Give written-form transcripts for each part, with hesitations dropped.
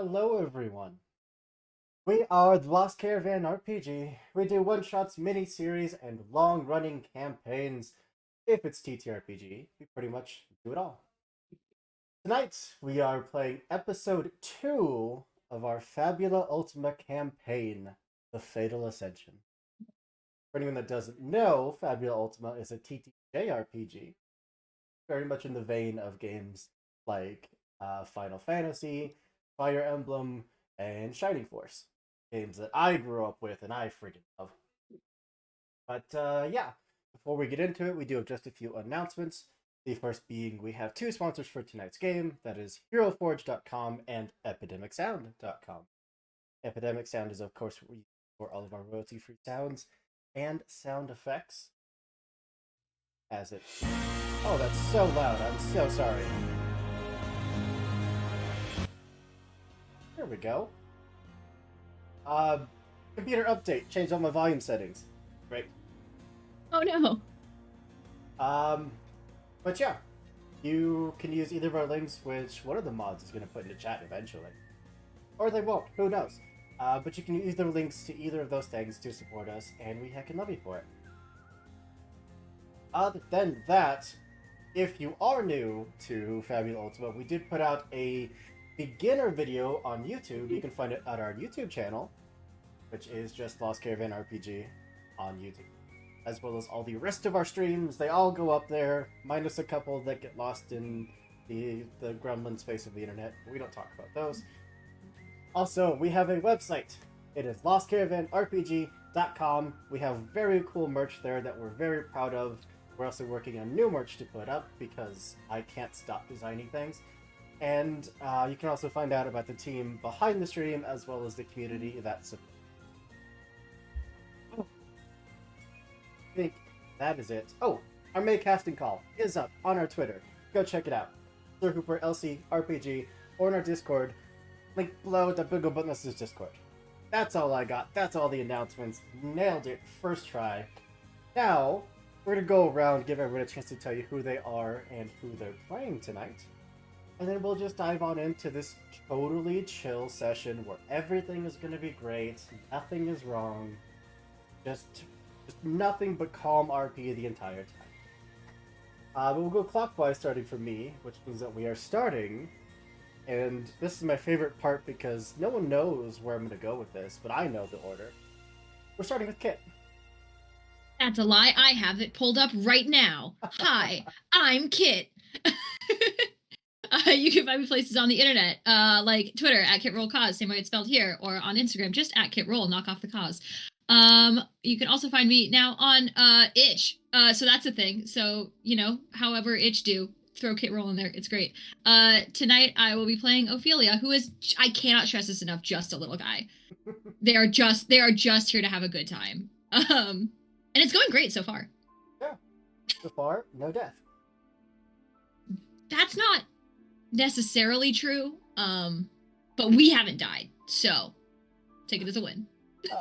Hello, everyone. We are the Lost Caravan RPG. We do one-shots, mini-series, and long-running campaigns. If it's TTRPG, we pretty much do it all. Tonight, we are playing episode 2 of our Fabula Ultima campaign, The Fatal Ascension. For anyone that doesn't know, Fabula Ultima is a TTJRPG, very much in the vein of games like Final Fantasy, Fire Emblem, and Shining Force. Games that I grew up with and I freaking love. But yeah, before we get into it, we do have just a few announcements. The first being we have two sponsors for tonight's game. That is HeroForge.com and EpidemicSound.com. Epidemic Sound is, of course, for all of our royalty-free sounds and sound effects. As it. Oh, that's so loud. I'm so sorry. Here we go. Uh, Computer update. Changed all my volume settings. Great. Oh no. Um, but yeah, you can use either of our links, which one of the mods is going to put in the chat eventually. Or they won't. Who knows? But you can use the links to either of those things to support us, and we heckin' love you for it. Other than that, if you are new to Fabula Ultima, we did put out a beginner video on YouTube. You can find it at our YouTube channel, which is just Lost Caravan RPG on YouTube. As well as all the rest of our streams, they all go up there, minus a couple that get lost in the gremlin space of the internet. We don't talk about those. Also, we have a website. It is lostcaravanrpg.com. We have very cool merch there that we're very proud of. We're also working on new merch to put up because I can't stop designing things. And you can also find out about the team behind the stream as well as the community that supports. I think that is it. Oh, our May casting call is up on our Twitter. Go check it out. Sir Hooper LC RPG or in our Discord. Link below the big button that says Discord. That's all I got. That's all the announcements. Nailed it. First try. Now, we're going to go around, give everyone a chance to tell you who they are and who they're playing tonight. And then we'll just dive on into this totally chill session where everything is going to be great. Nothing is wrong. Just nothing but calm RP the entire time. But we'll go clockwise starting from me, which means that we are starting. And this is my favorite part because no one knows where I'm going to go with this, but I know the order. We're starting with Kit. That's a lie. I have it pulled up right now. Hi, I'm Kit. You can find me places on the internet, like Twitter at KitRollCause, same way it's spelled here, or on Instagram, just at KitRoll, knock off the cause. You can also find me now on Itch. So that's a thing. So, however Itch do, throw KitRoll in there. It's great. Tonight I will be playing Ophelia, who is, I cannot stress this enough, just a little guy. They are just here to have a good time. And it's going great so far. Yeah. So far, no death. That's not necessarily true, but we haven't died, so take it as a win.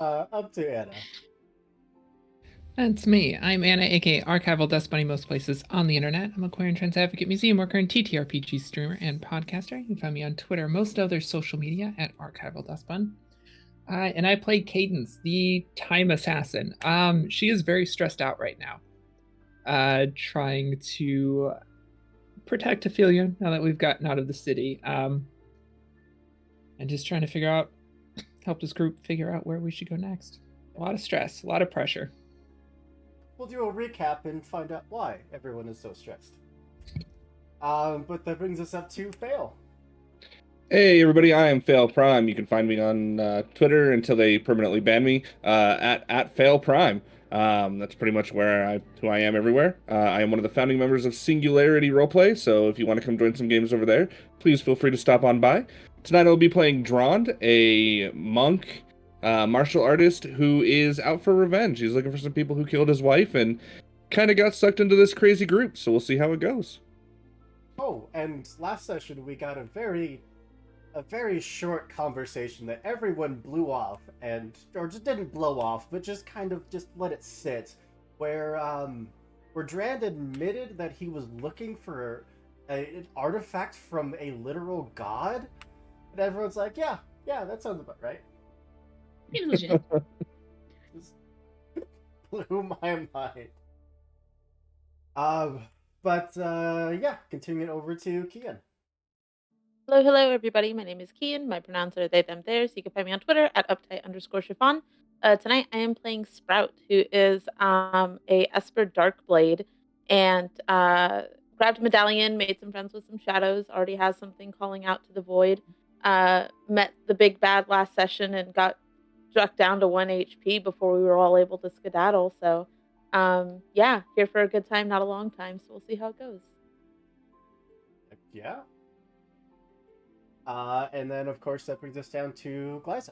Up to Anna. That's me. I'm Anna, aka Archival Dust Bunny, most places on the internet. I'm a queer and trans advocate, museum worker, and TTRPG streamer and podcaster. You can find me on Twitter, most other social media at Archival Dust Bun. And I play Cadence, the time assassin. She is very stressed out right now, trying to protect Ophelia now that we've gotten out of the city, and just trying to help this group figure out where we should go next. A lot of stress, a lot of pressure. We'll do a recap and find out why everyone is so stressed. But that brings us up to Fail. Hey everybody, I am Fail Prime. You can find me on Twitter until they permanently ban me at Fail Prime. That's pretty much who I am everywhere. I am one of the founding members of Singularity Roleplay, so if you want to come join some games over there, please feel free to stop on by. Tonight I'll be playing Drond, a monk martial artist who is out for revenge. He's looking for some people who killed his wife and kind of got sucked into this crazy group, so we'll see how it goes. Oh, and last session we got a very short conversation that everyone blew off, or just didn't blow off, but just kind of just let it sit, where Drand admitted that he was looking for an artifact from a literal god. And everyone's like, yeah, that sounds about right. Seems legit. Just blew my mind. Um, but yeah, continuing over to Kian. Hello, everybody. My name is Kian. My pronouns are they, them, theirs. You can find me on Twitter at uptight_chiffon. Tonight, I am playing Sprout, who is a Esper Darkblade, and grabbed a medallion, made some friends with some shadows, already has something calling out to the void. Met the big bad last session and got struck down to 1 HP before we were all able to skedaddle. So, yeah, here for a good time, not a long time. So we'll see how it goes. Yeah. And then, of course, that brings us down to Glyza.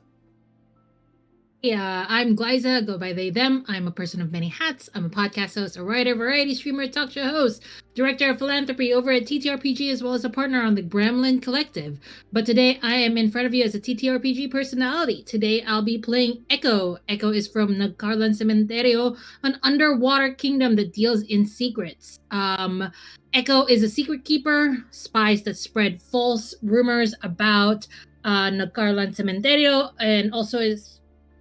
Yeah, I'm Glyza, go by they, them. I'm a person of many hats. I'm a podcast host, a writer, variety streamer, talk show host, director of philanthropy over at TTRPG, as well as a partner on the Gremlin Collective. But today I am in front of you as a TTRPG personality. Today I'll be playing Echo. Echo is from Nagcarlan Cementerio, an underwater kingdom that deals in secrets. Echo is a secret keeper, spies that spread false rumors about Nagcarlan Cementerio, and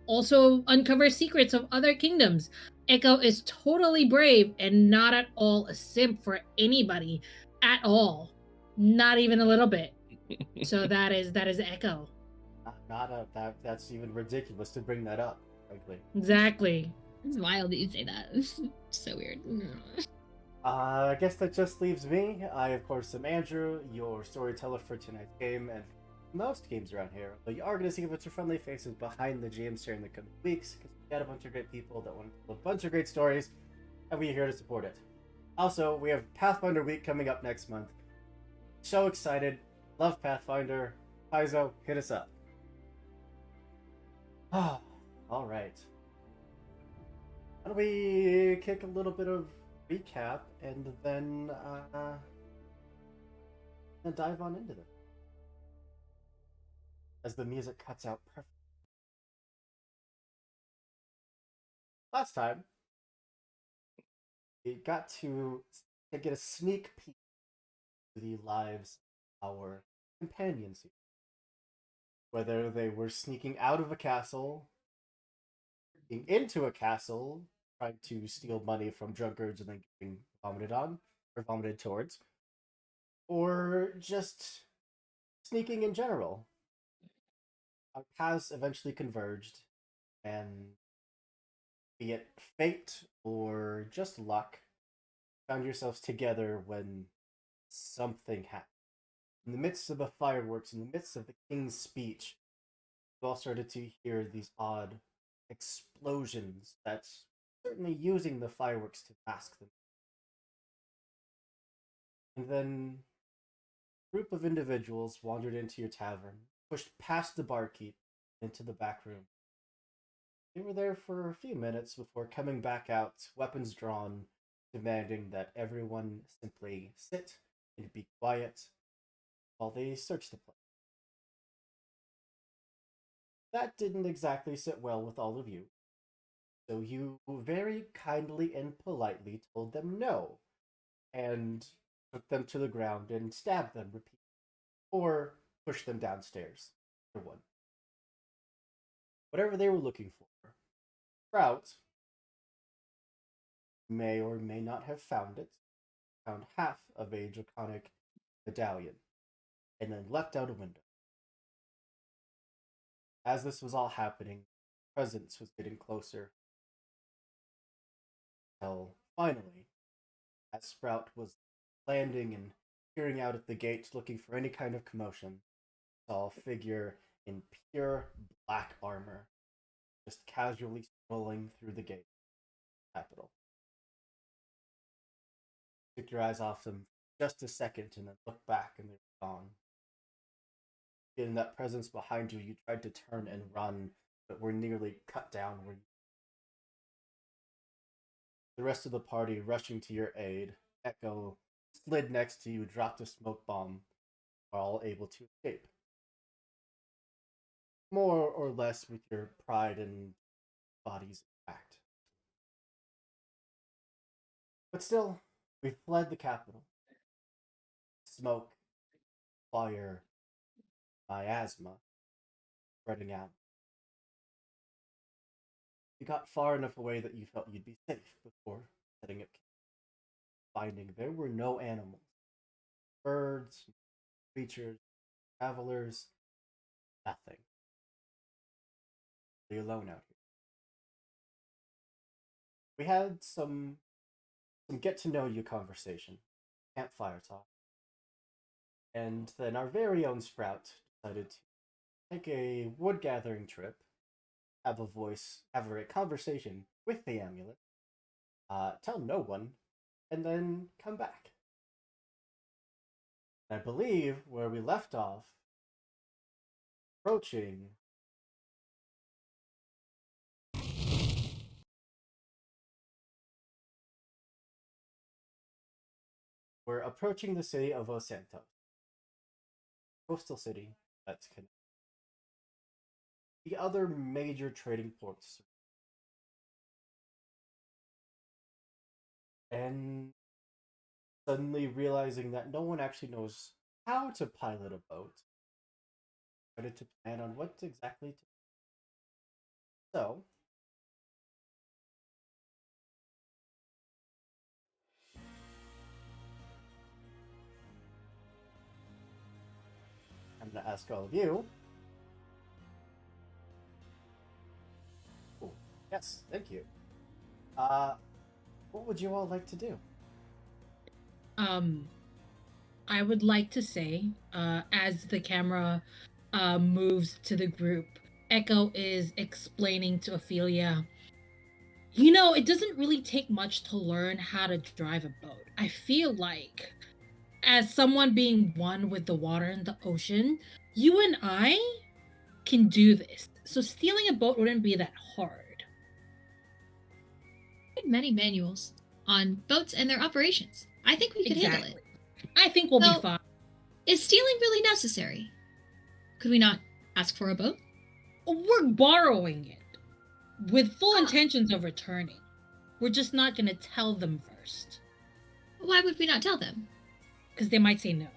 also uncover secrets of other kingdoms. Echo is totally brave and not at all a simp for anybody at all. Not even a little bit. So that is Echo. That's even ridiculous to bring that up, frankly. Exactly. It's wild that you say that. It's so weird. I guess that just leaves me. I, of course, am Andrew, your storyteller for tonight's game, and most games around here. But you are going to see a bunch of friendly faces behind the GMs here in the coming weeks, because we got a bunch of great people that want to tell a bunch of great stories, and we're here to support it. Also, we have Pathfinder Week coming up next month. So excited. Love Pathfinder. Paizo, hit us up. All right. Why don't we kick a little bit of recap and then dive on into this as the music cuts out perfect. Last time, we got to get a sneak peek to the lives of our companions here. Whether they were sneaking out of a castle, sneaking into a castle, trying to steal money from drunkards and then getting vomited on or vomited towards, or just sneaking in general. Our paths eventually converged, and be it fate or just luck, found yourselves together when something happened. In the midst of the fireworks, in the midst of the king's speech, you all started to hear these odd explosions that's certainly using the fireworks to mask them. And then a group of individuals wandered into your tavern, pushed past the barkeep into the back room. They were there for a few minutes before coming back out, weapons drawn, demanding that everyone simply sit and be quiet while they searched the place. That didn't exactly sit well with all of you, so you very kindly and politely told them no, and took them to the ground and stabbed them repeatedly, or pushed them downstairs, for one. Whatever they were looking for, Sprout may or may not have found it, found half of a draconic medallion, and then leapt out a window. As this was all happening, presence was getting closer, until finally, as Sprout was landing and peering out at the gate looking for any kind of commotion, saw a figure in pure black armor just casually strolling through the gate of the capital. Took your eyes off them just a second and then looked back and they were gone. Feeling that presence behind you, you tried to turn and run, but were nearly cut down where you. The rest of the party rushing to your aid, Echo slid next to you, dropped a smoke bomb, are all able to escape. More or less with your pride and bodies intact. But still, we fled the capital. Smoke, fire, miasma spreading out. You got far enough away that you felt you'd be safe before setting up camp, finding there were no animals, birds, creatures, travelers, nothing. You're alone out here. We had some get to know you conversation, campfire talk, and then our very own Sprout decided to take a wood gathering trip, have a conversation with the amulet, tell no one, and then come back. I believe where we left off, approaching we're approaching the city of Osento, coastal city that's connected. The other major trading ports, and suddenly realizing that no one actually knows how to pilot a boat, started to plan on what exactly to do. So, I'm going to ask all of you. Oh, yes, thank you. What would you all like to do? I would like to say, as the camera moves to the group, Echo is explaining to Ophelia, it doesn't really take much to learn how to drive a boat. I feel like, as someone being one with the water and the ocean, you and I can do this. So stealing a boat wouldn't be that hard. Many manuals on boats and their operations. I think we could handle it. I think we'll So, be fine. Is stealing really necessary? Could we not ask for a boat? We're borrowing it with full intentions of returning. We're just not going to tell them first. Why would we not tell them? Because they might say no.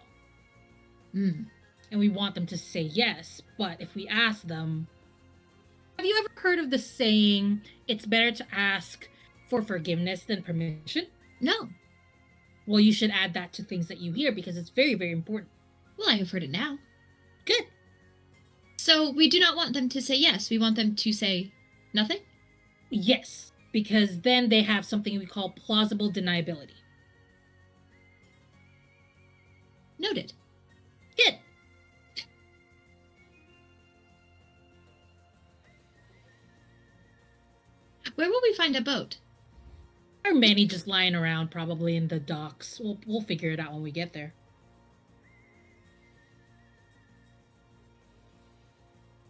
Hmm. And we want them to say yes, but if we ask them... Have you ever heard of the saying, it's better to ask for forgiveness than permission? No. Well, you should add that to things that you hear because it's very, very important. Well, I have heard it now. Good. So we do not want them to say yes. We want them to say nothing? Yes, because then they have something we call plausible deniability. Noted. Good. Where will we find a boat? There are many just lying around, probably in the docks. We'll figure it out when we get there.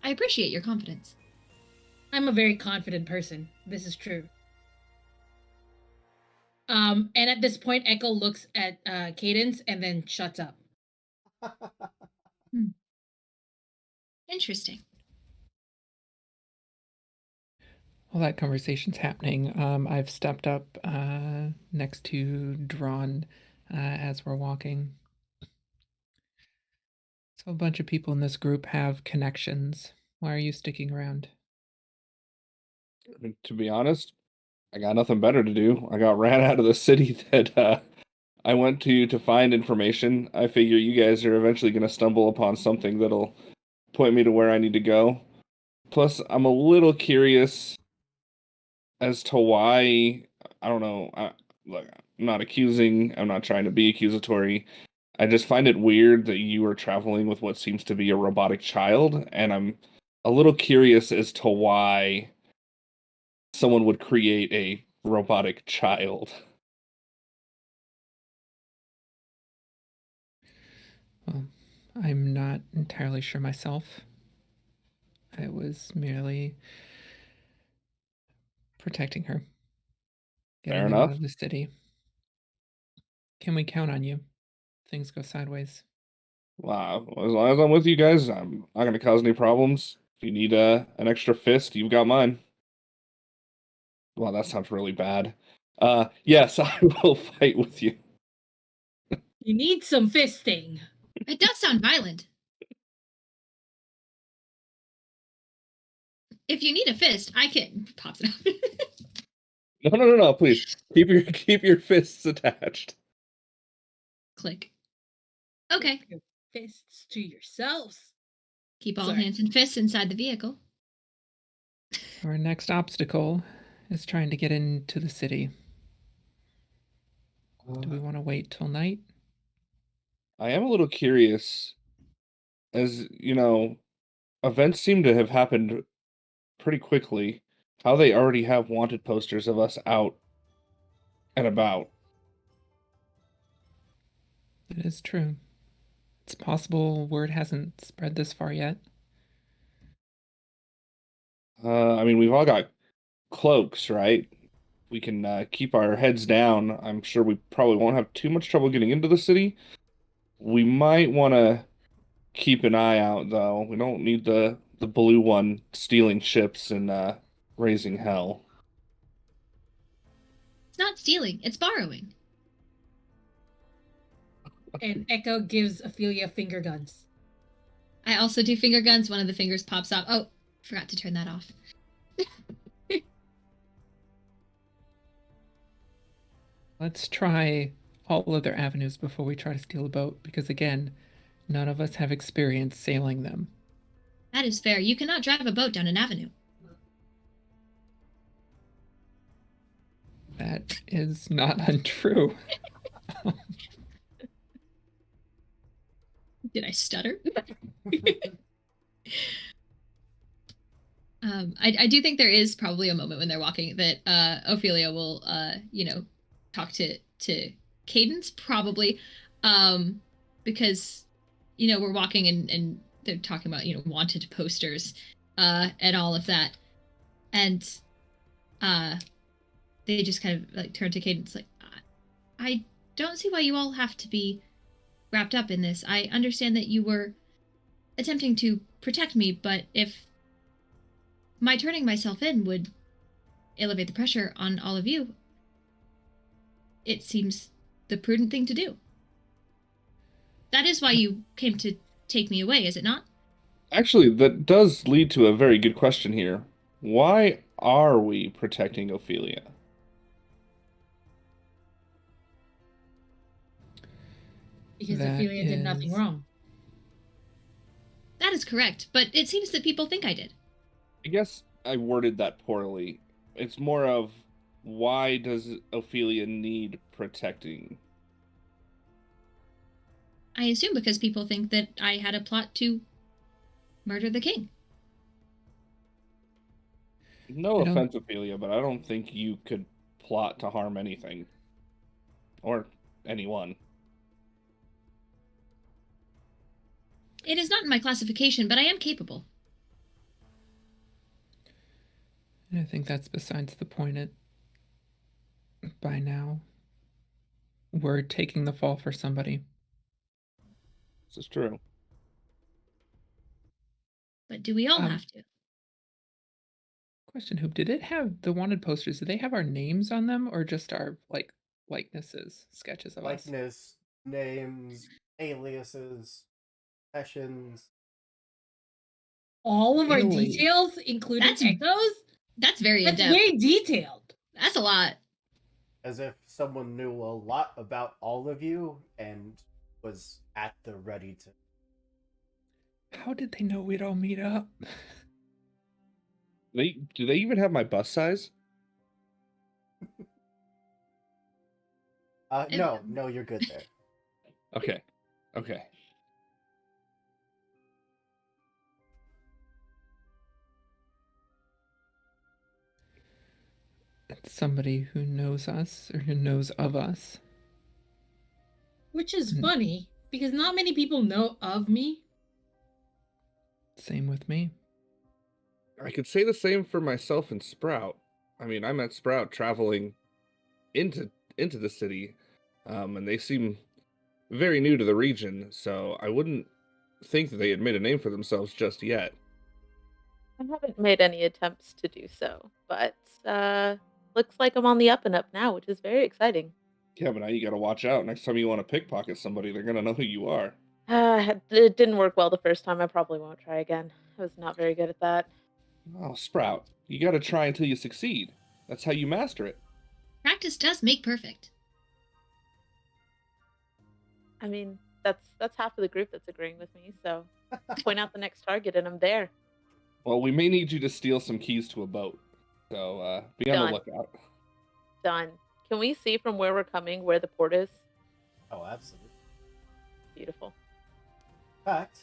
I appreciate your confidence. I'm a very confident person. This is true. And at this point, Echo looks at Cadence and then shuts up. Interesting. While that conversation's happening, I've stepped up next to Drawn as we're walking. So a bunch of people in this group have connections. Why are you sticking around? I mean, to be honest, I got nothing better to do. I got ran out of the city that I went to find information. I figure you guys are eventually going to stumble upon something that'll point me to where I need to go. Plus, I'm a little curious as to why. I don't know. Look, I'm not accusing. I'm not trying to be accusatory. I just find it weird that you are traveling with what seems to be a robotic child, and I'm a little curious as to why someone would create a robotic child. Well, I'm not entirely sure myself. I was merely protecting her. Getting Fair them out enough. of the city. Can we count on you? Things go sideways. Wow. Well, as long as I'm with you guys, I'm not going to cause any problems. If you need an extra fist, you've got mine. Wow, that sounds really bad. Yes, I will fight with you. You need some fisting. It does sound violent. If you need a fist, I can pop it up. No, please. Keep your fists attached. Click. Okay. Your fists to yourselves. Keep all Sorry. hands and fists inside the vehicle. Our next obstacle is trying to get into the city. Do we want to wait till night? I am a little curious, as you know, events seem to have happened pretty quickly. How they already have wanted posters of us out and about. It is true. It's possible word hasn't spread this far yet. I mean, we've all got cloaks, right? We can keep our heads down. I'm sure we probably won't have too much trouble getting into the city. We might want to keep an eye out, though. We don't need the blue one stealing ships and raising hell. It's not stealing, it's borrowing. And Echo gives Ophelia finger guns. I also do finger guns. One of the fingers pops off. Oh, forgot to turn that off. Let's try all other avenues before we try to steal a boat, because again, none of us have experience sailing them. That is fair. You cannot drive a boat down an avenue. That is not untrue. Did I stutter? I do think there is probably a moment when they're walking that Ophelia will talk to Cadence probably, because we're walking and they're talking about wanted posters and all of that, and they just kind of like turn to Cadence like, I don't see why you all have to be wrapped up in this. I understand that you were attempting to protect me, but if my turning myself in would elevate the pressure on all of you, it seems the prudent thing to do. That is why you came to take me away, is it not? Actually, that does lead to a very good question here. Why are we protecting Ophelia? Because That Ophelia did nothing is- wrong. That is correct, but it seems that people think I did. I guess I worded that poorly. It's more of, why does Ophelia need protecting? I assume because people think that I had a plot to murder the king. No I don't- offense, Ophelia, but I don't think you could plot to harm anything. Or anyone. It is not in my classification, but I am capable. I think that's besides the point. By now, we're taking the fall for somebody. This is true. But do we all Um, have to? Question, Hoop, did it have the wanted posters? Did they have our names on them or just our likenesses, sketches of us? Likeness, names, aliases, sessions. All of our Really? details, including That's- Echo's? That's very That's in-depth. very detailed. That's a lot. As if someone knew a lot about all of you and was at the ready to. How did they know we'd all meet up? Do they even have my bus size? No, you're good there. Okay. Okay. It's somebody who knows us or who knows of us. Which is Hmm. funny, because not many people know of me. Same with me. I could say the same for myself and Sprout. I mean, I met Sprout traveling into the city, and they seem very new to the region, so I wouldn't think that they had made a name for themselves just yet. I haven't made any attempts to do so, but looks like I'm on the up and up now, which is very exciting. Yeah, but now you gotta watch out. Next time you want to pickpocket somebody, they're gonna know who you are. It didn't work well the first time. I probably won't try again. I was not very good at that. Oh, Sprout, you gotta try until you succeed. That's how you master it. Practice does make perfect. I mean, that's half of the group that's agreeing with me. So point out the next target, and I'm there. Well, we may need you to steal some keys to a boat. So be on the Done. lookout. Done. Can we see from where we're coming where the port is? Oh, absolutely. Beautiful. In fact,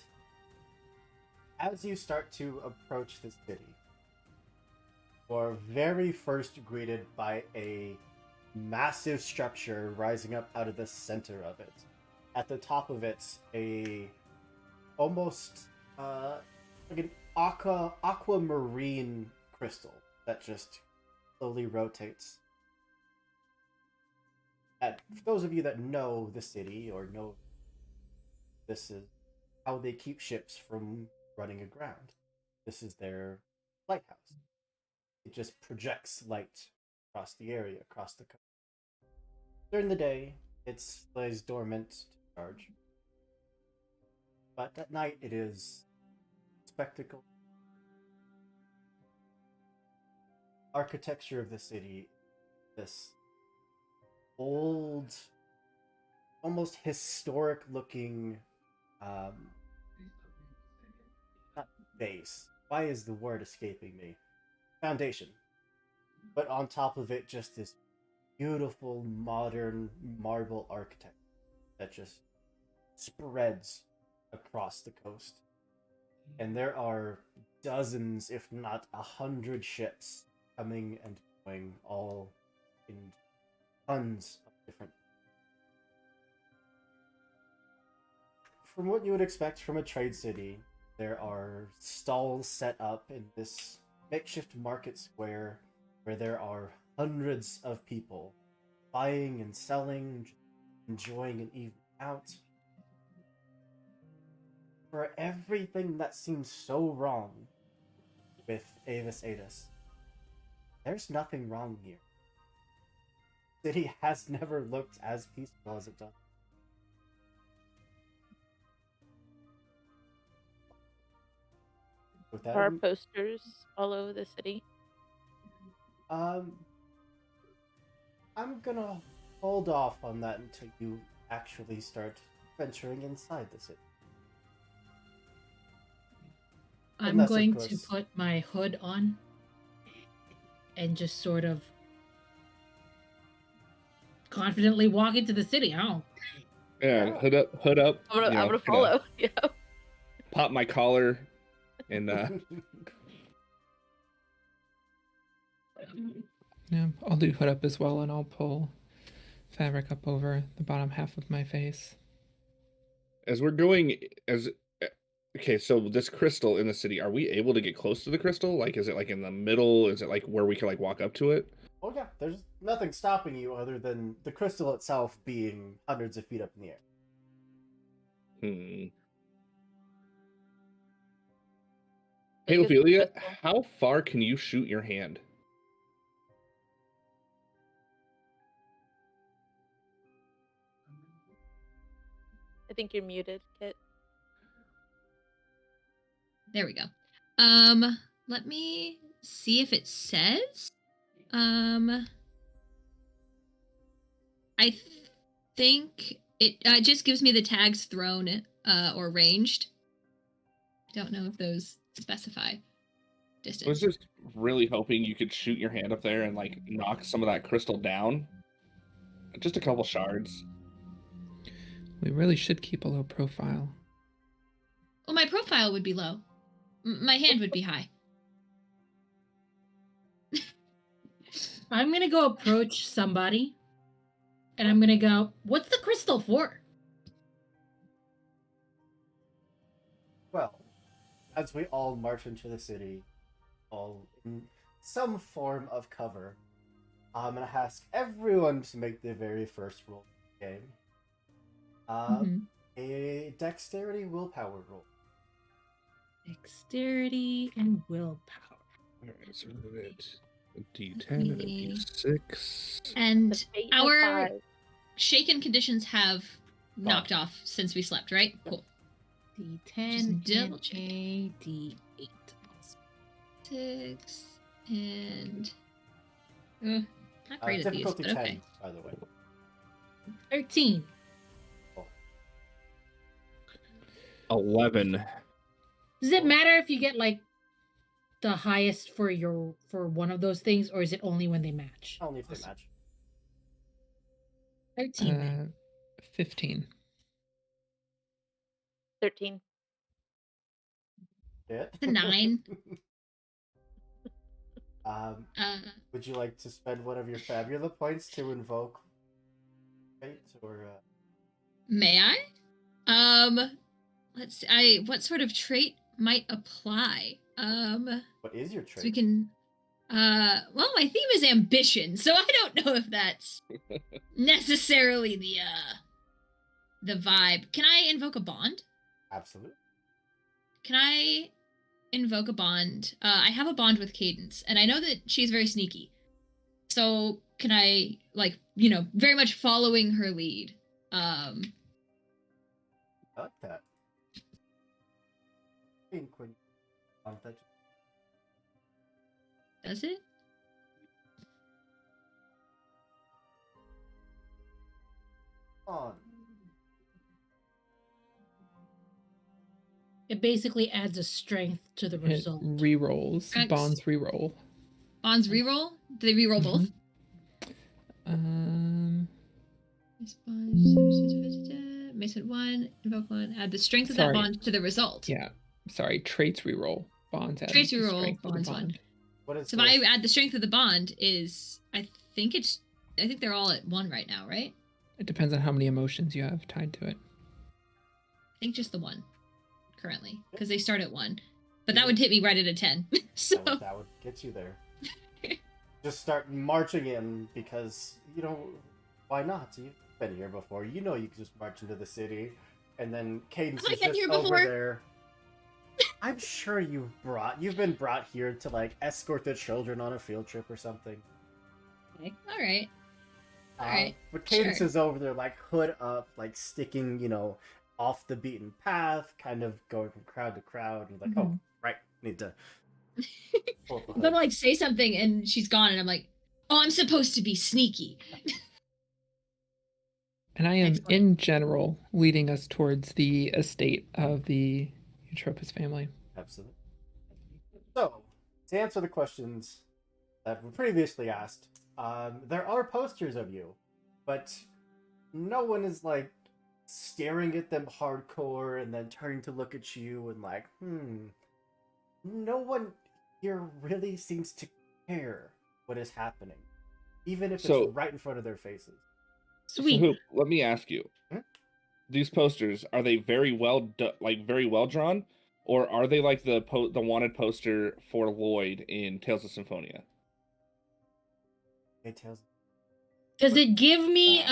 as you start to approach the city, you're very first greeted by a massive structure rising up out of the center of it. At the top of it, a almost like an aquamarine crystal that just slowly rotates. And for those of you that know the city or know, this is how they keep ships from running aground. This is their lighthouse. It just projects light across the area, across the coast. During the day, it lays dormant to charge. But at night, it is spectacle. Architecture of the city, this old, almost historic looking, not base. Why is the word escaping me? Foundation. But on top of it, just this beautiful modern marble architecture that just spreads across the coast. And there are dozens, if not 100 ships coming and going, all in tons of different. From what you would expect from a trade city, there are stalls set up in this makeshift market square where there are hundreds of people buying and selling, enjoying an evening out. For everything that seems so wrong with Avis Adis, there's nothing wrong here. The city has never looked as peaceful as it does. With that, There are posters all over the city. I'm gonna hold off on that until you actually start venturing inside the city. I'm Unless, of going to course- put my hood on and just sort of confidently walk into the city. Oh, Yeah, Yeah. hood up. I'm gonna kinda follow. Yeah. Pop my collar and Yeah, I'll do hood up as well, and I'll pull fabric up over the bottom half of my face. as we're going as okay, so this crystal in the city, are we able to get close to the crystal? Like, is it like in the middle? Is it like where we can like walk up to it? Oh yeah, there's nothing stopping you other than the crystal itself being hundreds of feet up in the air. Hmm. Hey, Biggest Ophelia, crystal. how far can you shoot your hand? I think you're muted, Kit. There we go. Let me see if it says. I think it just gives me the tags thrown or ranged. Don't know if those specify I was distance. just really hoping you could shoot your hand up there and like knock some of that crystal down. Just a couple shards. We really should keep a low profile. Well, my profile would be low. My hand would be high. I'm gonna go approach somebody, and I'm gonna go, "What's the crystal for?" Well, as we all march into the city, all in some form of cover, I'm gonna ask everyone to make the very first roll of the game. A dexterity willpower roll. Dexterity and willpower. Alright, so it's a D10 and a D6. And The fate of our five. shaken conditions have knocked off since we slept, right? Cool. D10 Just double and check a D8. 6 and not great at these, Difficulty but 10, okay. by the way. 13. 11. Does it matter if you get like the highest for one of those things, or is it only when they match? Only if they match. 13. 15. 13. Yeah. The 9. Would you like to spend one of your Fabula points to invoke fate, or May I? Let's see. What sort of trait might apply? what is your trait? So we can. Well, my theme is ambition, so I don't know if that's necessarily the vibe. Can I invoke a bond? Absolutely. Can I invoke a bond? I have a bond with Cadence, and I know that she's very sneaky. So can I, like, very much following her lead? I like that. I think when that Does it? on. It basically adds a strength to the It result. rerolls. Correct. Bonds reroll. Bonds reroll? Do they reroll both? Mason 1, invoke 1, add the strength of that Sorry. bond to the result. Yeah. Sorry. Traits reroll. Bonds add Traits the reroll, strength of the bonds bond. 1. What is So if I add the strength of the bond is, I think they're all at 1 right now, right? It depends on how many emotions you have tied to it. I think just the 1 currently, because they start at 1. But that would hit me right at a 10. So that would get you there. Just start marching in because, why not? You've been here before. You know you can just march into the city. And then Cadence Have I is been just here over before? there. I'm sure you've been brought here to, like, escort the children on a field trip or something. okay. All right. All right. But Cadence Sure. is over there, like, hood up, like, sticking, off the beaten path, kind of going from crowd to crowd. And like, oh, right, need to pull up the I'm gonna hood. like say something and she's gone, and I'm like, oh, I'm supposed to be sneaky. And I am, Excellent. in general, leading us towards the estate of the Eutropus family. Absolutely. So, to answer the questions that were previously asked, there are posters of you, but no one is, like, staring at them hardcore and then turning to look at you and like, no one here really seems to care what is happening, even if So- it's right in front of their faces. Sweet. So, Hoop, let me ask you: these posters, are they very well very well drawn, or are they like the wanted poster for Lloyd in Tales of Symphonia? Hey, Tails. Does it give me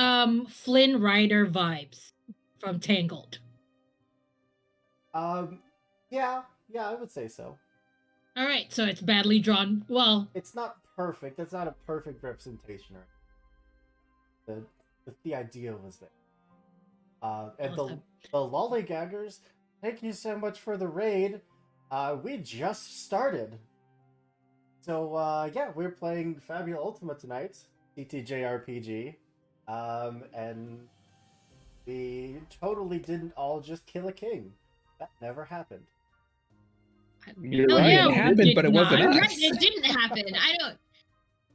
Flynn Rider vibes from Tangled? Yeah, I would say so. All right, so it's badly drawn. Well, It's not perfect. It's not a perfect representation. The idea was there. And Awesome. the lollygaggers, thank you so much for the raid. We just started. So, yeah, we're playing Fabula Ultima tonight, TTJRPG. And we totally didn't all just kill a king. That never happened. You're Oh, right. yeah, It we happened, did but it wasn't not. us. Right, it didn't happen. I don't.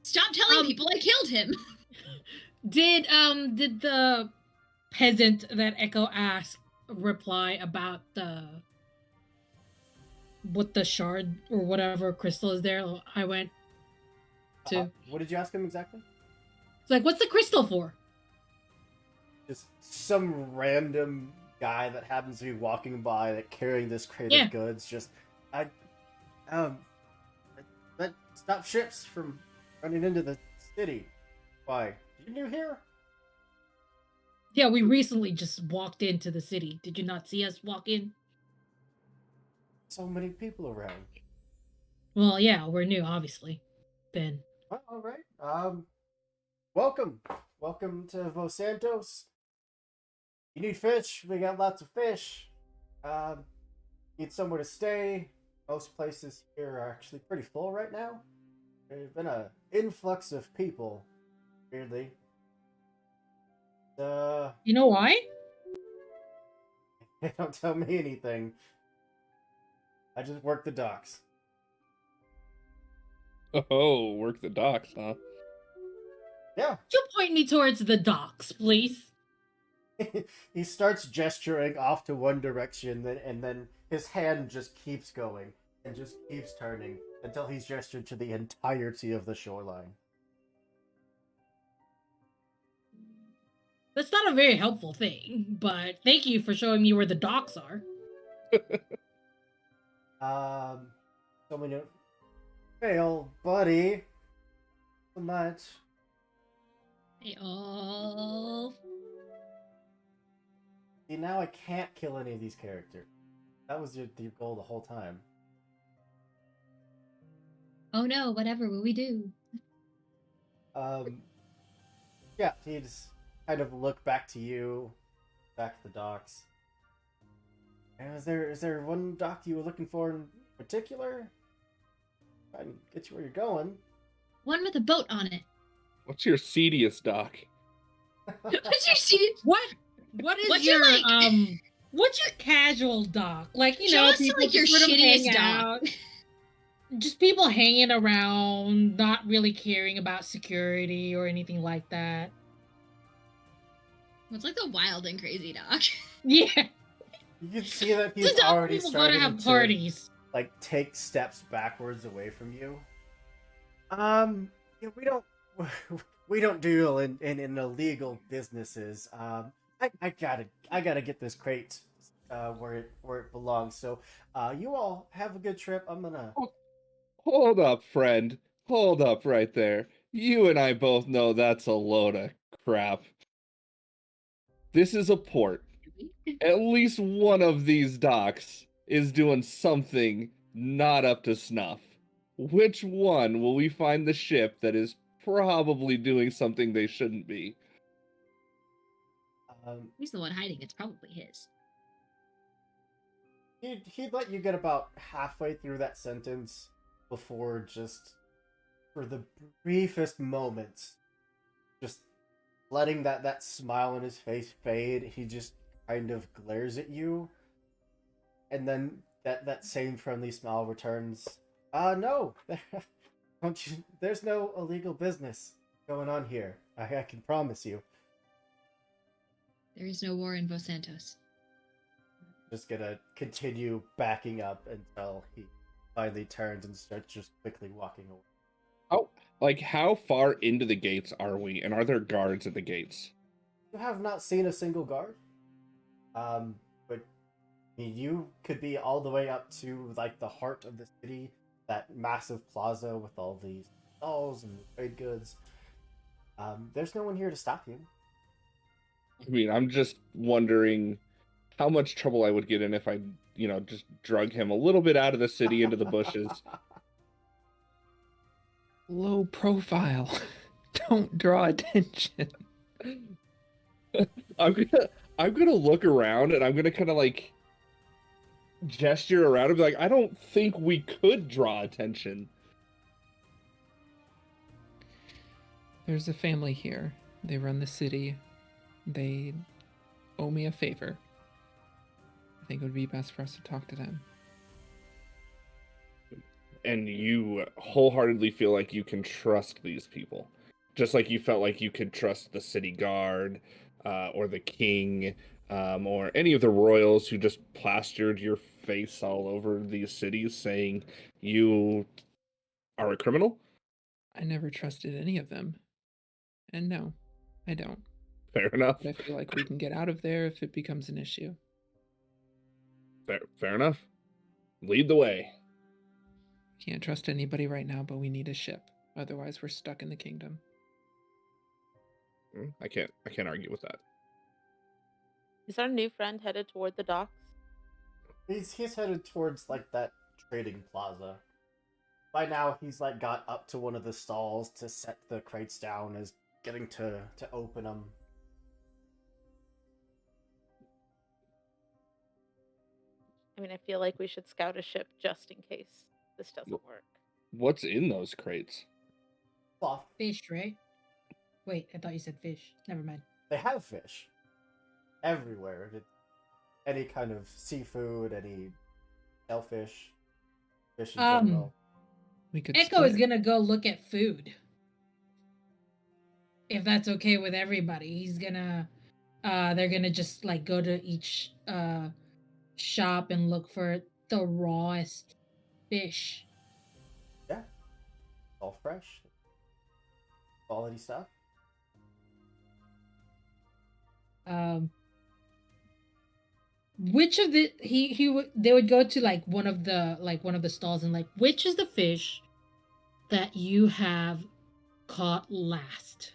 Stop telling people I killed him. Did the peasant that Echo asked reply about what the shard or whatever crystal is there? I went to. What did you ask him exactly? It's like, what's the crystal for? Just some random guy that happens to be walking by, like, carrying this crate Yeah. of goods. Just, that stop ships from running into the city. Why? You new here? Yeah, we recently just walked into the city. Did you not see us walk in? So many people around. Well, yeah, we're new, obviously. Then. Well, all right. Welcome to Vosantos. You need fish? We got lots of fish. Need somewhere to stay. most places here are actually pretty full right now. There's been an influx of people, weirdly. You know why? They don't tell me anything. I just work the docks. Oh, work the docks, huh? Yeah. Could you point me towards the docks, please? He starts gesturing off to one direction, and then his hand just keeps going and just keeps turning until he's gestured to the entirety of the shoreline. That's not a very helpful thing, but thank you for showing me where the docks are. Someone you fail, buddy. So much. Hey, all. See, now I can't kill any of these characters. That was your goal the whole time. Oh no, whatever will we do? Yeah, he just kind of look back to you, back at the docks. And is there one dock you were looking for in particular? I can get you where you're going. One with a boat on it. What's your seediest dock? What's your seat? What is What's your, like- what's your casual dock? Like, you Show know, us, people like, your just sort of hang shittiest dock. out. Just people hanging around, not really caring about security or anything like that. What's like the wild and crazy dock? Yeah. You can see that It's a he's dock where already people go starting to have parties. like take steps backwards away from you. Yeah, we don't deal in illegal businesses. I gotta get this crate where it belongs. So you all have a good trip. I'm gonna. Hold up, friend. Hold up right there. You and I both know that's a load of crap. This is a port. At least one of these docks is doing something not up to snuff. Which one will we find the ship that is probably doing something they shouldn't be? He's the one hiding. It's probably his. He'd let you get about halfway through that sentence before just for the briefest moments, just letting that smile on his face fade. He just kind of glares at you, and then that same friendly smile returns. No, don't you? There's no illegal business going on here. I can promise you. There is no war in Vosantos. Just gonna continue backing up until he finally turns and starts just quickly walking away. Oh, like how far into the gates are we, and are there guards at the gates? You have not seen a single guard. But I mean, you could be all the way up to like the heart of the city, that massive plaza with all these stalls and trade goods. There's no one here to stop you. I mean, I'm just wondering how much trouble I would get in if I, just drug him a little bit out of the city into the bushes. Low profile. Don't draw attention. I'm gonna look around and I'm gonna kind of like gesture around and be like, I don't think we could draw attention. There's a family here. They run the city. They owe me a favor. I think it would be best for us to talk to them. And you wholeheartedly feel like you can trust these people, just like you felt like you could trust the city guard, or the king, or any of the royals who just plastered your face all over these cities saying you are a criminal? I never trusted any of them. And no, I don't. Fair enough. But I feel like we can get out of there if it becomes an issue. Fair enough. Lead the way. Can't trust anybody right now, but we need a ship. Otherwise, we're stuck in the kingdom. I can't argue with that. Is our new friend headed toward the docks? He's headed towards like that trading plaza. By now, he's like got up to one of the stalls to set the crates down, is getting to open them. I mean, I feel like we should scout a ship just in case this doesn't work. What's in those crates? Cloth. Fish, right? Wait, I thought you said fish. Never mind. They have fish everywhere. Any kind of seafood, any shellfish, fish in general. We could Echo is split. gonna go look at food. If that's okay with everybody. He's gonna they're gonna just like go to each shop and look for the rawest fish. Yeah, all fresh, quality stuff. Which of the they would go to like one of the stalls and like, which is the fish that you have caught last?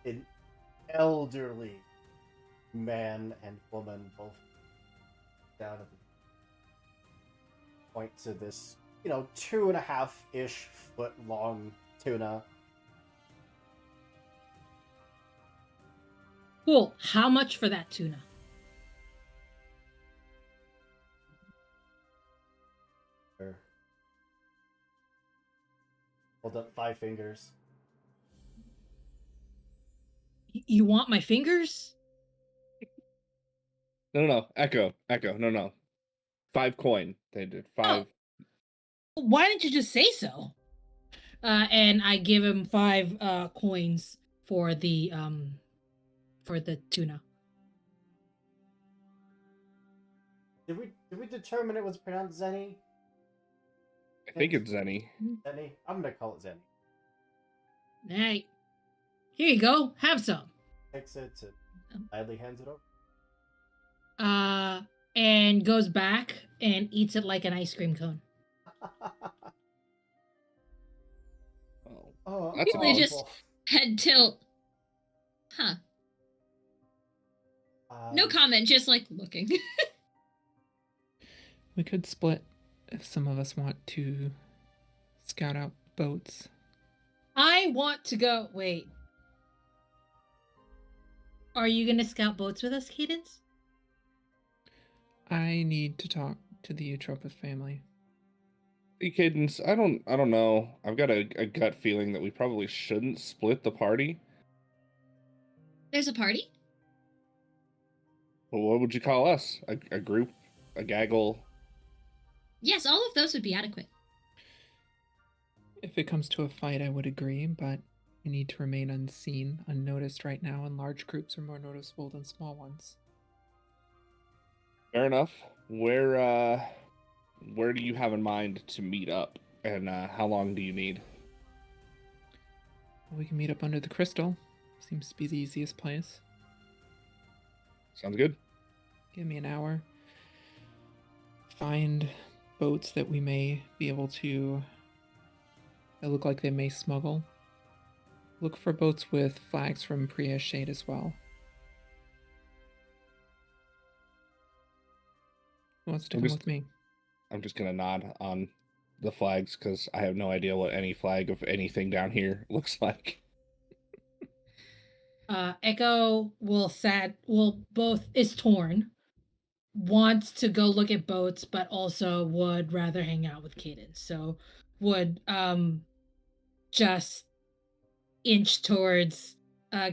An elderly man and woman both down at the point to this, 2.5-ish foot long tuna. Cool. How much for that tuna? Sure. Hold up 5 fingers. You want my fingers? No. Echo. No. 5 coin. They did 5. Why didn't you just say so? And I give him 5 coins for the tuna. Did we determine it was pronounced Zenny? I think it's Zenny. Zenny? I'm gonna call it Zenny. Hey, here you go. Have some. Takes it to idly hands it over. And goes back and eats it like an ice cream cone. Oh, That's They just awful. head tilt. Huh. No comment, just like looking. We could split if some of us want to scout out boats. I want to go. Wait. Are you gonna scout boats with us, Cadence? I need to talk to the Eutropus family. Hey, Cadence, I don't know. I've got a gut feeling that we probably shouldn't split the party. There's a party? Well, what would you call us? A group? A gaggle? Yes, all of those would be adequate. If it comes to a fight, I would agree, but we need to remain unseen, unnoticed right now, and large groups are more noticeable than small ones. Fair enough. Where do you have in mind to meet up, and how long do you need? We can meet up under the crystal. Seems to be the easiest place. Sounds good. Give me an hour. Find boats that we may be able to... that look like they may smuggle. Look for boats with flags from Priya's Shade as well. Who wants to come with me? I'm just gonna nod on the flags because I have no idea what any flag of anything down here looks like. Echo both is torn, wants to go look at boats, but also would rather hang out with Cadence. So would just inch towards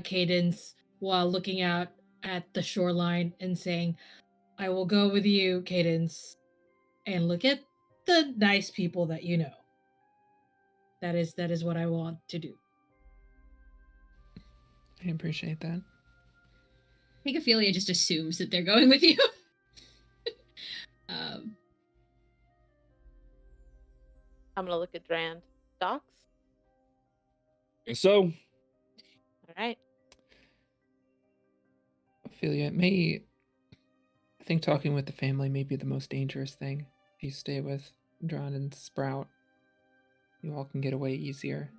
Cadence while looking out at the shoreline and saying, I will go with you, Cadence, and look at the nice people that you know. That is what I want to do. I appreciate that. I think Ophelia just assumes that they're going with you. I'm gonna look at Drand. Docs? So, All right. Ophelia, I think talking with the family may be the most dangerous thing. If you stay with Dron and Sprout, you all can get away easier.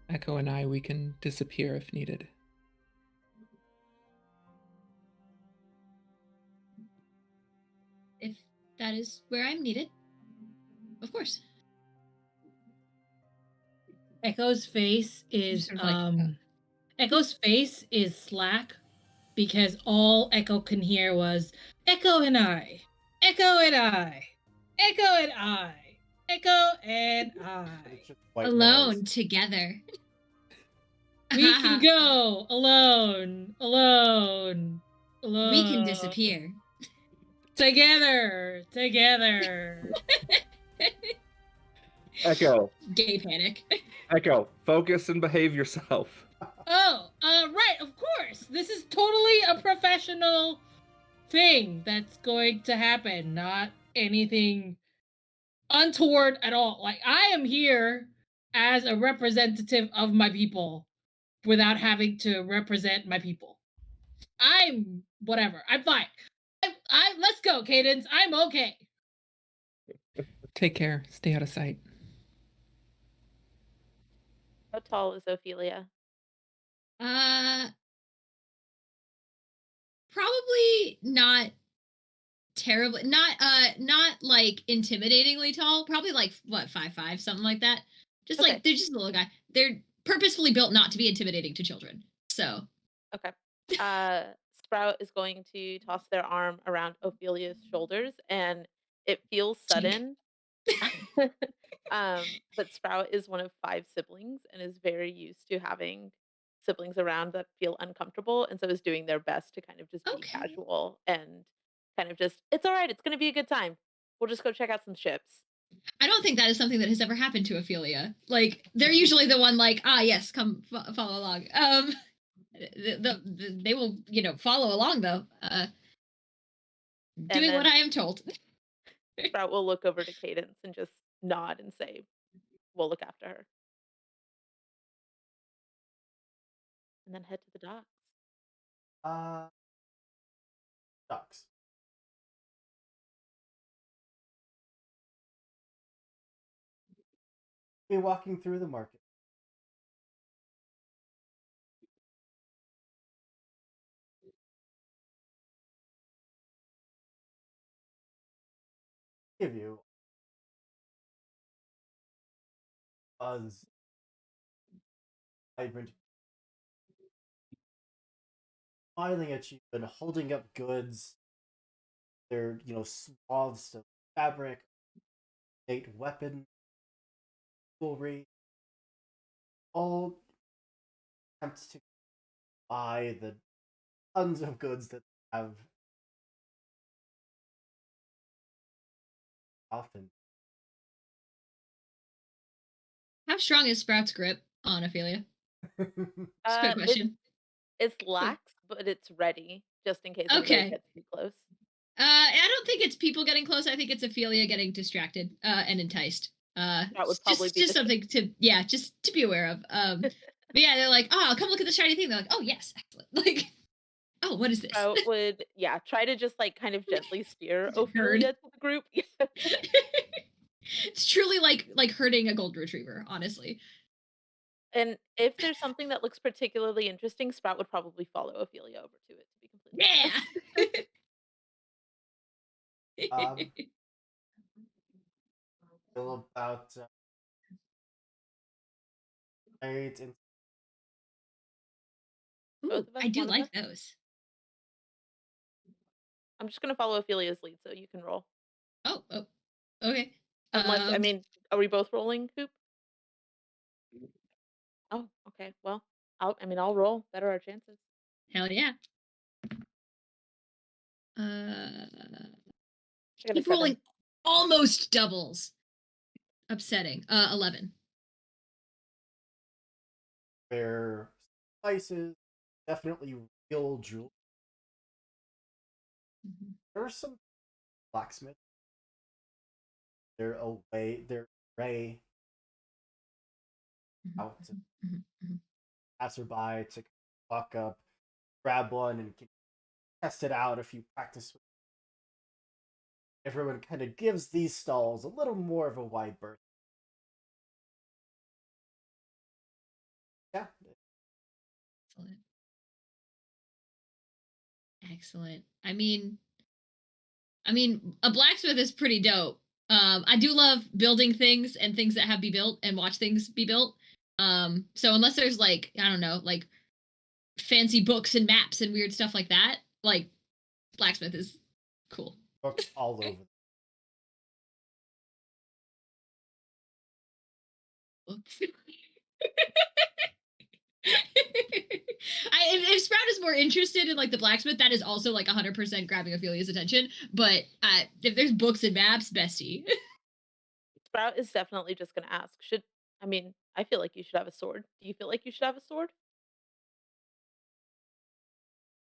Echo and we can disappear if needed. If that is where I'm needed, of course. Echo's face is Sort of like, Echo's face is slack because all Echo can hear was Echo and I, Echo and I, Echo and I, Echo and I. It's just white Alone noise. together. We can go alone, alone, alone. We can disappear. Together, together. Echo, Gay panic. Echo, focus and behave yourself. Oh, right, of course. This is totally a professional thing that's going to happen, not anything untoward at all. Like, I am here as a representative of my people without having to represent my people. I'm whatever. I'm fine. Let's go, Cadence. I'm okay. Take care. Stay out of sight. How tall is Ophelia? Probably not terribly, not like intimidatingly tall. Probably like what 5'5", something like that. Just Okay. like they're just a little guy. They're purposefully built not to be intimidating to children. So Okay. Sprout is going to toss their arm around Ophelia's shoulders, and it feels sudden. But Sprout is one of 5 siblings and is very used to having siblings around that feel uncomfortable, and so is doing their best to kind of just be Okay. casual and kind of just, it's all right, it's gonna be a good time. We'll just go check out some ships. I don't think that is something that has ever happened to Ophelia. Like they're usually the one like, yes, come follow along. They will, follow along though. Doing what then- I am told. Sprout will look over to Cadence and just nod and say, "We'll look after her." And then head to the docks. Ducks. Be walking through the market. Give you buzz, vibrant, smiling at you and holding up goods. They're swaths of fabric, ornate weapon, jewelry, all attempts to buy the tons of goods that they have often. How strong is Sprout's grip on Ophelia? Just a quick question. It's lax, but it's ready just in case anybody Okay. gets too close. I don't think it's people getting close. I think it's Ophelia getting distracted and enticed. That would probably be just something to just to be aware of. But yeah, they're like, oh, come look at the shiny thing. They're like, oh yes, excellent. Like, oh, what is this? Sprout would try to just like kind of gently steer Ophelia to the group. It's truly like herding a golden retriever, honestly. And if there's something that looks particularly interesting, Sprout would probably follow Ophelia over to it, to be completely honest. Feel about right and Ooh, Both of us, I do one of like us? those. I'm just gonna follow Ophelia's lead, so you can roll. Oh, okay. Unless, I mean, are we both rolling, Coop? Oh, okay. Well, I'll roll. Better our chances. Hell yeah. I got a Keep 7. rolling almost doubles. Upsetting. 11. their spices, definitely real jewelry. Mhm. There's some blacksmith. They're array Mhm, out to mhm, mhm. passerby to walk up, grab one, and test it out if you practice. Everyone kind of gives these stalls a little more of a wide berth. Yeah. Excellent. Excellent. I mean, a blacksmith is pretty dope. I do love building things and things that have be built and watch things be built. So unless there's like, I don't know, like fancy books and maps and weird stuff like that, like blacksmith is cool. Books all over. Books. If Sprout is more interested in like the blacksmith, that is also like 100% grabbing Ophelia's attention. But if there's books and maps, bestie. Sprout is definitely just gonna ask, I feel like you should have a sword. Do you feel like you should have a sword?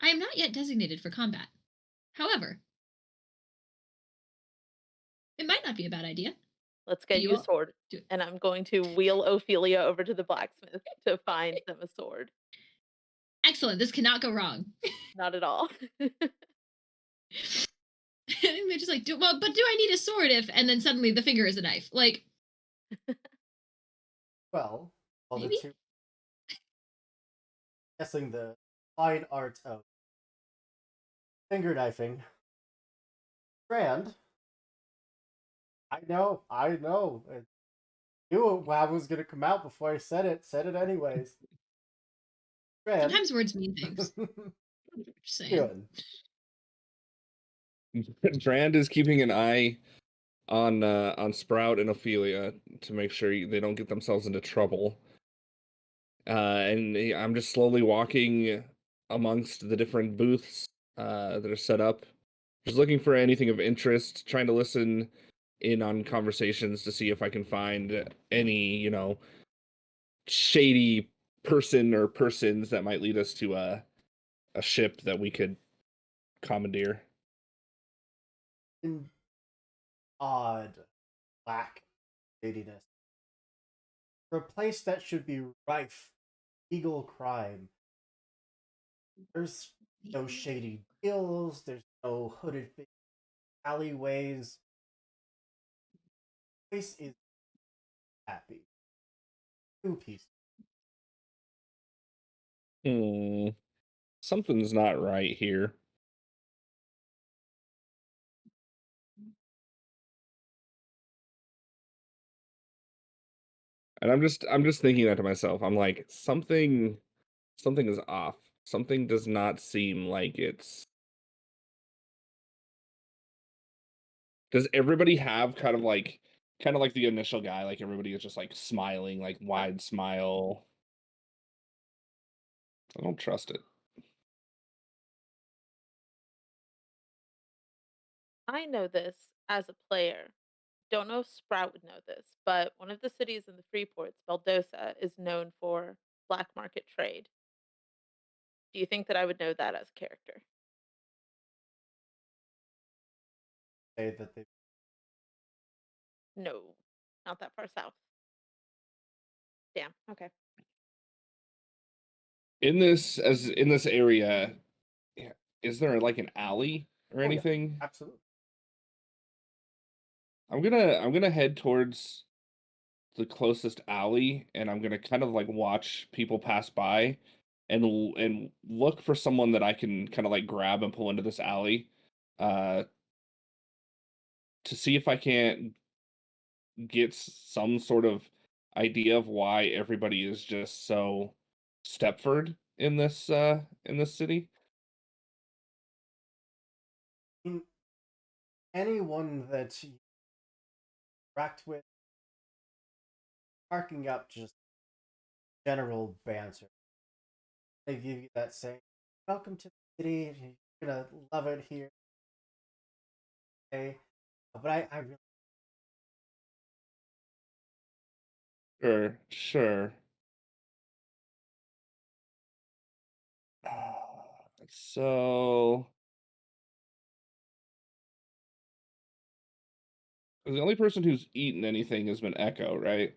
I am not yet designated for combat. However, it might not be a bad idea. Let's get You you a all- sword. do- And I'm going to wheel Ophelia over to the blacksmith to find them a sword. Excellent. This cannot go wrong. Not at all. They're just like, but do I need a sword if? And then suddenly the finger is a knife. Like, Well, the Maybe? two. Guessing the fine art of finger knifing. Strand. I know. I knew how it was gonna come out before I said it. Said it anyways. Strand. sometimes words mean things. Just saying. Good. Drand is keeping an eye on Sprout and Ophelia to make sure they don't get themselves into trouble. And I'm just slowly walking amongst the different booths that are set up, just looking for anything of interest, trying to listen in on conversations to see if I can find any, shady person or persons that might lead us to a ship that we could commandeer. An odd lack of shadiness. For a place that should be rife with legal crime, there's no shady deals, there's no hooded alleyways. The place is happy. Two pieces. Something's not right here. And I'm just thinking that to myself. I'm like, something is off. Something does not seem like it's. Does everybody have kind of like the initial guy, like everybody is just like smiling, like wide smile? I don't trust it. I know this as a player. Don't know if Sprout would know this, but one of the cities in the Freeports, Baldosa, is known for black market trade. Do you think that I would know that as a character? Say that they No, not that far south. Damn. Okay. In this area, is there like an alley or yeah. anything? Absolutely. I'm gonna head towards the closest alley, and I'm gonna kind of like watch people pass by, and look for someone that I can kind of like grab and pull into this alley, uh, to see if I can't get some sort of idea of why everybody is just so Stepford in this city. I mean, anyone that you interact with, sparking up just general banter. They give you that saying, "Welcome to the city. You're gonna love it here." Okay, but I really Sure. So the only person who's eaten anything has been Echo, right?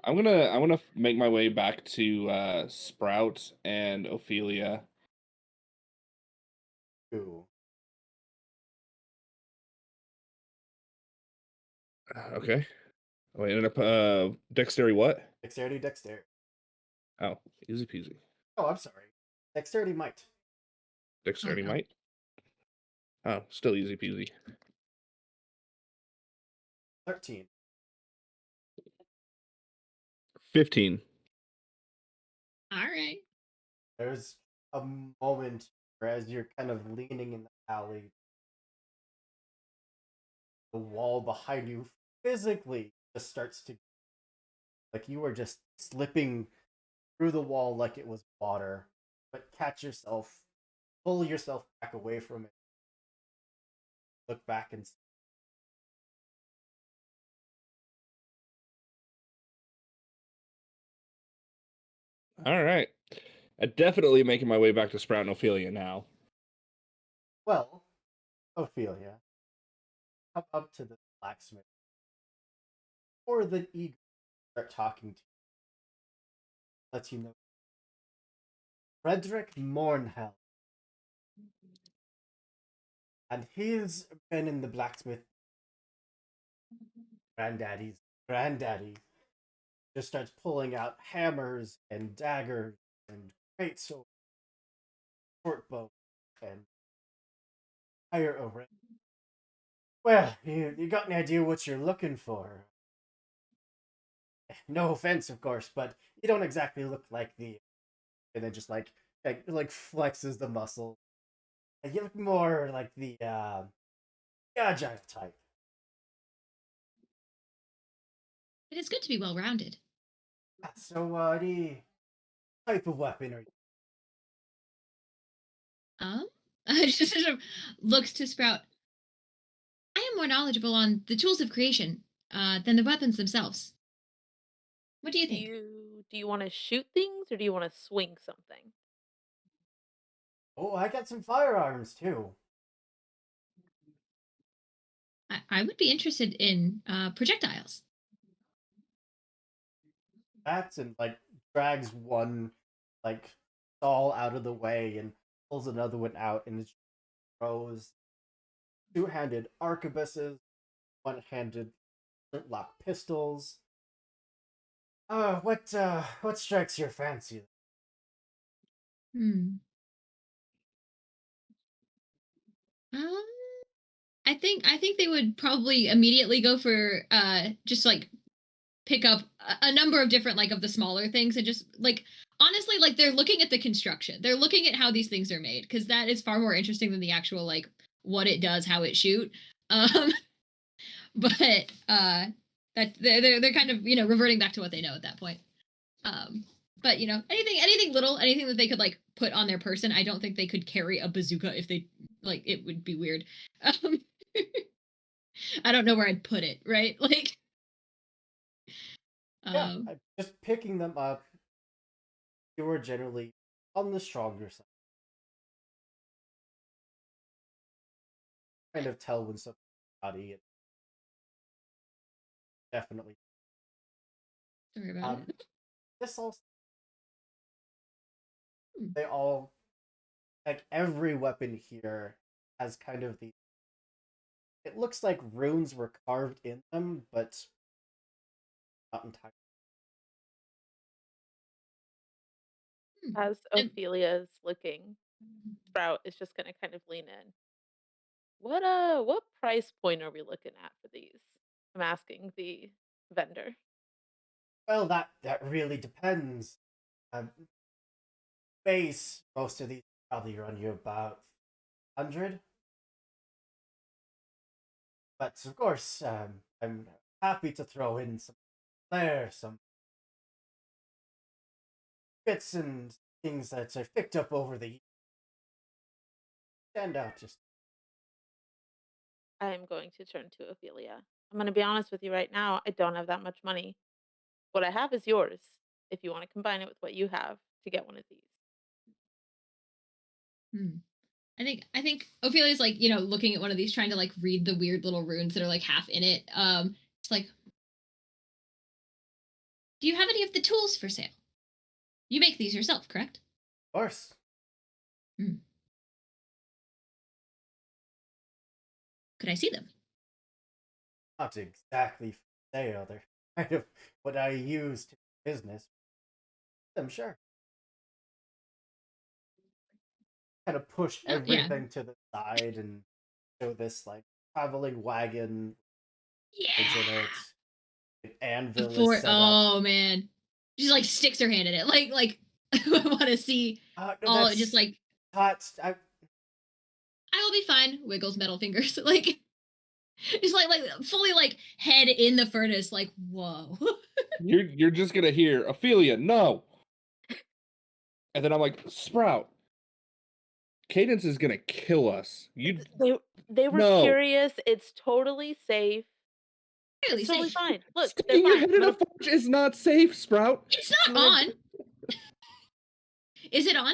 I'm gonna make my way back to Sprout and Ophelia. do. Okay. Oh, I ended up dexterity what? Dexterity. Oh, easy peasy. Oh, I'm sorry. Dexterity might. Dexterity no. might. Oh, still easy peasy. 13. 15. All right. There's a moment where, as you're kind of leaning in the alley, the wall behind you physically just starts to, like you are just slipping through the wall like it was water, but catch yourself, pull yourself back away from it, look back and All right. I'm definitely making my way back to Sprout and Ophelia now. well, Ophelia, come up to the blacksmith, or the eagle start talking to you, lets you know Frederick Mornhell, and he's been in the blacksmith. Granddaddy's granddaddy just starts pulling out hammers and daggers and great swords, short bow, and fire array. Well, you got any idea what you're looking for? No offense, of course, but you don't exactly look like the. And then just like flexes the muscle. You look more like the agile type. It is good to be well rounded. So, the type of weapon are you? Just sort of looks to Sprout. I am more knowledgeable on the tools of creation than the weapons themselves. What do you think? Do you want to shoot things or do you want to swing something? Oh, I got some firearms too. I would be interested in projectiles. That's and like drags one like stall out of the way and pulls another one out and throws two-handed arquebuses, one-handed flintlock pistols. What strikes your fancy? Hmm. Um, I think they would probably immediately go for just like pick up a number of different like of the smaller things and just like honestly like they're looking at the construction. They're looking at how these things are made because that is far more interesting than the actual like what it does, how it shoot. Um, but that they're kind of reverting back to what they know at that point. Um, but anything little, anything that they could like put on their person. I don't think they could carry a bazooka if they like. It would be weird. Um, I don't know where I'd put it. Right, like. Yeah, just picking them up. You are generally on the stronger side. Kind of tell when something's body. It definitely. Sorry about it. This also Hmm. they all like every weapon here has kind of the. It looks like runes were carved in them, but not entirely. As And Ophelia is looking, Sprout is just gonna kind of lean in. What price point are we looking at for these? I'm asking the vendor. Well, that really depends. Um, Base most of these probably run you about 100, but of course, I'm happy to throw in some flair, some bits and things that I've picked up over the years. Stand out just. I'm going to turn to Ophelia. I'm gonna be honest with you right now, I don't have that much money. What I have is yours, if you want to combine it with what you have to get one of these. hmm. I think Ophelia's like looking at one of these, trying to like read the weird little runes that are like half in it. It's like, do you have any of the tools for sale? You make these yourself, correct? Of course. Hmm. Could I see them? Not exactly for sale. They're kind of what I use to business. I'm sure. Kind of push Oh, yeah. everything to the side and show this like traveling wagon, Yeah. it's in it. An anvil is Before, set up. oh man, She like sticks her hand in it. Like I want to see No, all that's just like hot. I will be fine. Wiggles metal fingers. Like it's like fully like head in the furnace. Like whoa. You're just gonna hear Ophelia, no. And then I'm like, Sprout, Cadence is gonna kill us. They were No. curious. It's totally safe. Really It's totally safe. fine. Look, they're Sticking your fine. head in a forge is not safe, Sprout. It's not I'm gonna on. Is it on?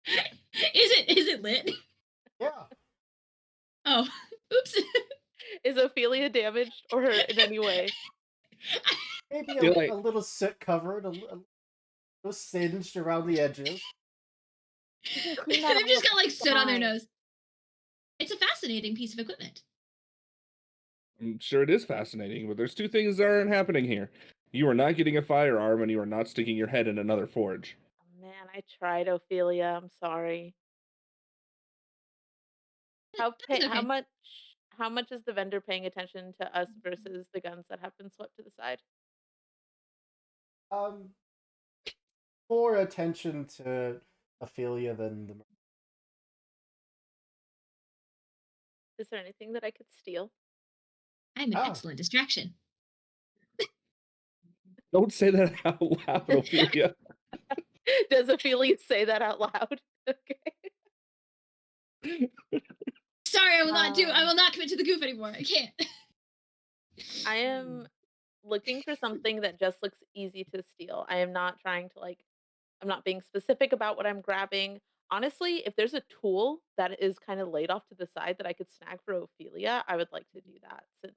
Is it lit? Yeah. Oh, oops. Is Ophelia damaged or hurt in any way? Maybe Feel like- a little soot covered, a little singed around the edges. You can clean that They've all just up. got like It's soot on their fine. nose. It's a fascinating piece of equipment. I'm sure it is fascinating, but there's two things that aren't happening here. You are not getting a firearm, and you are not sticking your head in another forge. Oh, man, I tried, Ophelia. I'm sorry. How okay. much is the vendor paying attention to us versus the guns that have been swept to the side? More attention to Ophelia than the. Is there anything that I could steal? I'm an Oh. excellent distraction. Don't say that out loud, Ophelia. Does Ophelia say that out loud? Okay. Sorry, I will not do. I will not commit to the goof anymore. I can't. I am looking for something that just looks easy to steal. I am not trying to I'm not being specific about what I'm grabbing. Honestly, if there's a tool that is kind of laid off to the side that I could snag for Ophelia, I would like to do that since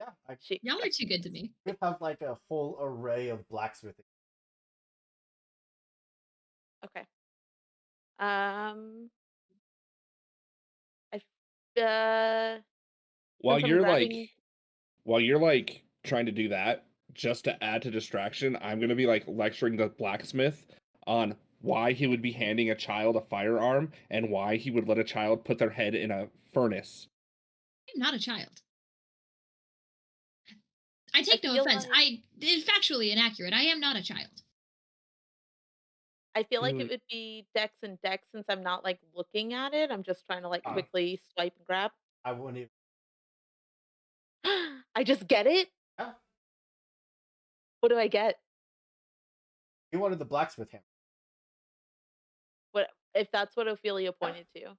Yeah, she Y'all are expects too good to me. we have like a whole array of blacksmithing. Okay. I While since I'm you're grabbing like trying to do that, just to add to distraction, I'm gonna be like lecturing the blacksmith on why he would be handing a child a firearm and why he would let a child put their head in a furnace. I'm not a child. I take no feel offense. like- It's factually inaccurate. I am not a child. I feel like Mm. it would be Dex and Dex since I'm not like looking at it. I'm just trying to like Ah. quickly swipe and grab. I wouldn't even. I just get it? Yeah. What do I get? You wanted the blacksmith hammer. What if that's what Ophelia pointed to?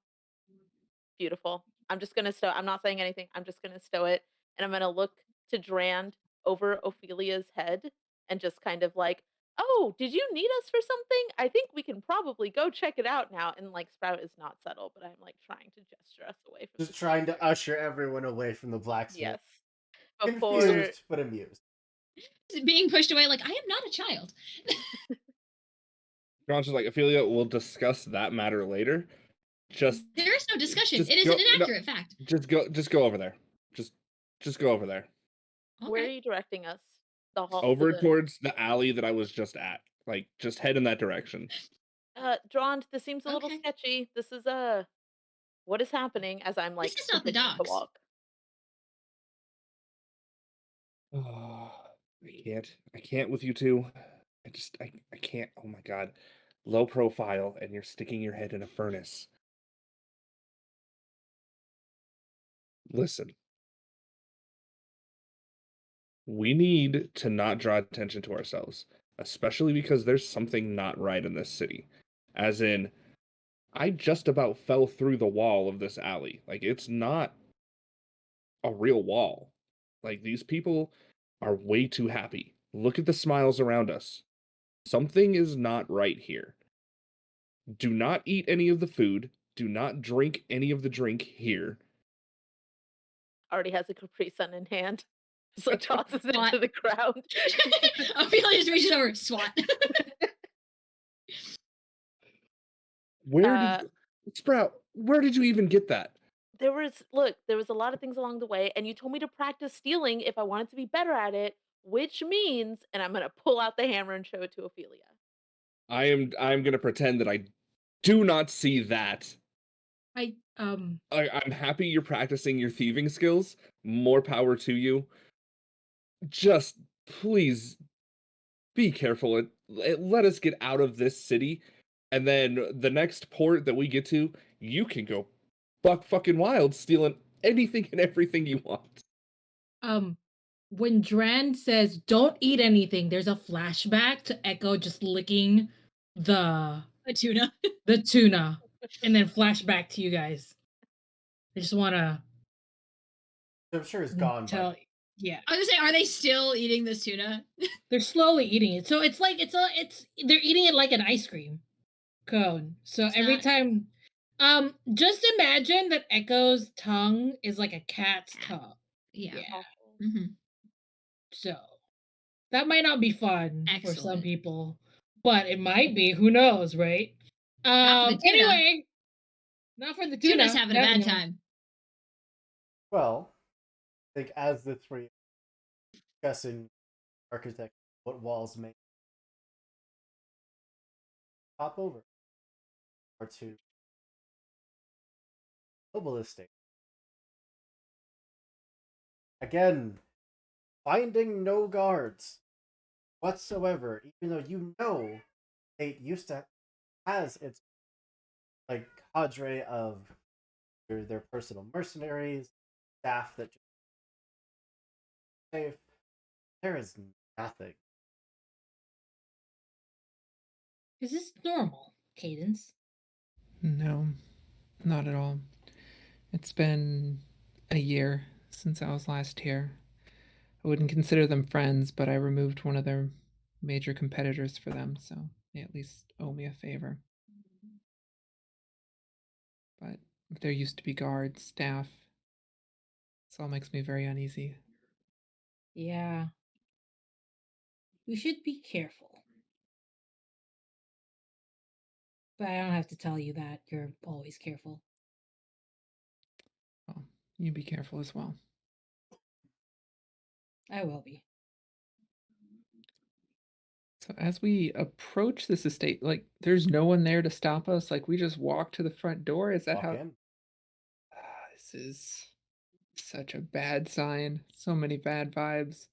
Beautiful. I'm just gonna stow. I'm not saying anything. I'm just gonna stow it, and I'm gonna look to Drand over Ophelia's head and just kind of like, "Oh, did you need us for something? I think we can probably go check it out now." And like Sprout is not subtle, but I'm like trying to gesture us away from. Just trying to usher everyone away from the blacksmith. Yes. Before Confused but amused. Being pushed away like I am not a child. John's just like, Ophelia, we'll discuss that matter later. Just There is no discussion. just It is go- an inaccurate fact. just go over there. Just go over there. where are Okay. you directing us? The hall Over the, towards the alley that I was just at. Like, just head in that direction. Drond, this seems a little Okay. sketchy. This is what is happening as I'm like This is not the continuing to docks. walk. I can't with you two. I can't. Oh my god. Low profile, and you're sticking your head in a furnace. Listen. We need to not draw attention to ourselves, especially because there's something not right in this city. As in, I just about fell through the wall of this alley. Like, it's not a real wall. Like, these people are way too happy. Look at the smiles around us. Something is not right here. Do not eat any of the food. Do not drink any of the drink here. Already has a Capri Sun in hand. Just like tosses it What? into the ground. Ophelia just reaches over, swat. Sprout, where did you even get that? There was a lot of things along the way, and you told me to practice stealing if I wanted to be better at it, which means, and I'm gonna pull out the hammer and show it to Ophelia. I'm gonna pretend that I do not see that. I'm happy you're practicing your thieving skills. More power to you. Just please be careful. Let us get out of this city, and then the next port that we get to, you can go buck fucking wild, stealing anything and everything you want. When Dran says don't eat anything, there's a flashback to Echo just licking the A tuna. the tuna, and then flashback to you guys. I just wanna I'm sure it's gone by tell yeah. I was gonna say, are they still eating this tuna? They're slowly eating it. So it's like it's they're eating it like an ice cream cone. So It's every not- time just imagine that Echo's tongue is like a cat's tongue. Yeah. Yeah. Mhm. So that might not be fun for some Excellent. people, but it might be. Who knows, right? Not for the tuna. Anyway, not for the tuna. Tuna's having a bad definitely. time. Well, I think as the three discussing architecture, what walls make, hop over or to mobile estate. Again, finding no guards whatsoever, even though you know state used to has its like cadre of their personal mercenaries, staff that just safe. There is nothing. Is this normal, Cadence? No, not at all. It's been a year since I was last here. I wouldn't consider them friends, but I removed one of their major competitors for them, so they at least owe me a favor. But there used to be guards, staff. This all makes me very uneasy. Yeah. We should be careful. But I don't have to tell you that. You're always careful. Well, you be careful as well. I will be. So as we approach this estate, like there's no one there to stop us. Like we just walk to the front door. Is that Walk how? in. This is such a bad sign. So many bad vibes.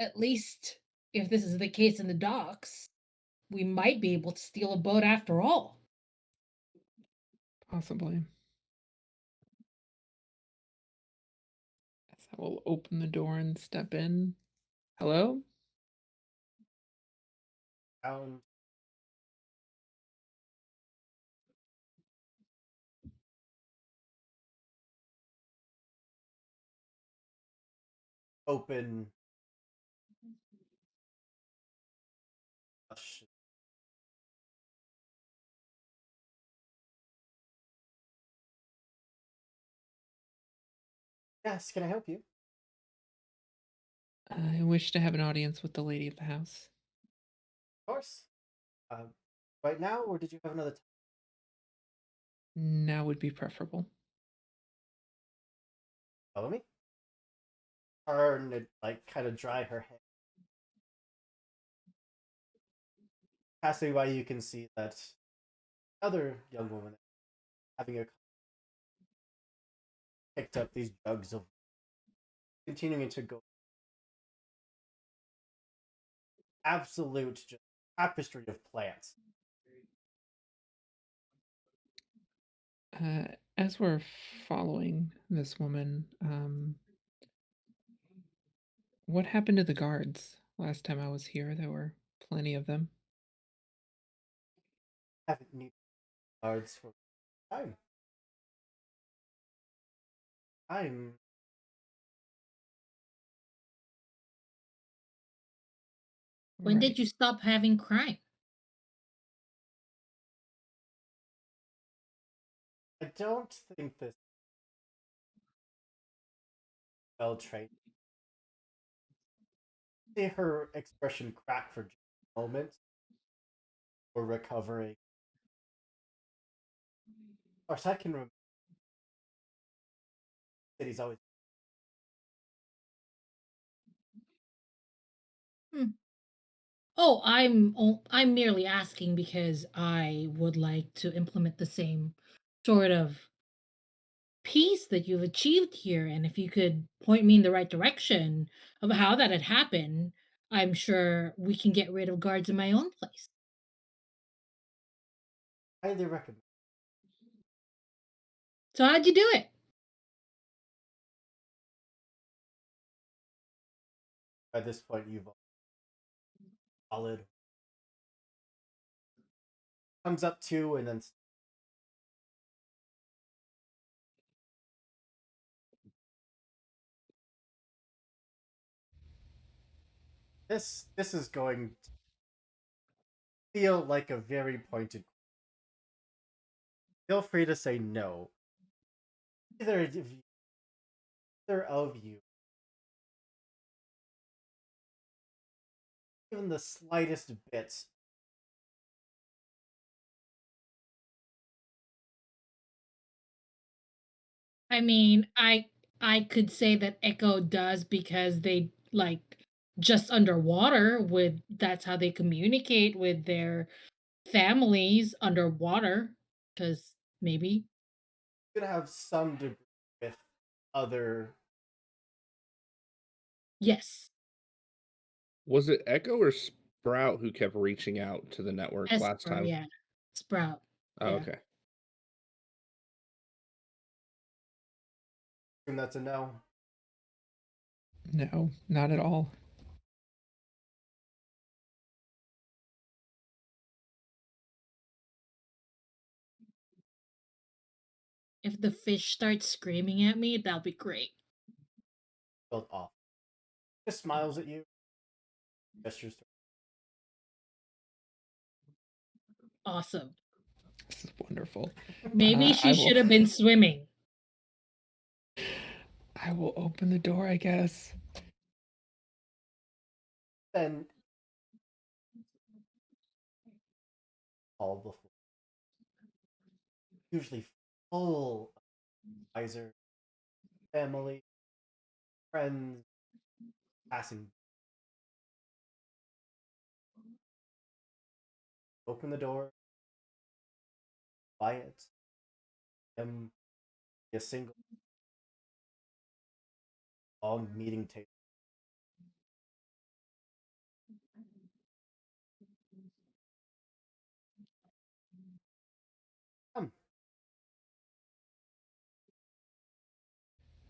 At least if this is the case in the docks, we might be able to steal a boat after all. Possibly. Guess I will open the door and step in. Hello? Down. Open. Hush. Yes, can I help you? I wish to have an audience with the lady of the house. Of course. Right now, or did you have another time? Now would be preferable. Follow me. Turn and like kind of dry her hair. Passing by, you can see that other young woman having a picked up these jugs of continuing to go absolute just tapestry of plants. As we're following this woman, what happened to the guards? Last time I was here, there were plenty of them. Haven't needed cards for time. I'm When Right. did you stop having crime? I don't think this well trained. See her expression crack for just a moment. We're recovering. Of course, I can remember city's always Oh, I'm merely asking because I would like to implement the same sort of peace that you've achieved here. And if you could point me in the right direction of how that had happened, I'm sure we can get rid of guards in my own place. Highly recommend. So how'd you do it? By this point, you've solid. Comes up to and then this is going to feel like a very pointed. Feel free to say no. Either of you, even the slightest bit. I mean, I could say that Echo does because they like just underwater with that's how they communicate with their families underwater because maybe Gonna have some degree with other. yes. Was it Echo or Sprout who kept reaching out to the network last Esper, time? yeah. Sprout. Oh, Yeah. okay. Assume that's a no. No, not at all. If the fish starts screaming at me, that'll be great. Built off. Just smiles at you. Gestures. Awesome. This is wonderful. Maybe I she will- should have been swimming. I will open the door, I guess. Then all the floor. Usually full of advisor, family, friends, passing. Open the door. Quiet. Them a single long meeting table. Come.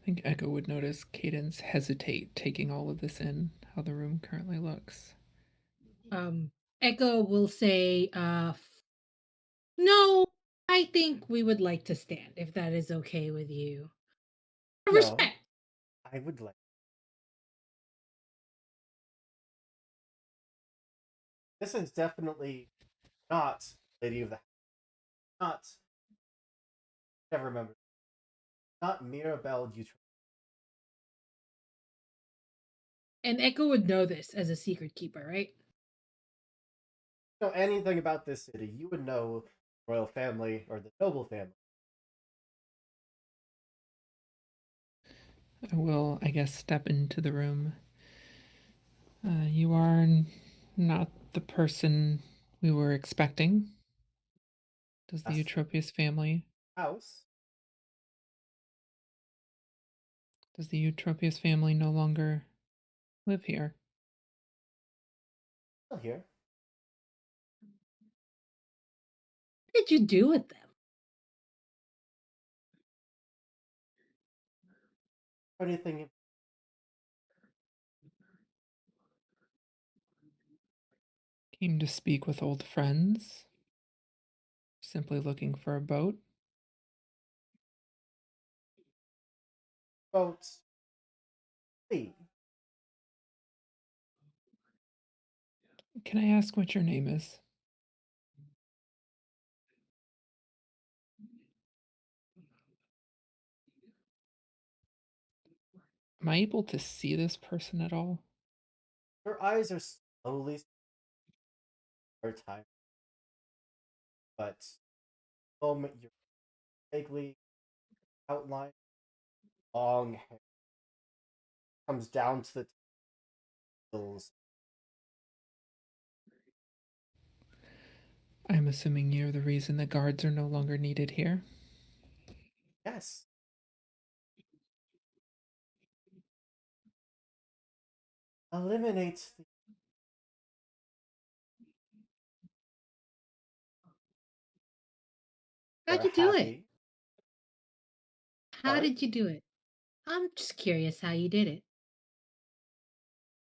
I think Echo would notice Cadence hesitate taking all of this in, how the room currently looks. Echo will say, no, I think we would like to stand if that is okay with you. No. Respect. I would like. This is definitely not Lady of the not never remember. Not Mirabelle Dutron. And Echo would know this as a secret keeper, right? Know anything about this city, you would know the royal family or the noble family. I will, I guess, step into the room. You are not the person we were expecting. Does the That's Eutropius family house. Does the Eutropius family no longer live here? Still here. What did you do with them? Anything Came to speak with old friends? Simply looking for a boat? about Lee? Can I ask what your name is? Am I able to see this person at all? Your eyes are slowly over time, but the moment you're vaguely outlined, long hair comes down to the heels. I'm assuming you're the reason the guards are no longer needed here. Yes, eliminates the How'd you do it? happy. How Sorry? did you do it? I'm just curious how you did it.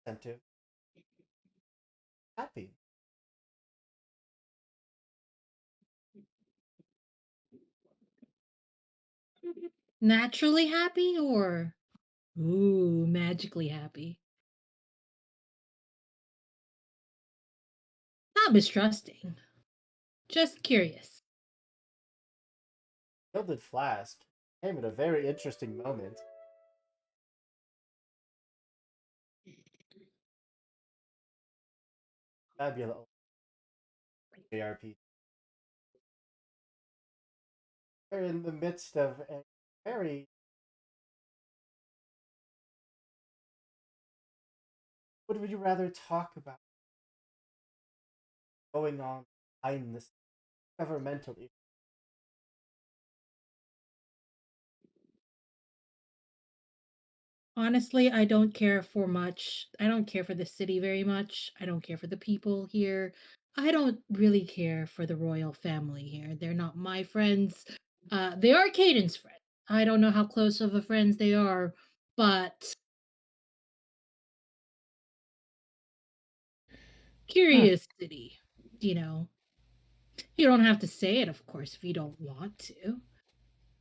Incentive. Happy. Naturally happy or ooh, magically happy? Not mistrusting. Just curious. Gilded Flask came at a very interesting moment. Fabula JRPG. We're in the midst of a very. What would you rather talk about going on behind this governmental issue? Honestly, I don't care for much. I don't care for the city very much. I don't care for the people here. I don't really care for the royal family here. They're not my friends. They are Caden's friends. I don't know how close of a friends they are, but curiosity, you know. You don't have to say it, of course, if you don't want to.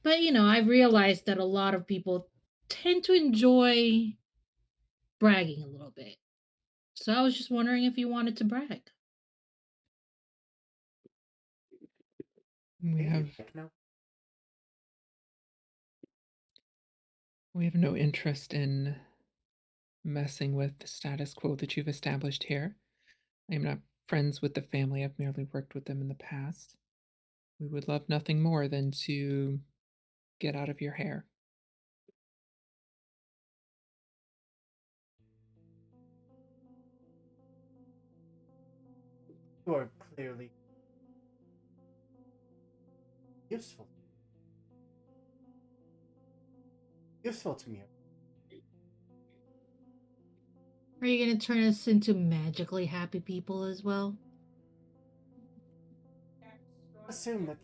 But, I've realized that a lot of people tend to enjoy bragging a little bit. So I was just wondering if you wanted to brag. We Maybe have no. we have no interest in messing with the status quo that you've established here. I am not friends with the family. I've merely worked with them in the past. We would love nothing more than to get out of your hair. You are clearly useful. Useful to me. Are you going to turn us into magically happy people as well? Assume that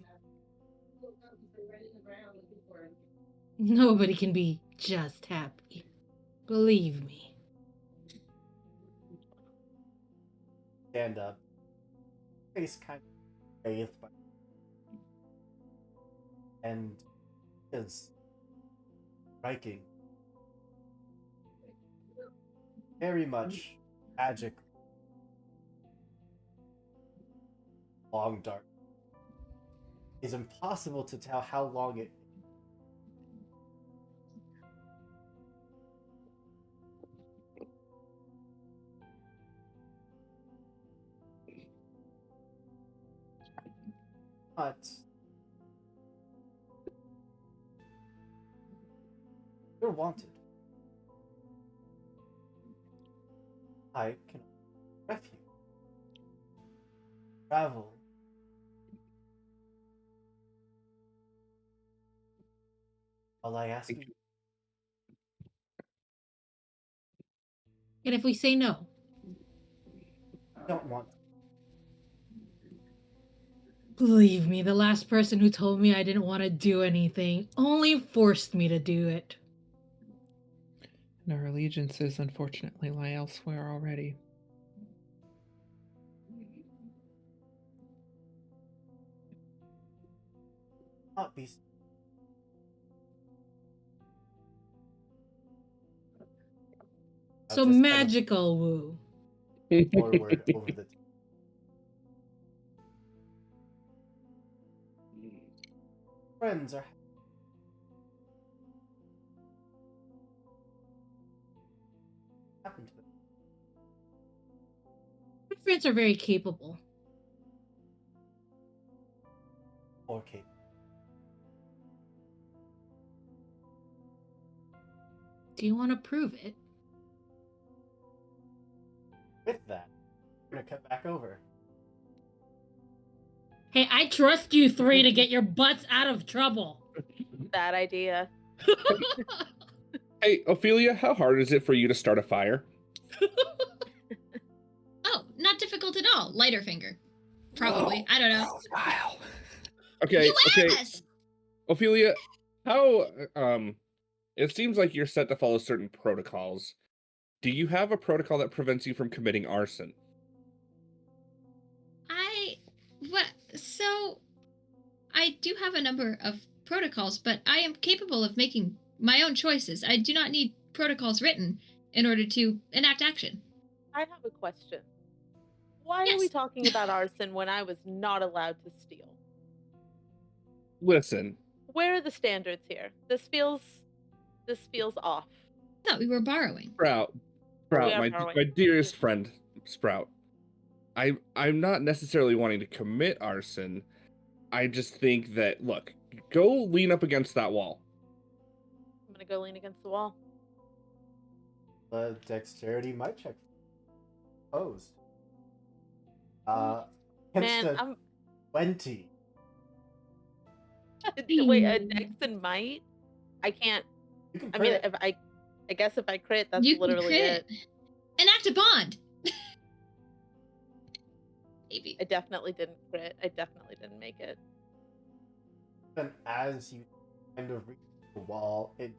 Nobody can be just happy. Believe me. stand up, face kind of bathed by, and is striking very much magic, long dark. It's impossible to tell how long it. But you're wanted. I can refuge, travel. All I ask you, And if we say no, don't want. believe me, the last person who told me I didn't want to do anything only forced me to do it. And our allegiances, unfortunately, lie elsewhere already. Not be. So Just magical woo. kind of forward over the. Friends are. Happen to them. My friends are very capable. Or capable. Do you want to prove it? With that, we're gonna cut back over. Hey, I trust you three to get your butts out of trouble. Bad idea. Hey, Ophelia, how hard is it for you to start a fire? Oh, not difficult at all. Lighter finger. Probably. I don't know. Profile. Okay. US! Ophelia, how it seems like you're set to follow certain protocols. Do you have a protocol that prevents you from committing arson? So I do have a number of protocols, but I am capable of making my own choices. I do not need protocols written in order to enact action. I have a question. Why are we Yes. talking about arson when I was not allowed to steal? Listen, Where are the standards here? This feels off. I thought we were borrowing. Sprout, We Sprout, are my borrowing. dearest friend, Sprout. I'm not necessarily wanting to commit arson. I just think that, look, go lean up against that wall. I'm gonna go lean against the wall. The dexterity might check. Opposed. Man, Against a I'm 20. wait, a dex and might? I can't. You can I mean, crit. I guess if I crit, that's You can literally crit. it. Enact a bond. Maybe. I definitely didn't crit. I definitely didn't make it. And as you kind of reach the wall, it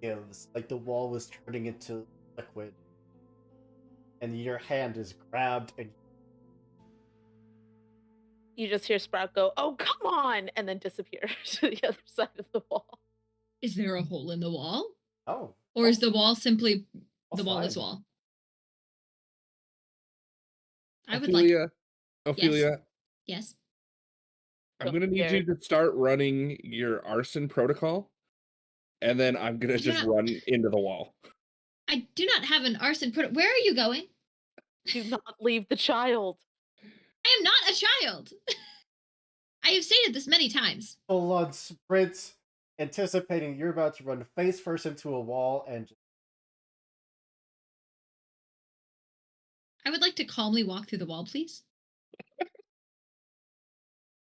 gives like the wall was turning into liquid, and your hand is grabbed, and You just hear Sprout go, "Oh, come on!" and then disappear to the other side of the wall. Is there a hole in the wall? oh, Or is the wall simply the wall is fine. wall? I would like. Ophelia, Yes. I'm gonna need you to start running your arson protocol, and then I'm gonna just run into the wall. I do not have an arson Where are you going? Do not leave the child. I am not a child. I have stated this many times. Full on sprint, anticipating you're about to run face first into a wall, and just... I would like to calmly walk through the wall, please.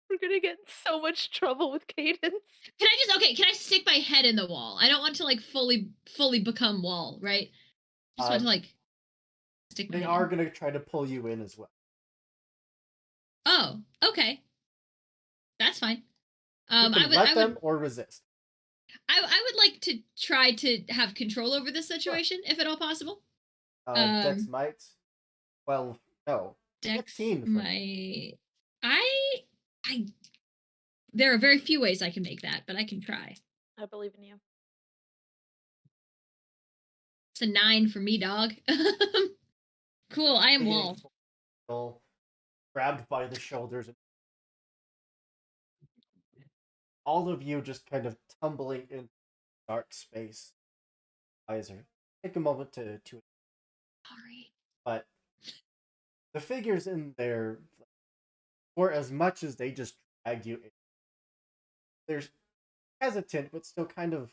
We're gonna get in so much trouble with Cadence. Can I stick my head in the wall? I don't want to like fully become wall, right? Just want to like stick my They head are in. gonna try to pull you in as well. Oh, okay. That's fine. You can let them or resist. I would like to try to have control over this situation, if at all possible. Dex might. Well, no. Dex 15 might. There are very few ways I can make that, but I can try. I believe in you. It's a 9 for me, dog. Cool, I am wall. Grabbed by the shoulders. All of you just kind of tumbling in dark space. Visor. Take a moment to Sorry. but the figures in there, for as much as they just drag you in, they're hesitant, but still kind of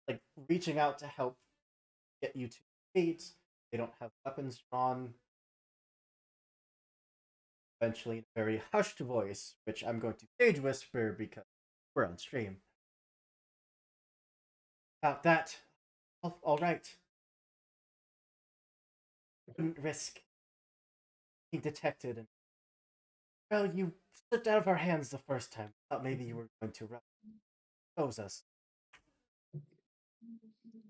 like reaching out to help get you to your feet. They don't have weapons drawn. Eventually, in a very hushed voice, which I'm going to stage whisper because we're on stream. About that, all right. Wouldn't risk being detected. And well, you slipped out of our hands the first time. Thought maybe you were going to expose us.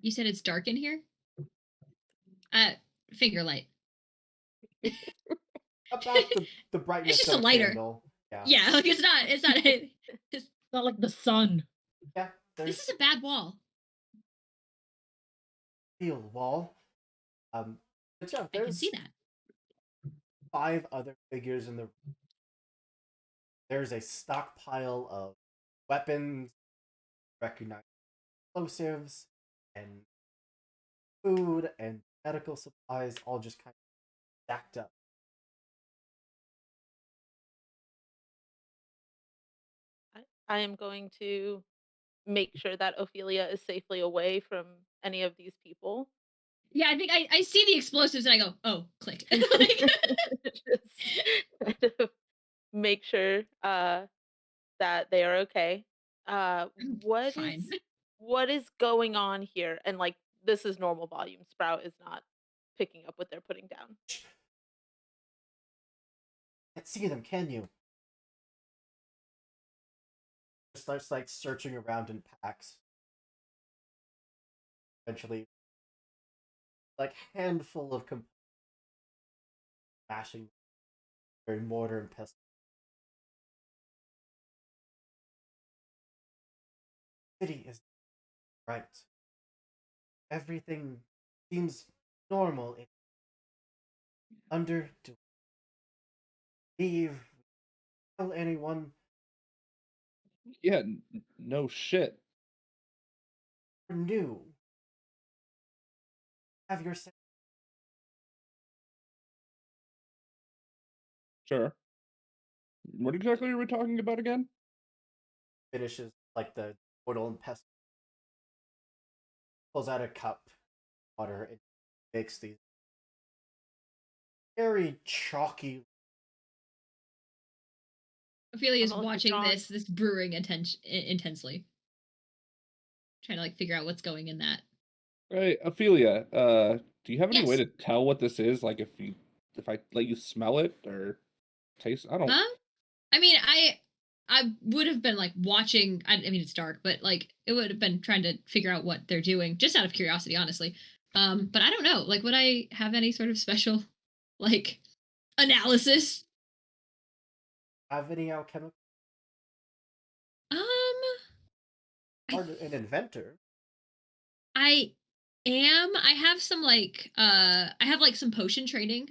You said it's dark in here? Finger light. About the brightness It's just of a lighter. candle. Yeah. Yeah, like it's not like the sun. Yeah. This is a bad wall. Steel wall. But yeah, I can see that. 5 other figures in the room. There's a stockpile of weapons, recognized explosives, and food and medical supplies, all just kind of stacked up. I am going to make sure that Ophelia is safely away from any of these people. Yeah, I think I see the explosives and I go, oh, click. Just kind of make sure that they are okay. What is going on here? And like this is normal volume. Sprout is not picking up what they're putting down. Can't see them, can you? Starts like searching around in packs. Eventually, like handful of smashing very mortar and pestle. City is right. Everything seems normal. It under to leave, tell anyone Yeah, no shit. new. Have your Sure. What exactly are we talking about again? finishes like the mortal and pestle. Pulls out a cup, water, and makes these very chalky. Ophelia is I'm also watching drawn- this brewing intensely, trying to like figure out what's going in that. Right, Ophelia, do you have any way Yes. to tell what this is? Like if I let you smell it or taste, I don't. Huh? I mean, I would have been like watching. I mean, it's dark, but like it would have been trying to figure out what they're doing, just out of curiosity, honestly. But I don't know. Like, would I have any sort of special, like, analysis? Have any alchemical? Um, I Or an inventor? I am. I have some like I have like some potion training.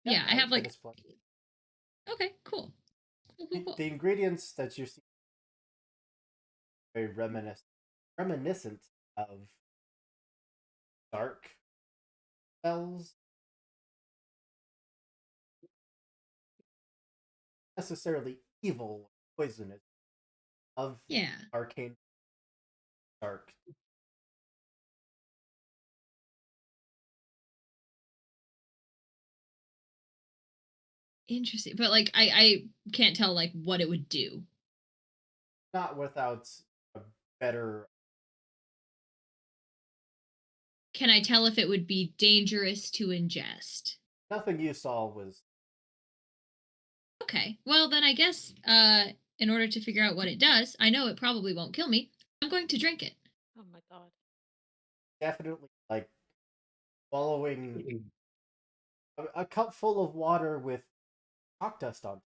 Yeah, I have like okay, cool. Cool. The ingredients that you see very reminiscent of dark spells. Necessarily evil, poisonous, of Yeah. arcane dark. Interesting. But like I can't tell like what it would do. Not without a better. Can I tell if it would be dangerous to ingest? Nothing you saw was. Okay. Well, then I guess in order to figure out what it does, I know it probably won't kill me. I'm going to drink it. Oh my god. Definitely like swallowing a cup full of water with chalk dust on.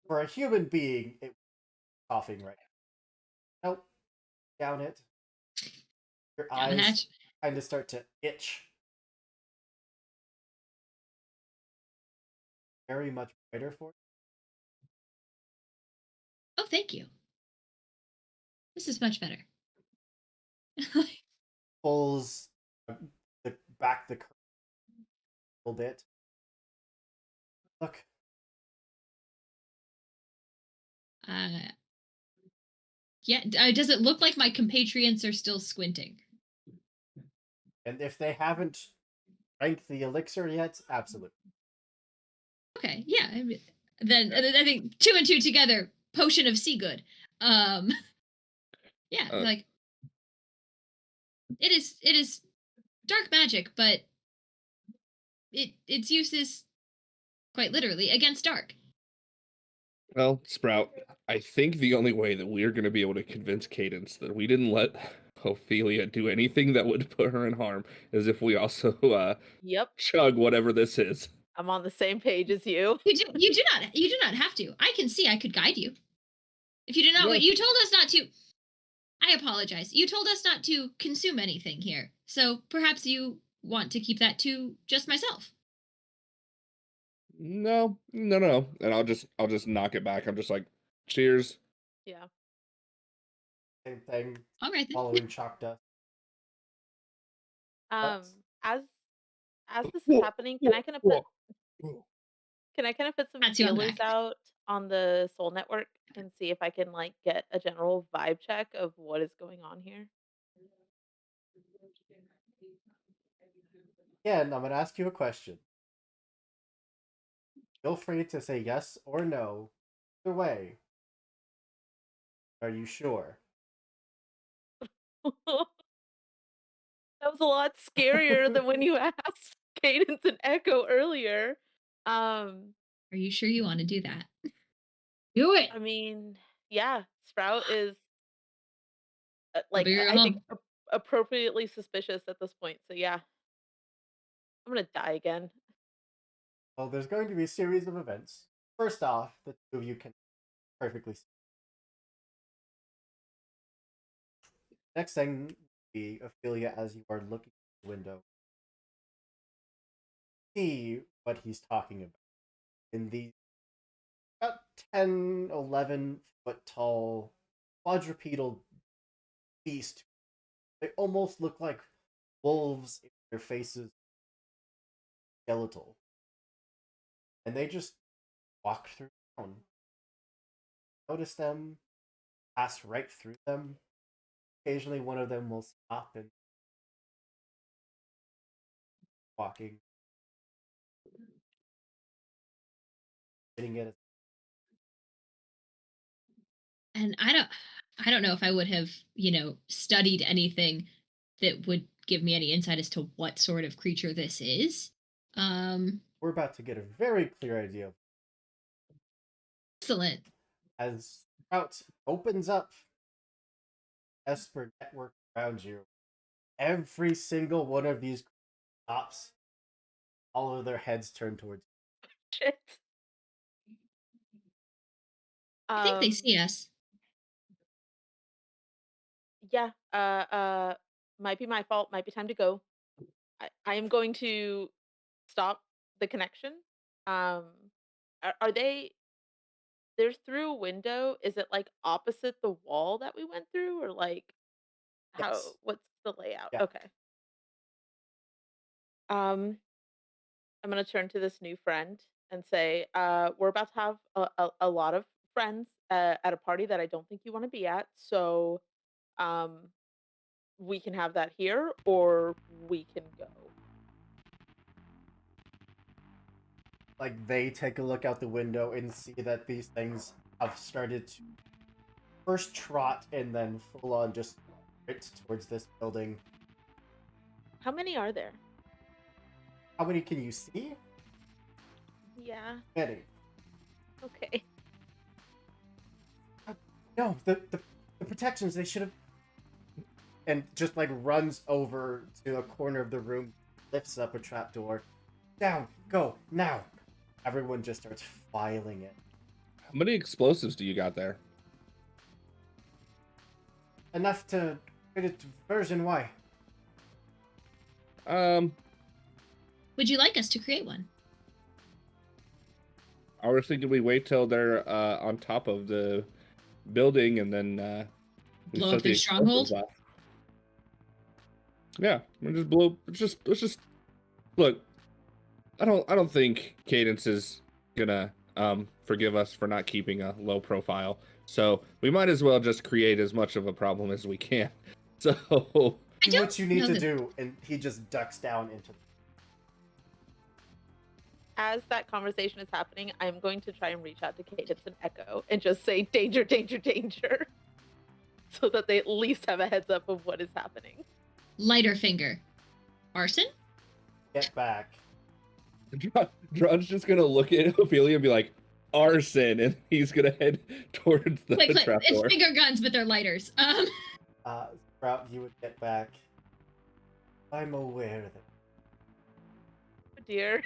For a human being, it coughing right now. Nope. Down it. Your Down the eyes hatch. kind of start to itch. Very much brighter for you. Oh, thank you. This is much better. Pulls back the curtain a little bit. Look, Yeah, does it look like my compatriots are still squinting? and if they haven't drank the elixir yet, absolutely. Okay, yeah. Then I think 2 and 2 together, potion of sea good. Yeah, like it is dark magic, but its use is quite literally against dark. Well, Sprout, I think the only way that we're going to be able to convince Cadence that we didn't let Ophelia do anything that would put her in harm is if we also Yep. chug whatever this is. I'm on the same page as you. You do not have to. I can see I could guide you. If you do not, Yeah. you told us not to. I apologize. You told us not to consume anything here, so perhaps you want to keep that to just myself. No, and I'll just knock it back. I'm just like, cheers. Yeah. Same thing. All right then. Following chalk dust. As this is happening, can I kind of put some Pat you on the feelers back. out on the Soul Network and see if I can like get a general vibe check of what is going on here? Again, I'm going to ask you a question. Feel free to say yes or no. Either way. Are you sure? That was a lot scarier than when you asked Cadence and Echo earlier. Um, Are you sure you want to do that? Do it. I mean, yeah, Sprout is I'll be I think home. appropriately suspicious at this point. So yeah, I'm gonna die again. Well, there's going to be a series of events. First off, the two of you can perfectly see. Next thing will be Ophelia as you are looking at the window. See what he's talking about. In these about 10, 11-foot tall quadrupedal beast. They almost look like wolves in their faces, skeletal. And they just walk through town. Notice them, pass right through them. Occasionally one of them will stop and walking, getting it. And I don't know if I would have, studied anything that would give me any insight as to what sort of creature this is. We're about to get a very clear idea Excellent. as Sprout opens up Esper network around you. Every single one of these stops. All of their heads turn towards you. Shit. I think they see us. Yeah. Might be my fault. Might be time to go. I am going to stop the connection. Are they? They're through a window. Is it like opposite the wall that we went through, or like how? Yes. What's the layout? Yeah. Okay. Um, I'm gonna turn to this new friend and say, we're about to have a lot of friends at a party that I don't think you want to be at. So, um, we can have that here, or we can go. Like they take a look out the window and see that these things have started to first trot and then full on just sprint towards this building. How many are there? How many can you see? Yeah. Many. Okay. No, the protections, they should have. And just like runs over to a corner of the room, lifts up a trapdoor. Down, go, now. Everyone just starts filing it. How many explosives do you got there? Enough to create a version Y. Would you like us to create one? I was thinking we wait till they're on top of the building and then we Blow set up their the explosives stronghold? off. Yeah, we just blow. Let's just look. I don't think Cadence is gonna forgive us for not keeping a low profile. So we might as well just create as much of a problem as we can. So Do what you need know to that- do, and he just ducks down into. As that conversation is happening, I'm going to try and reach out to Cadence and Echo and just say danger, danger, danger, so that they at least have a heads up of what is happening. Lighter finger. Arson? Get back. Dron's just gonna look at Ophelia and be like, "Arson," and he's gonna head towards the Click. It's trapdoor. finger guns, but they're lighters. Sprout, you would get back. I'm aware that. Oh dear.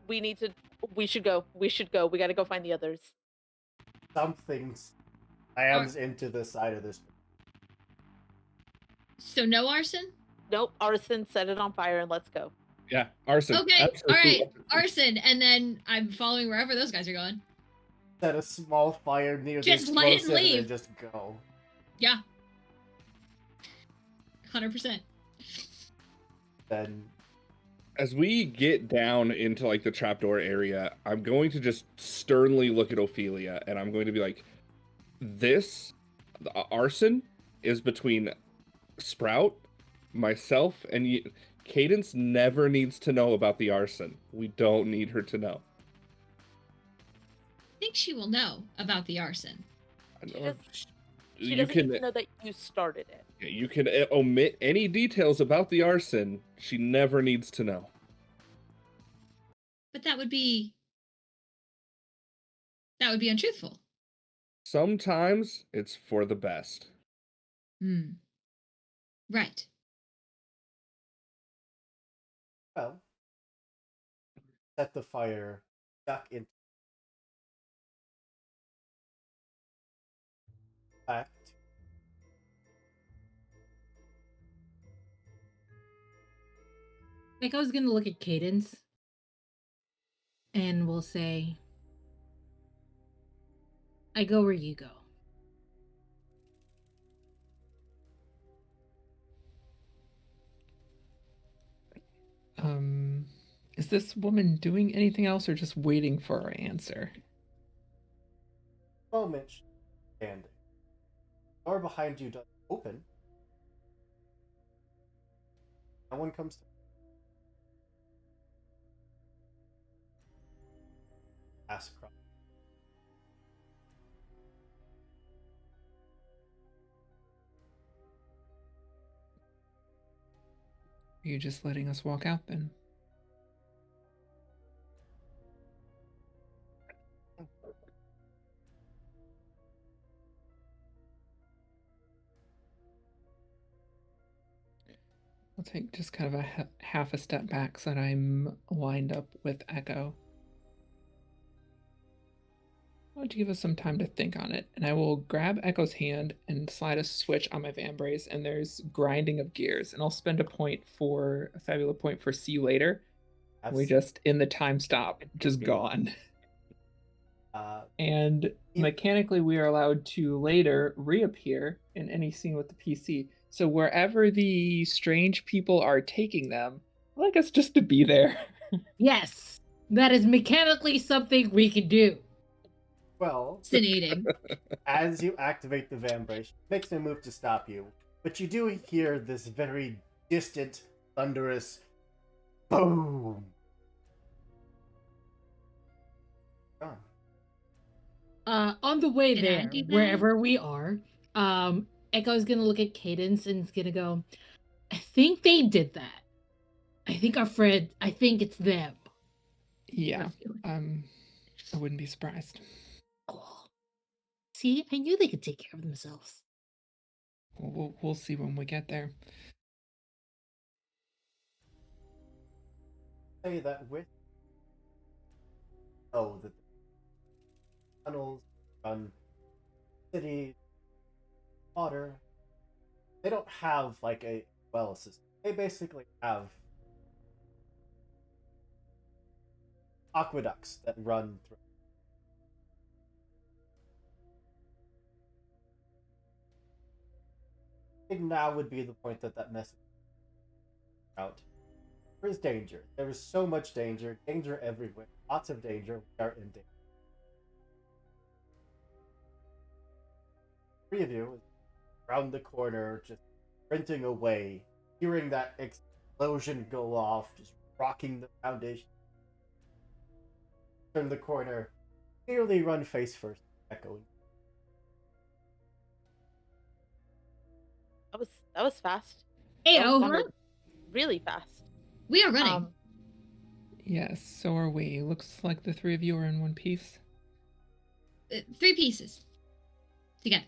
We should go. We should go. We gotta go find the others. Something slams into the side of this. So no arson? Nope, arson, set it on fire and let's go. Yeah, arson. Okay, Absolutely. all right, arson, and then I'm following wherever those guys are going. Set a small fire near Just the light it and explosive and leave. then just go. Yeah. 100%. Then As we get down into like the trapdoor area, I'm going to just sternly look at Ophelia and I'm going to be like, this arson is between Sprout, myself, and you. Cadence never needs to know about the arson. We don't need her to know. I think she will know about the arson. I She know- just She you doesn't can need to know that you started it. you can omit any details about the arson. She never needs to know. But that would be untruthful. Sometimes it's for the best. Right. Well, set the fire back into fact. Like I was gonna look at Cadence and we'll say, I go where you go. Is this woman doing anything else or just waiting for our answer? Moment she's standing. Door behind you does open. No one comes to pass across. Are you just letting us walk out then? I'll take just kind of a half a step back so that I'm lined up with Echo. Why don't you give us some time to think on it? And I will grab Echo's hand and slide a switch on my vambrace, and there's grinding of gears. And I'll spend a Fabula point for see you later. We just, in the time stop, just gone. And mechanically, we are allowed to later reappear in any scene with the PC. So wherever the strange people are taking them, I'd like us just to be there. Yes, that is mechanically something we can do. Well, Fascinating. as you activate the vambrace, it makes a move to stop you, but you do hear this very distant, thunderous boom. Gone. On the way Can I there, do that? wherever we are, Echo's gonna look at Cadence and is gonna go, I think they did that. I think it's them. Yeah. I wouldn't be surprised. Oh. See, I knew they could take care of themselves. We'll see when we get there. Say that with that the tunnels run city water. They don't have like a well system. They basically have aqueducts that run through. I think now would be the point that message out. There is danger. There is so much danger. Danger everywhere. Lots of danger. We are in danger. Three of you around the corner, just sprinting away, hearing that explosion go off, just rocking the foundation. Turn the corner, nearly run face first, echoing. That was fast. Ayo, Really fast. We are running. Yes, so are we. Looks like the three of you are in one piece. 3 pieces. Together.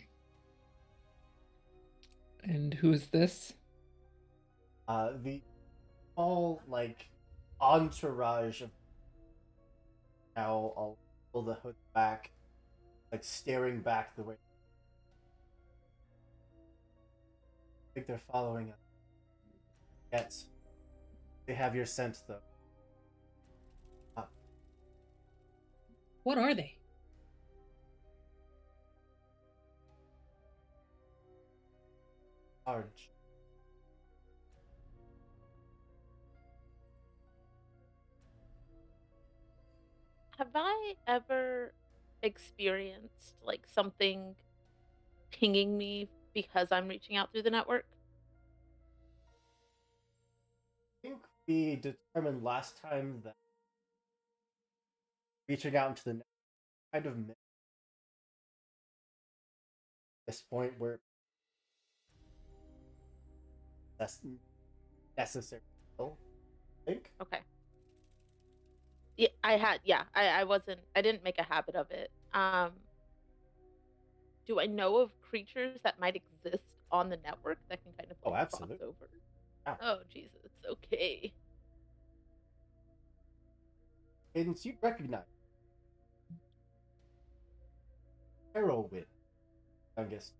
And who is this? The all like entourage of now I'll pull the hood back, like staring back the way. I think they're following us. Yes. They have your scent though. what are they? Large. Have I ever experienced like something pinging me because I'm reaching out through the network? I think we determined last time that reaching out into the net kind of this point where that's necessary. I think. Okay. Yeah, I wasn't. I didn't make a habit of it. Do I know of creatures that might exist on the network that can kind of Oh, like absolutely. cross over? Yeah. Oh Jesus. Okay. Cadence, you recognize Arrowwind, youngest.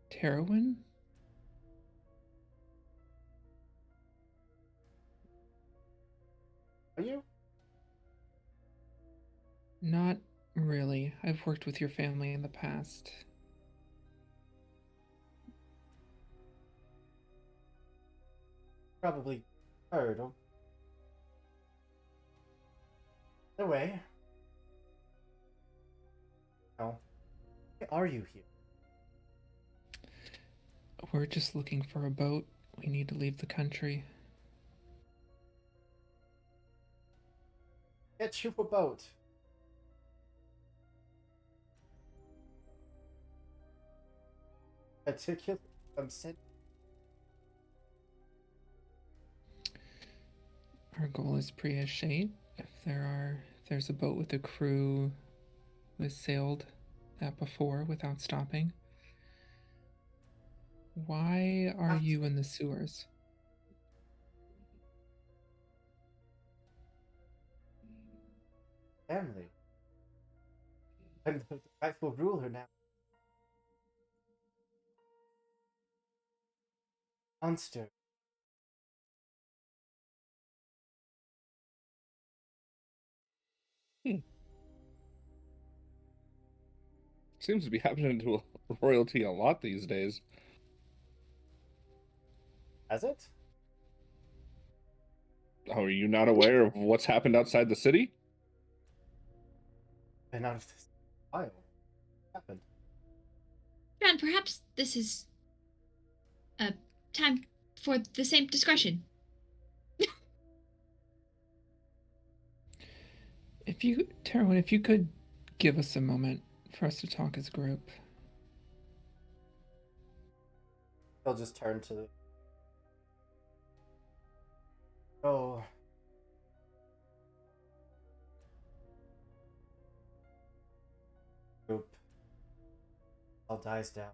Terwin? Are you? Not really. I've worked with your family in the past. Probably heard him. Anyway. Now, why are you here? We're just looking for a boat. We need to leave the country. Get you a boat. Particularly from Sin. Our goal is Priya Shate. If there's a boat with a crew who has sailed that before without stopping. Why are you in the sewers? Family. I'm the rightful ruler now. Monster. Seems to be happening to royalty a lot these days. Has it? Oh, are you not aware of what's happened outside the city? Been out of this while. What happened? John, perhaps this is a time for the same discretion. Terwin, if you could give us a moment for us to talk as a group. He'll just turn to the. Oh. Group. All dies down.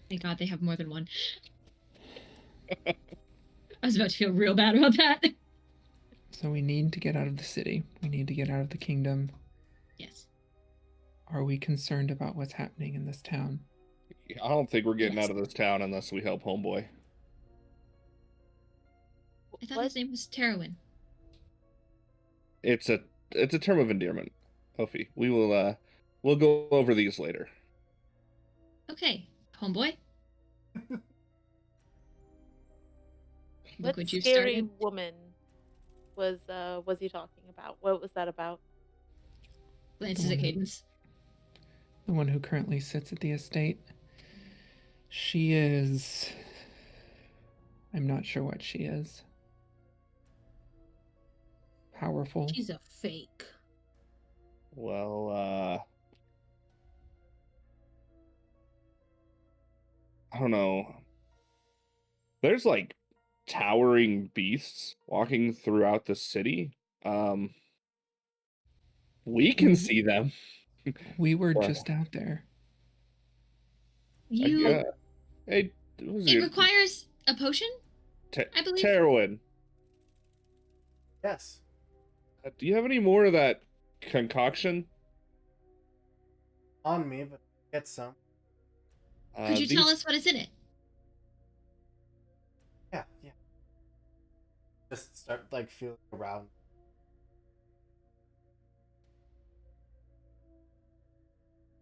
Thank God they have more than one. I was about to feel real bad about that. So we need to get out of the city. We need to get out of the kingdom. Yes. Are we concerned about what's happening in this town? I don't think we're getting Yes. out of this town unless we help homeboy. I thought What? his name was Terwin. It's a term of endearment, Hofi. We'll go over these later. Okay, homeboy. Look What what you scary started. woman was he talking about? What was that about? Glances at Cadence. The one who currently sits at the estate. She is... I'm not sure what she is. Powerful. She's a fake. Well, I don't know. There's like towering beasts walking throughout the city. We can see them. We were Wow. just out there. You. Hey, who's It your requires a potion, I believe. Terwin? Yes. Do you have any more of that concoction? On me, but get some. Could you tell us what is in it? Yeah. Just start like feeling around.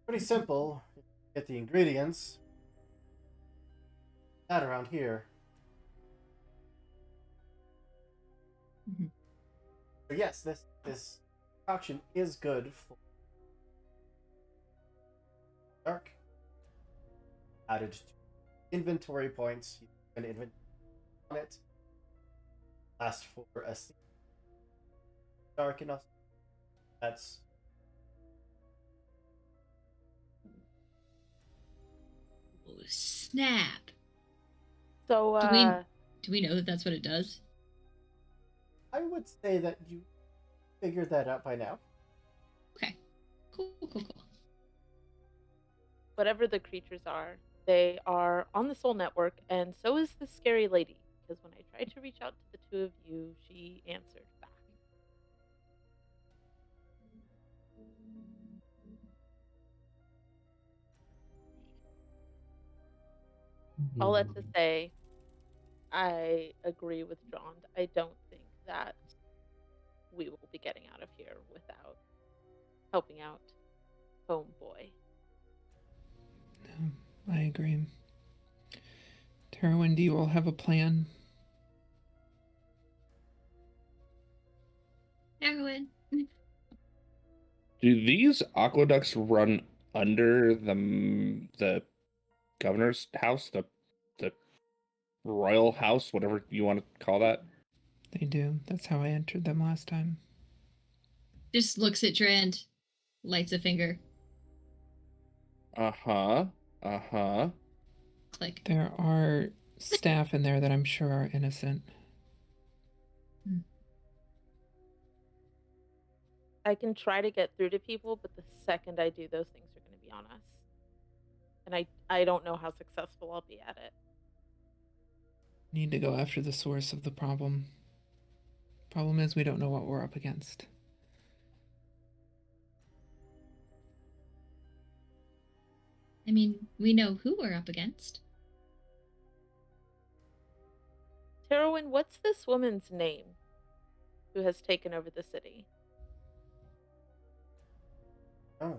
Pretty simple. Get the ingredients. That around here. So yes, this concoction is good for dark. Added to inventory points. You can inventory on it. Last for a dark enough. That's Oh, snap. So, Do we know that that's what it does? I would say that you figured that out by now. Okay. Cool. whatever the creatures are, they are on the Soul Network, and so is the scary lady. Because when I tried to reach out to the two of you, she answered back. All that to say, I agree with John. I don't think that we will be getting out of here without helping out Homeboy. No, I agree. Terwin, do you all have a plan? Erwin. Do these aqueducts run under the governor's house, the royal house, whatever you want to call that? They do. That's how I entered them last time. Just looks at Drand, lights a finger. Uh-huh. Click. There are staff in there that I'm sure are innocent. I can try to get through to people, but the second I do, those things are going to be on us. And I don't know how successful I'll be at it. Need to go after the source of the problem. Problem is we don't know what we're up against. I mean, we know who we're up against. Terwin, what's this woman's name who has taken over the city? Oh.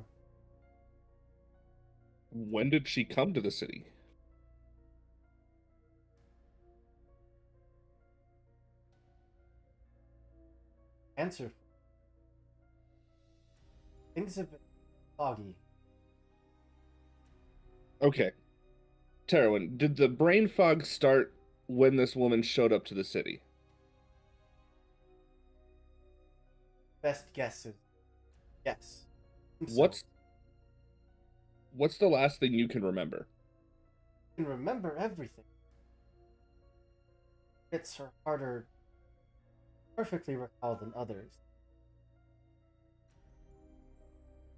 When did she come to the city? Answer. Things have been foggy. Okay. Terwin, did the brain fog start when this woman showed up to the city? Best guess is yes. What's the last thing you can remember? You can remember everything. It's harder to perfectly recall than others.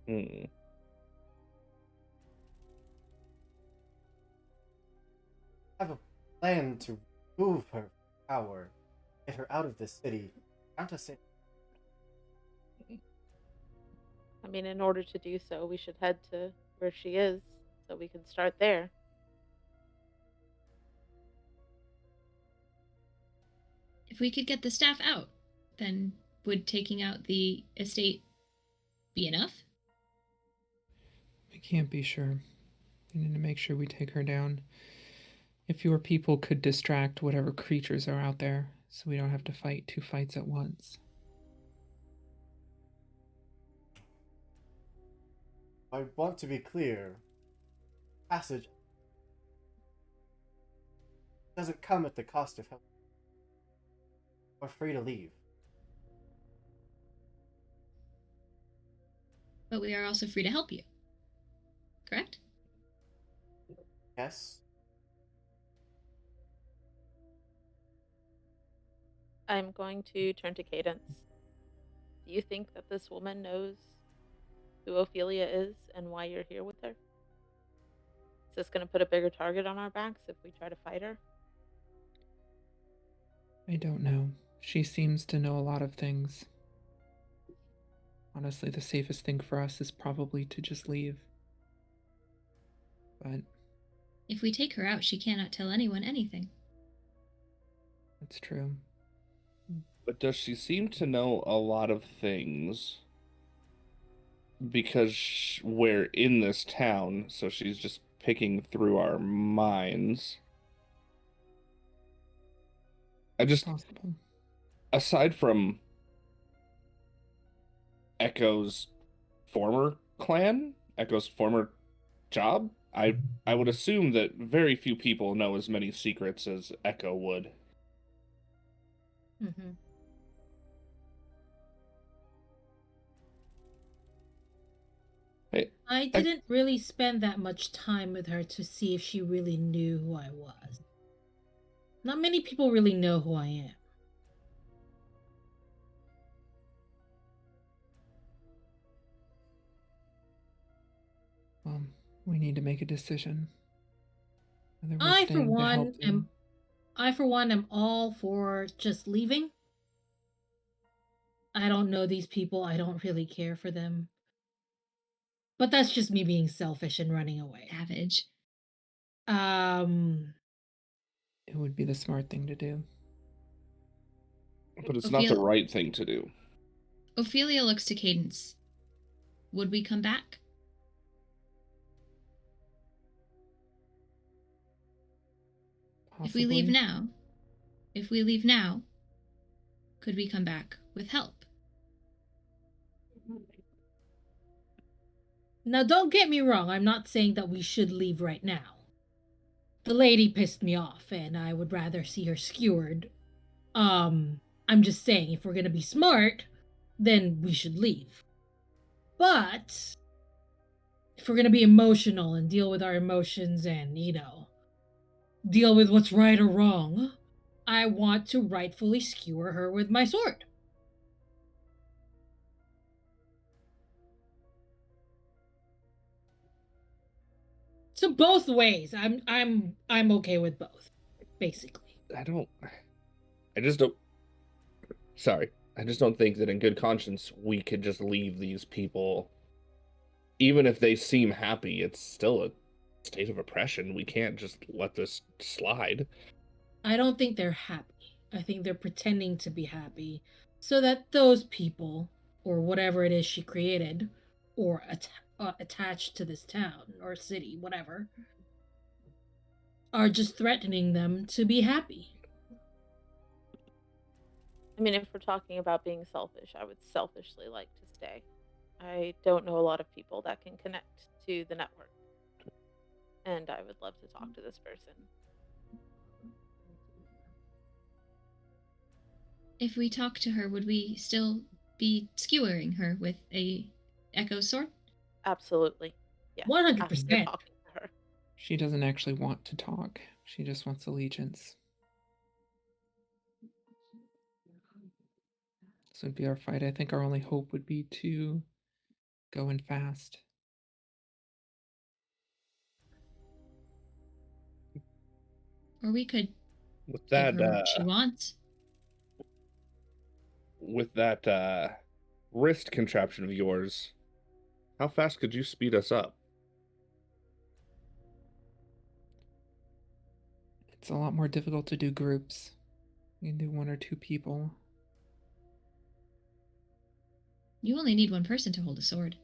Hmm. I have a plan to remove her power, get her out of this city. Countess it. I mean, in order to do so, we should head to where she is so we can start there. If we could get the staff out, then would taking out the estate be enough? We can't be sure. We need to make sure we take her down. If your people could distract whatever creatures are out there, so we don't have to fight 2 fights at once. I want to be clear. Passage doesn't come at the cost of help. We're free to leave. But we are also free to help you. Correct? Yes? I'm going to turn to Cadence. Do you think that this woman knows who Ophelia is and why you're here with her? Is this going to put a bigger target on our backs if we try to fight her? I don't know. She seems to know a lot of things. Honestly, the safest thing for us is probably to just leave. But If we take her out, she cannot tell anyone anything. that's true. But does she seem to know a lot of things? Because we're in this town, so she's just picking through our minds. I just, Possible. aside from Echo's former clan, Echo's former job. I would assume that very few people know as many secrets as Echo would. Mm-hmm. Hey, I didn't really spend that much time with her to see if she really knew who I was. Not many people really know who I am. We need to make a decision. Whether we're I, for staying to help one, them. am all for just leaving. I don't know these people. I don't really care for them. But that's just me being selfish and running away. Savage. It would be the smart thing to do. but it's not the right thing to do. Ophelia looks to Cadence. Would we come back? Possibly. If we leave now, could we come back with help? Now, don't get me wrong. I'm not saying that we should leave right now. The lady pissed me off, and I would rather see her skewered. I'm just saying, if we're gonna be smart, then we should leave. But if we're gonna be emotional and deal with our emotions and, deal with what's right or wrong, I want to rightfully skewer her with my sword. So both ways. I'm okay with both, basically. I just don't think that in good conscience we could just leave these people. Even if they seem happy, it's still a state of oppression. We can't just let this slide. I don't think they're happy. I think they're pretending to be happy so that those people, or whatever it is she created, or attached to this town or city, whatever, are just threatening them to be happy. I mean, if we're talking about being selfish, I would selfishly like to stay. I don't know a lot of people that can connect to the network. And I would love to talk to this person. If we talk to her, would we still be skewering her with a echo sword? Absolutely. Yeah. 100%. After talking to her. She doesn't actually want to talk. She just wants allegiance. This would be our fight. I think our only hope would be to go in fast. Or we could With give that, her what she wants. with that wrist contraption of yours, how fast could you speed us up? It's a lot more difficult to do groups. You can do 1 or 2 people. You only need one person to hold a sword.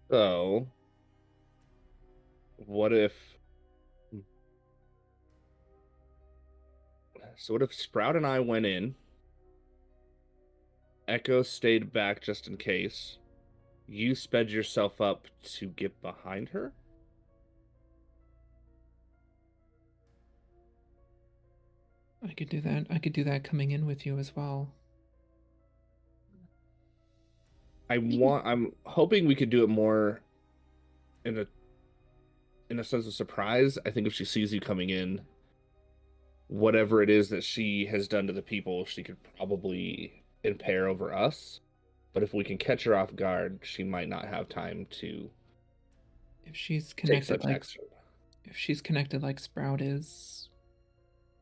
So, what if Sprout and I went in, Echo stayed back just in case, you sped yourself up to get behind her? I could do that. I could do that coming in with you as well. I'm hoping we could do it more in a sense of surprise. I think if she sees you coming in, whatever it is that she has done to the people, she could probably impair over us. But if we can catch her off guard, she might not have time to If she's take connected such like action. if she's connected like Sprout is,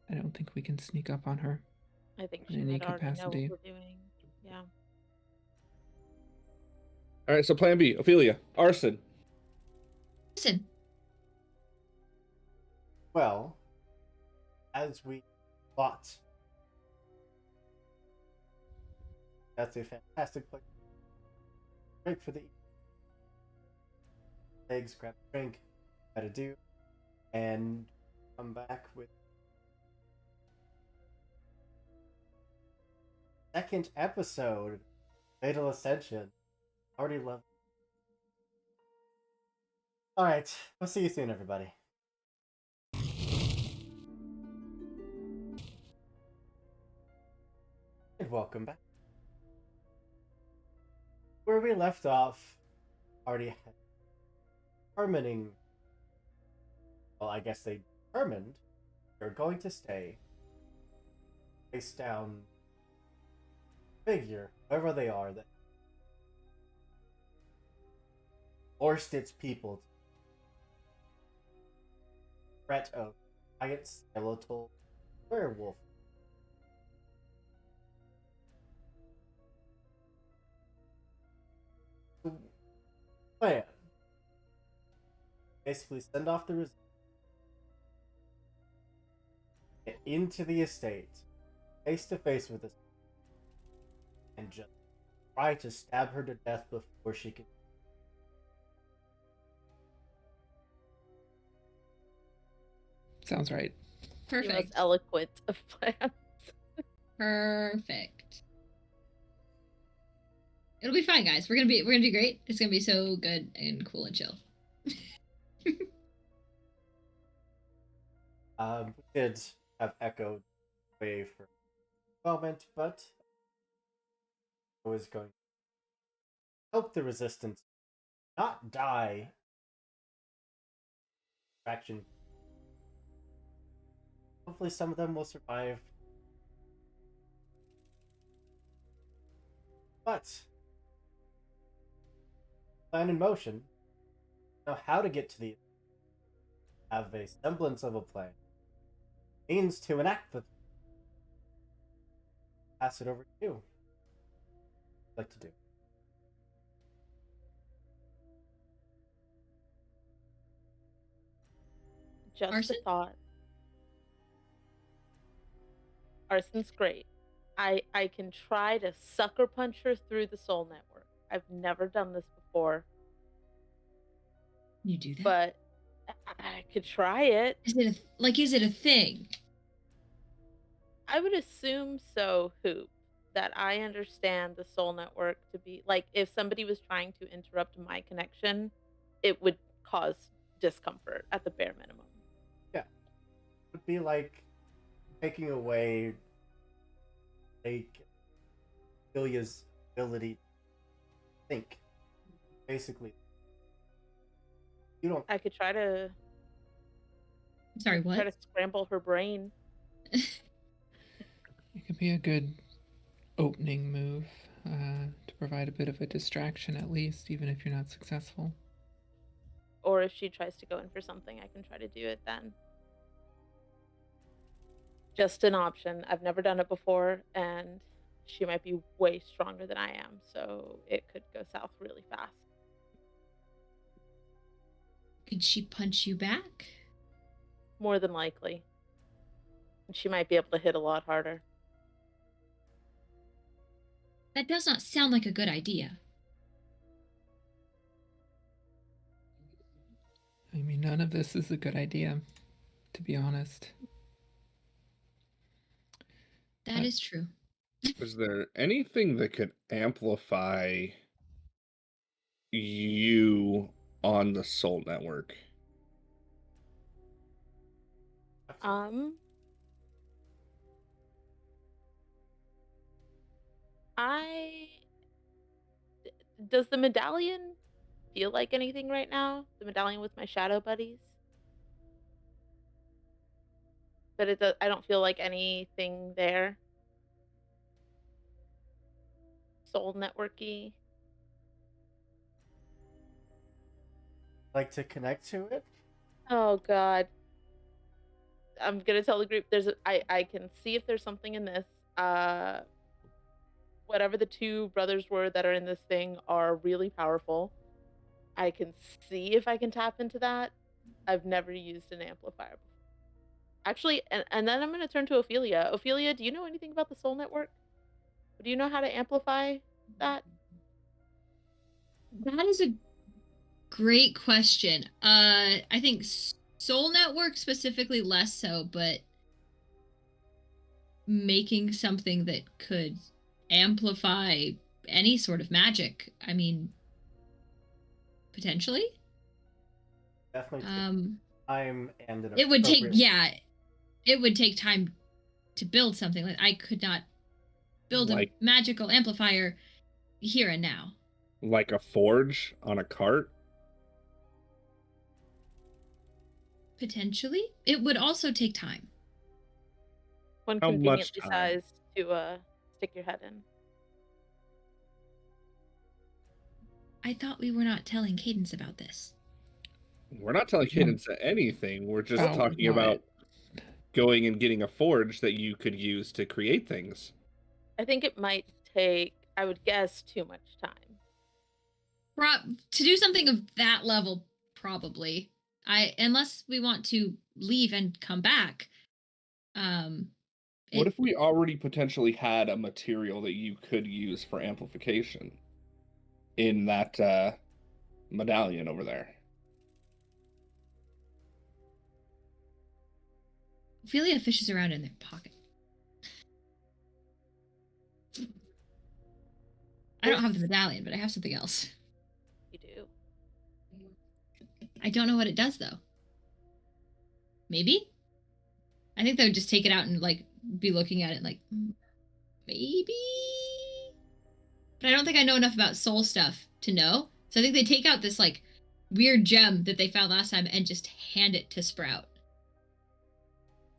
I don't think we can sneak up on her. I think In she any might already know capacity. what we're doing. Yeah. All right, so plan B, Ophelia, arson. Listen, Well, as we thought, that's a fantastic place. Great for the legs, grab a drink, gotta do, and come back with second episode, Fatal Ascension. Already love. Alright, we'll see you soon, everybody. And welcome back. Where we left off, already had determining. Well, I guess they determined they're going to stay face down figure, whoever they are, that forced its people to threat of giant skeletal werewolf. Plan. Basically send off the resistance. Get into the estate, face to face with this, and just try to stab her to death before she can. Sounds right. The most Perfect. eloquent of plans. Perfect. It'll be fine, guys. We're gonna do great. It's gonna be so good and cool and chill. We did have echoed away for a moment, but I was going to help the resistance not die. Faction. Hopefully, some of them will survive. But plan in motion. Know how to get to the. Have a semblance of a plan. Means to enact the. Pass it over to you. What like to do. Just Arson? a thought. Arson's great. I can try to sucker punch her through the soul network. I've never done this before, You do that? but I could try it. Is it a thing? I would assume so, Hoop, that I understand the soul network to be like if somebody was trying to interrupt my connection, it would cause discomfort at the bare minimum. Yeah. It would be like taking away Ilya's ability to think. Basically. You don't. I could try to Sorry, what? try to scramble her brain. It could be a good opening move to provide a bit of a distraction, at least, even if you're not successful. Or if she tries to go in for something, I can try to do it then. Just an option. I've never done it before, and she might be way stronger than I am, so it could go south really fast. Could she punch you back? More than likely. And she might be able to hit a lot harder. That does not sound like a good idea. I mean, none of this is a good idea, to be honest. That is true. Is there anything that could amplify you on the Soul Network? Does the medallion feel like anything right now? The medallion with my shadow buddies? But I don't feel like anything there. Soul networky. Like to connect to it? Oh god. I'm gonna tell the group I can see if there's something in this. Whatever the two brothers were that are in this thing are really powerful. I can see if I can tap into that. I've never used an amplifier before. Actually, and then I'm gonna turn to Ophelia. Ophelia, do you know anything about the Soul Network? Do you know how to amplify that? That is a great question. I think Soul Network specifically less so, but making something that could amplify any sort of magic. I mean, potentially. Definitely time and an It would take, appropriate- yeah, it would take time to build something. Like, I could not build Like- a magical amplifier here and now. Like a forge on a cart? Potentially. It would also take time. One How much conveniently time? sized to stick your head in. I thought we were not telling Cadence about this. We're not telling Cadence anything. We're just Oh, talking what? about going and getting a forge that you could use to create things. I think it might take, I would guess, too much time. To do something of that level, probably. Unless we want to leave and come back. What if we already potentially had a material that you could use for amplification in that medallion over there? Ophelia fishes around in their pocket. I don't have the medallion, but I have something else. You do. I don't know what it does, though. Maybe? I think they would just take it out and, like, be looking at it like, maybe? But I don't think I know enough about soul stuff to know. So I think they take out this, like, weird gem that they found last time and just hand it to Sprout.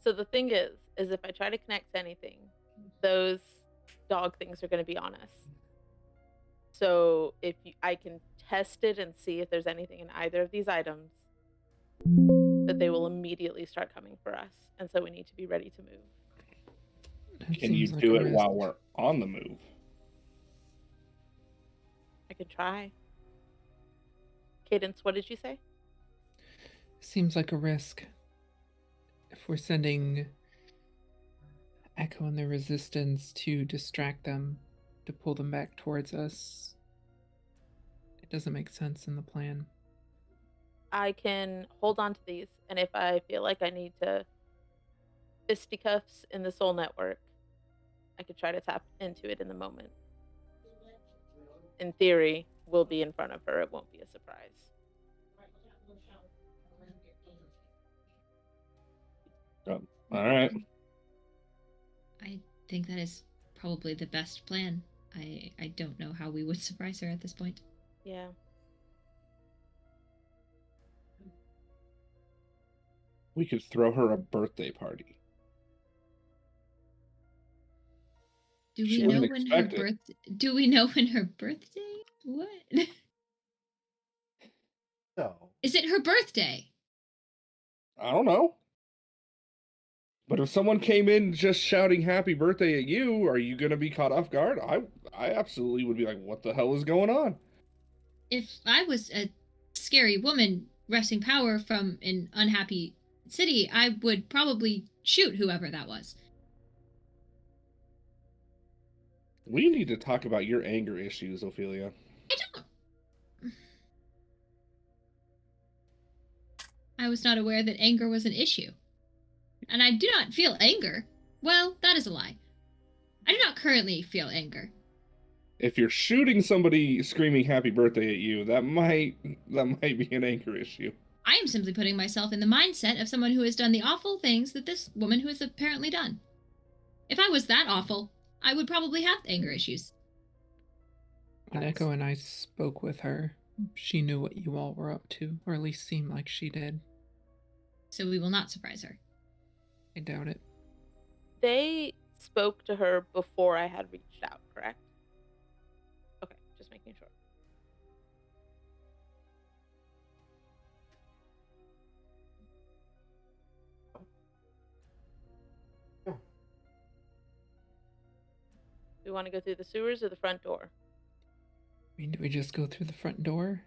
So the thing is if I try to connect to anything, those dog things are going to be on us. So if I can test it and see if there's anything in either of these items, that they will immediately start coming for us. And so we need to be ready to move. That Can you seems like do a it risk. while we're on the move? I could try. Cadence, what did you say? Seems like a risk. If we're sending Echo and the Resistance to distract them, to pull them back towards us, it doesn't make sense in the plan. I can hold on to these, and if I feel like I need to fisticuffs in the soul network, I could try to tap into it in the moment. In theory, we'll be in front of her. It won't be a surprise. All right. I think that is probably the best plan. I don't know how we would surprise her at this point. Yeah. We could throw her a birthday party. Do She we know wouldn't when her expect it. Do we know when her birthday? What? So, Is it her birthday? I don't know. But if someone came in just shouting happy birthday at you, are you going to be caught off guard? I absolutely would be like, what the hell is going on? If I was a scary woman wresting power from an unhappy city, I would probably shoot whoever that was. We need to talk about your anger issues, Ophelia. I don't. I was not aware that anger was an issue. And I do not feel anger. Well, that is a lie. I do not currently feel anger. If you're shooting somebody screaming happy birthday at you, that might be an anger issue. I am simply putting myself in the mindset of someone who has done the awful things that this woman who has apparently done. If I was that awful, I would probably have anger issues. When Nice. Echo and I spoke with her, she knew what you all were up to, or at least seemed like she did. So we will not surprise her. I doubt it. They spoke to her before I had reached out, correct? Okay, just making sure. Yeah. We want to go through the sewers or the front door? I mean, do we just go through the front door?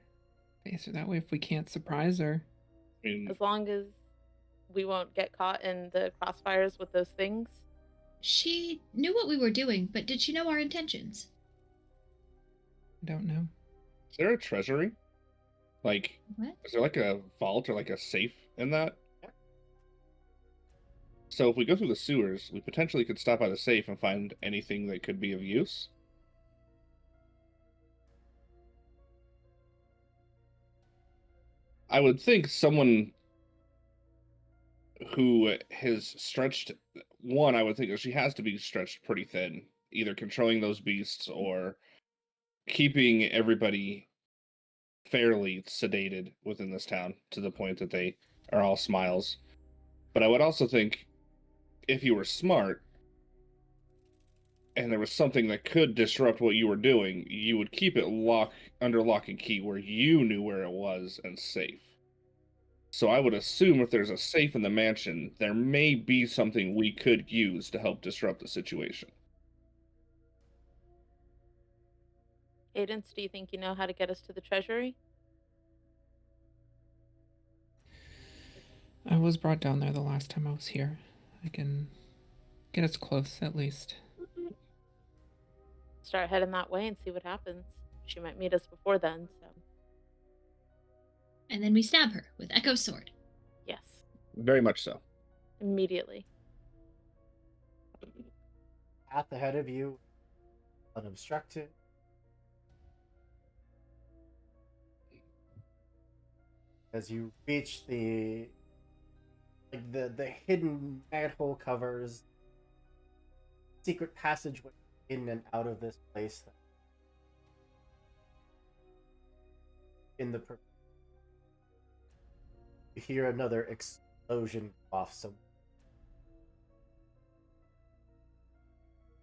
Face her that way if we can't surprise her. I mean, As long as we won't get caught in the crossfires with those things. She knew what we were doing, but did she know our intentions? I don't know. is there a treasury? Like, What? is there like a vault or like a safe in that? So if we go through the sewers, we potentially could stop by the safe and find anything that could be of use. I would think someone who has stretched one, I would think that she has to be stretched pretty thin, either controlling those beasts or keeping everybody fairly sedated within this town to the point that they are all smiles. But I would also think if you were smart and there was something that could disrupt what you were doing, you would keep it under lock and key where you knew where it was and safe. So I would assume if there's a safe in the mansion, there may be something we could use to help disrupt the situation. Cadence, do you think you know how to get us to the treasury? I was brought down there the last time I was here. I can get us close, at least. Start heading that way and see what happens. She might meet us before then, so And then we stab her with Echo's sword. yes, Very much so. immediately. Path ahead of you, unobstructed. As you reach the hidden manhole covers, secret passageway in and out of this place. You hear another explosion off some.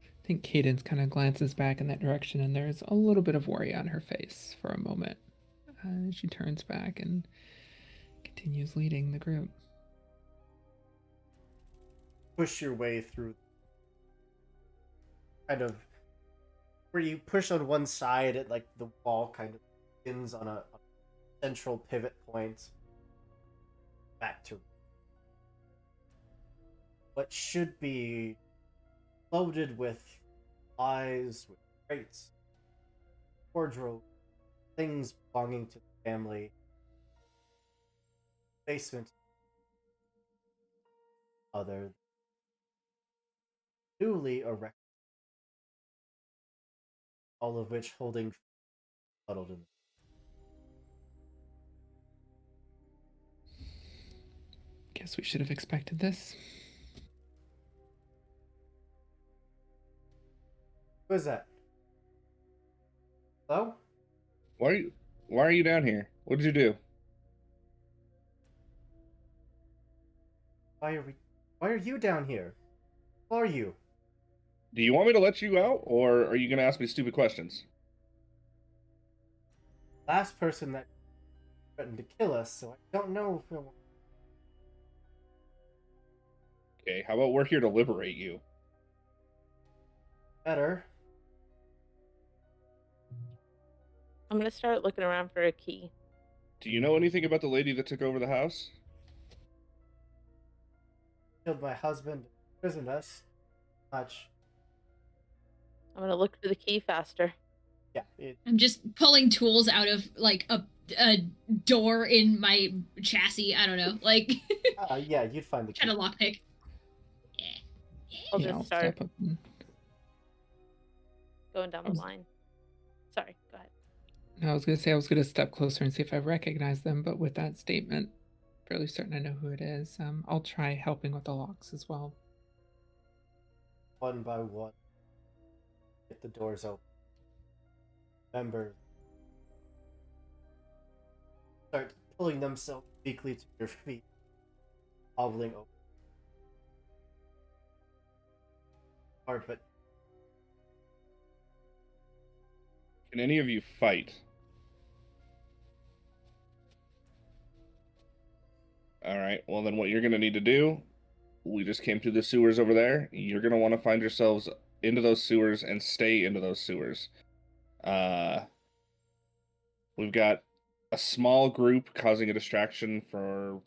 I think Cadence kind of glances back in that direction, and there's a little bit of worry on her face for a moment. She turns back and continues leading the group. Push your way through. Kind of where you push on one side, it like the wall kind of ends on a central pivot point. Back to what should be loaded with lies, with crates, wardrobe, things belonging to the family. Basement. Other newly erected. All of which holding huddled in. Guess we should have expected this. Who is that? Hello? Why are you down here? What did you do? Why are you down here? Who are you? Do you want me to let you out, or are you going to ask me stupid questions? Last person that threatened to kill us, so I don't know if Okay, how about we're here to liberate you? better. I'm gonna start looking around for a key. Do you know anything about the lady that took over the house? Killed my husband, imprisoned us. Much. I'm gonna look for the key faster. Yeah, I'm just pulling tools out of like a door in my chassis. I don't know, like yeah, you'd find the key. trying to lockpick. Yeah. I'll Yeah, just I'll start step up and... going down the line. Sorry, go ahead. I was going to say I was going to step closer and see if I recognize them, but with that statement, fairly certain I know who it is. I'll try helping with the locks as well. One by one. Get the doors open. Members start pulling themselves weakly to their feet, hobbling over. Hard, but Can any of you fight? Alright, well then what you're going to need to do, we just came through the sewers over there. You're going to want to find yourselves into those sewers and stay into those sewers. We've got a small group causing a distraction for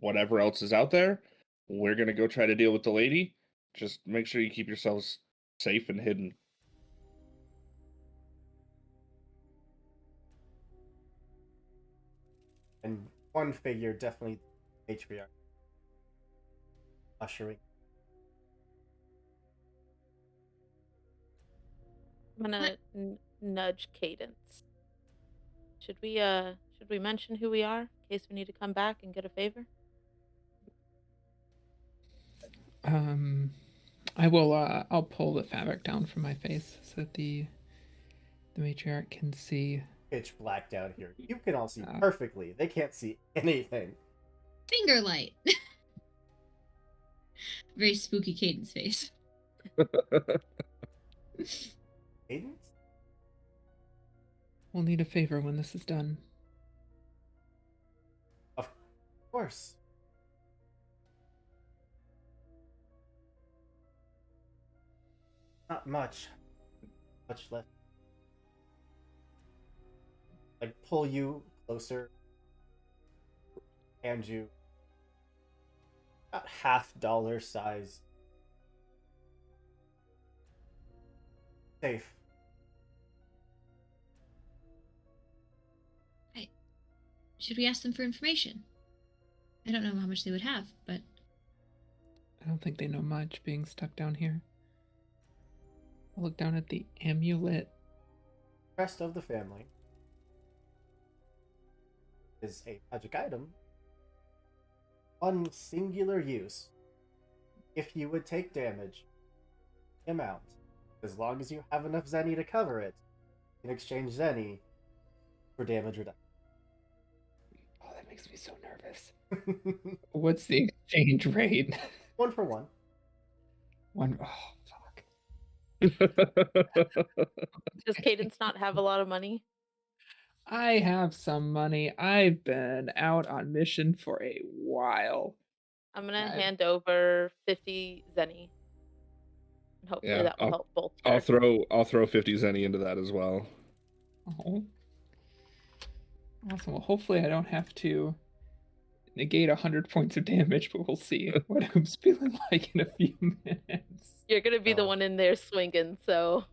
whatever else is out there. We're going to go try to deal with the lady. Just make sure you keep yourselves safe and hidden. and one figure definitely matriarch ushering. I'm gonna nudge Cadence. Should we Should we mention who we are in case we need to come back and get a favor? I will. I'll pull the fabric down from my face so that the matriarch can see. Pitch black down here. You can all see Oh. perfectly. They can't see anything. Finger light. Very spooky Cadence face. Cadence? We'll need a favor when this is done. Of course. Not much. Much left. Like, pull you closer. Hand you about $50 size safe. Should we ask them for information? I don't know how much they would have, but I don't think they know much being stuck down here. I'll look down at the amulet. Rest of the family is a magic item on singular use. If you would take damage, amount, as long as you have enough Zenny to cover it, you can exchange Zenny for damage reduction. Oh, that makes me so nervous. What's the exchange rate? 1 for 1. One. Oh, fuck. Does Cadence not have a lot of money? I have some money. I've been out on mission for a while. I'm gonna I- hand over 50 Zenny. And hopefully Yeah, that will help both. I'll throw 50 Zenny into that as well. Oh. Awesome. Well, hopefully I don't have to negate 100 points of damage, but we'll see what I'm feeling like in a few minutes. You're gonna be the No. one in there swinging, so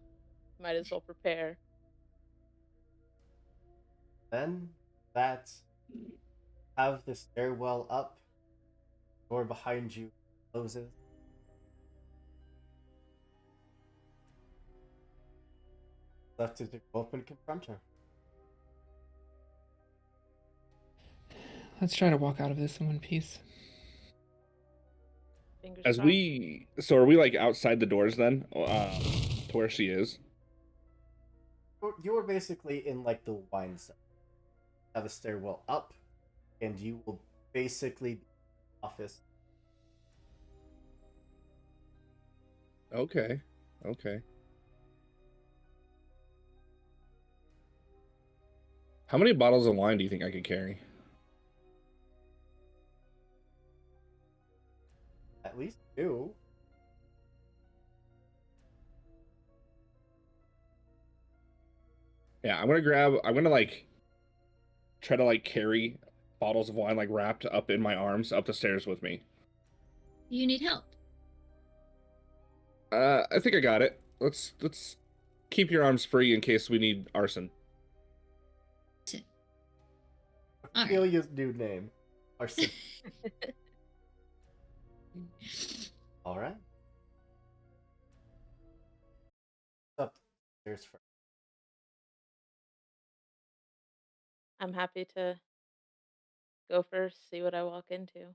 might as well prepare. Then that have the stairwell up, door behind you closes. Left to go up and confront her. Let's try to walk out of this in one piece. Fingers As crossed. so are we like outside the doors then, to where she is? You were basically in like the wine cell. Have a stairwell up, and you will basically be in the office. Okay. How many bottles of wine do you think I could carry? At least 2. Yeah, I'm gonna like try to like carry bottles of wine like wrapped up in my arms up the stairs with me. you need help. I think I got it. Let's keep your arms free in case we need arson. All right. Opelia's new name. Arson. All right. Up the stairs first. I'm happy to go first, see what I walk into.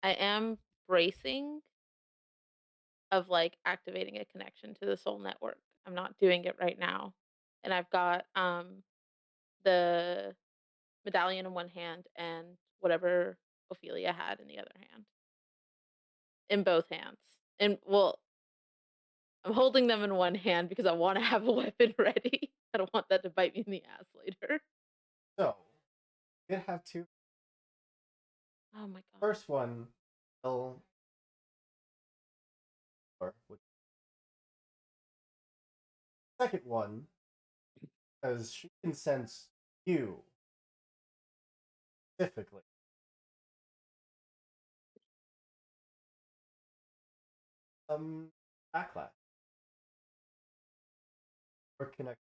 I am bracing of like activating a connection to the soul network. I'm not doing it right now. And I've got the medallion in one hand and whatever Ophelia had in the other hand. In both hands. And well, I'm holding them in one hand because I want to have a weapon ready. I don't want that to bite me in the ass later. So, you have 2. Oh my god. First one, will. Second one, because she can sense you specifically. Backlash. Or connect.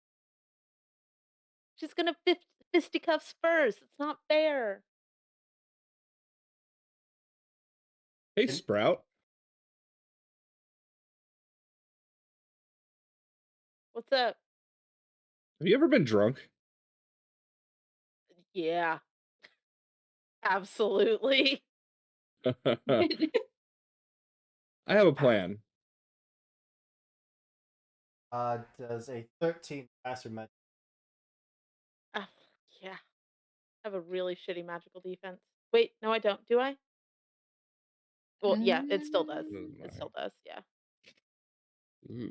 She's gonna fisticuffs first. It's not fair. Hey, Sprout. What's up? Have you ever been drunk? Yeah. Absolutely. I have a plan. Does a 13 pass or magic? Ah, yeah. I have a really shitty magical defense. Wait, no, I don't. Do I? Well, yeah, it still does. Doesn't It still does, yeah. Ooh.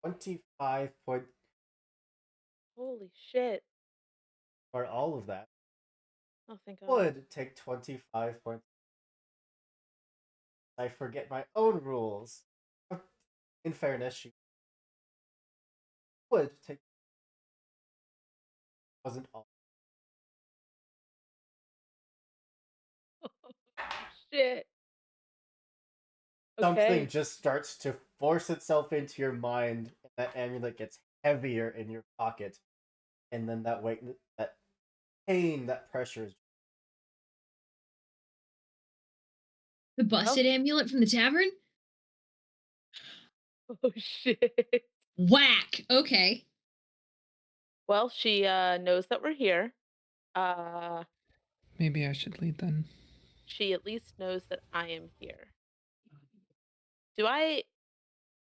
$25 Holy shit. for all of that. Oh, thank God. Would take 25 points. I forget my own rules. In fairness, she would take. Wasn't all. Shit. Something Okay. just starts to force itself into your mind, and that amulet gets heavier in your pocket, and then that weight, that pain, that pressure is. The busted amulet from the tavern? Oh, shit. Whack. Okay. Well, she knows that we're here. Maybe I should lead then. She at least knows that I am here.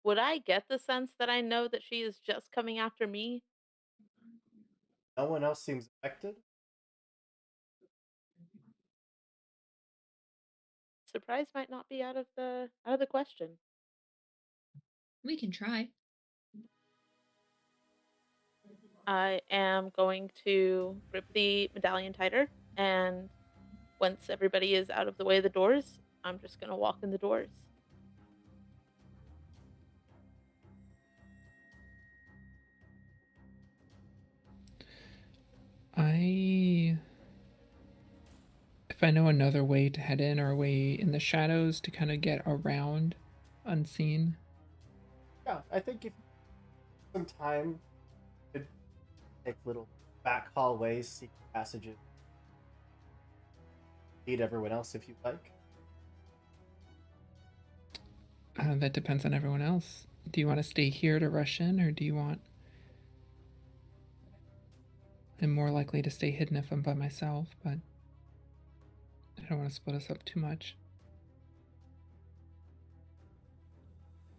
Would I get the sense that I know that she is just coming after me? No one else seems affected. Surprise might not be out of the question. We can try. I am going to grip the medallion tighter, and once everybody is out of the way of the doors, I'm just gonna walk in the doors. If I know another way to head in or a way in the shadows to kind of get around unseen. Yeah, I think if some time could take little back hallways, secret passages, lead everyone else if you'd like. That depends on everyone else. Do you want to stay here to rush in, or do you want... I'm more likely to stay hidden if I'm by myself, but I don't want to split us up too much.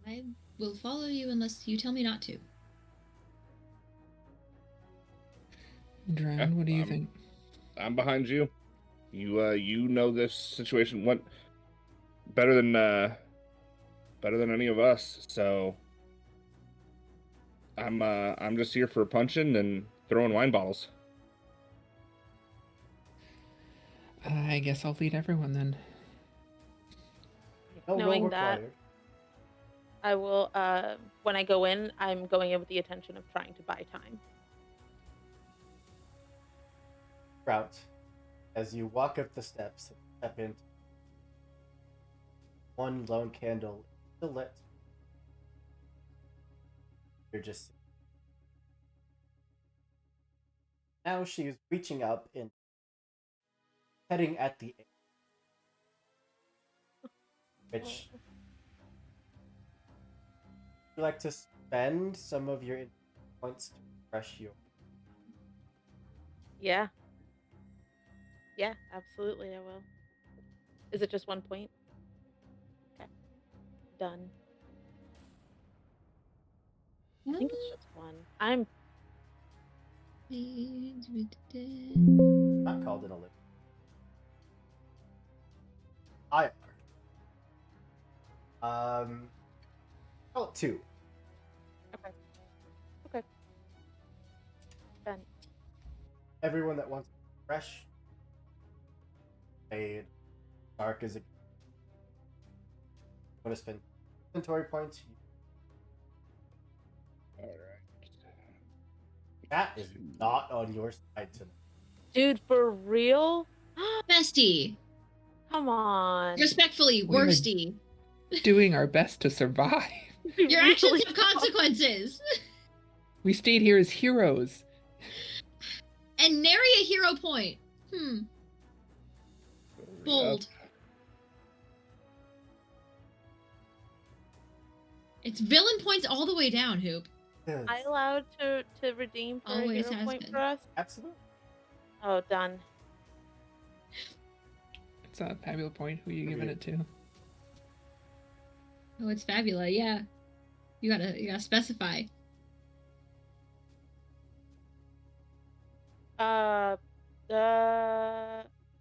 I will follow you unless you tell me not to. Dren, Yeah, what do you think? I'm behind you. You know this situation what better than any of us. So I'm just here for punching and throwing wine bottles. I guess I'll lead everyone then. No roll Knowing that, required. I will, when I go in, I'm going in with the intention of trying to buy time. Route. As you walk up the steps and step into one lone candle still lit. You're just now she's reaching up and heading at the which you like to spend some of your points to refresh your. Yeah. Yeah, absolutely, I will. Is it just 1 point? Okay. Done. I think it's just one. I'm Not called an Olympic. I are. Oh, 2. okay. Okay. Done. Everyone that wants to refresh, a dark as a. Want to spend inventory points? All right. That is not on your side tonight. Dude, for real? Bestie. Come on. Respectfully, We were- worsty. Doing our best to survive. Your actions Really have don't. consequences. We stayed here as heroes. And nary a hero point. Bold. It's villain points all the way down, Hoop. Yes. I allowed to redeem for Always a hero has point been. for us? Absolutely. Oh, done. It's a Fabula point. Who are you Who giving you- it to? Oh, it's Fabula, yeah. You gotta specify.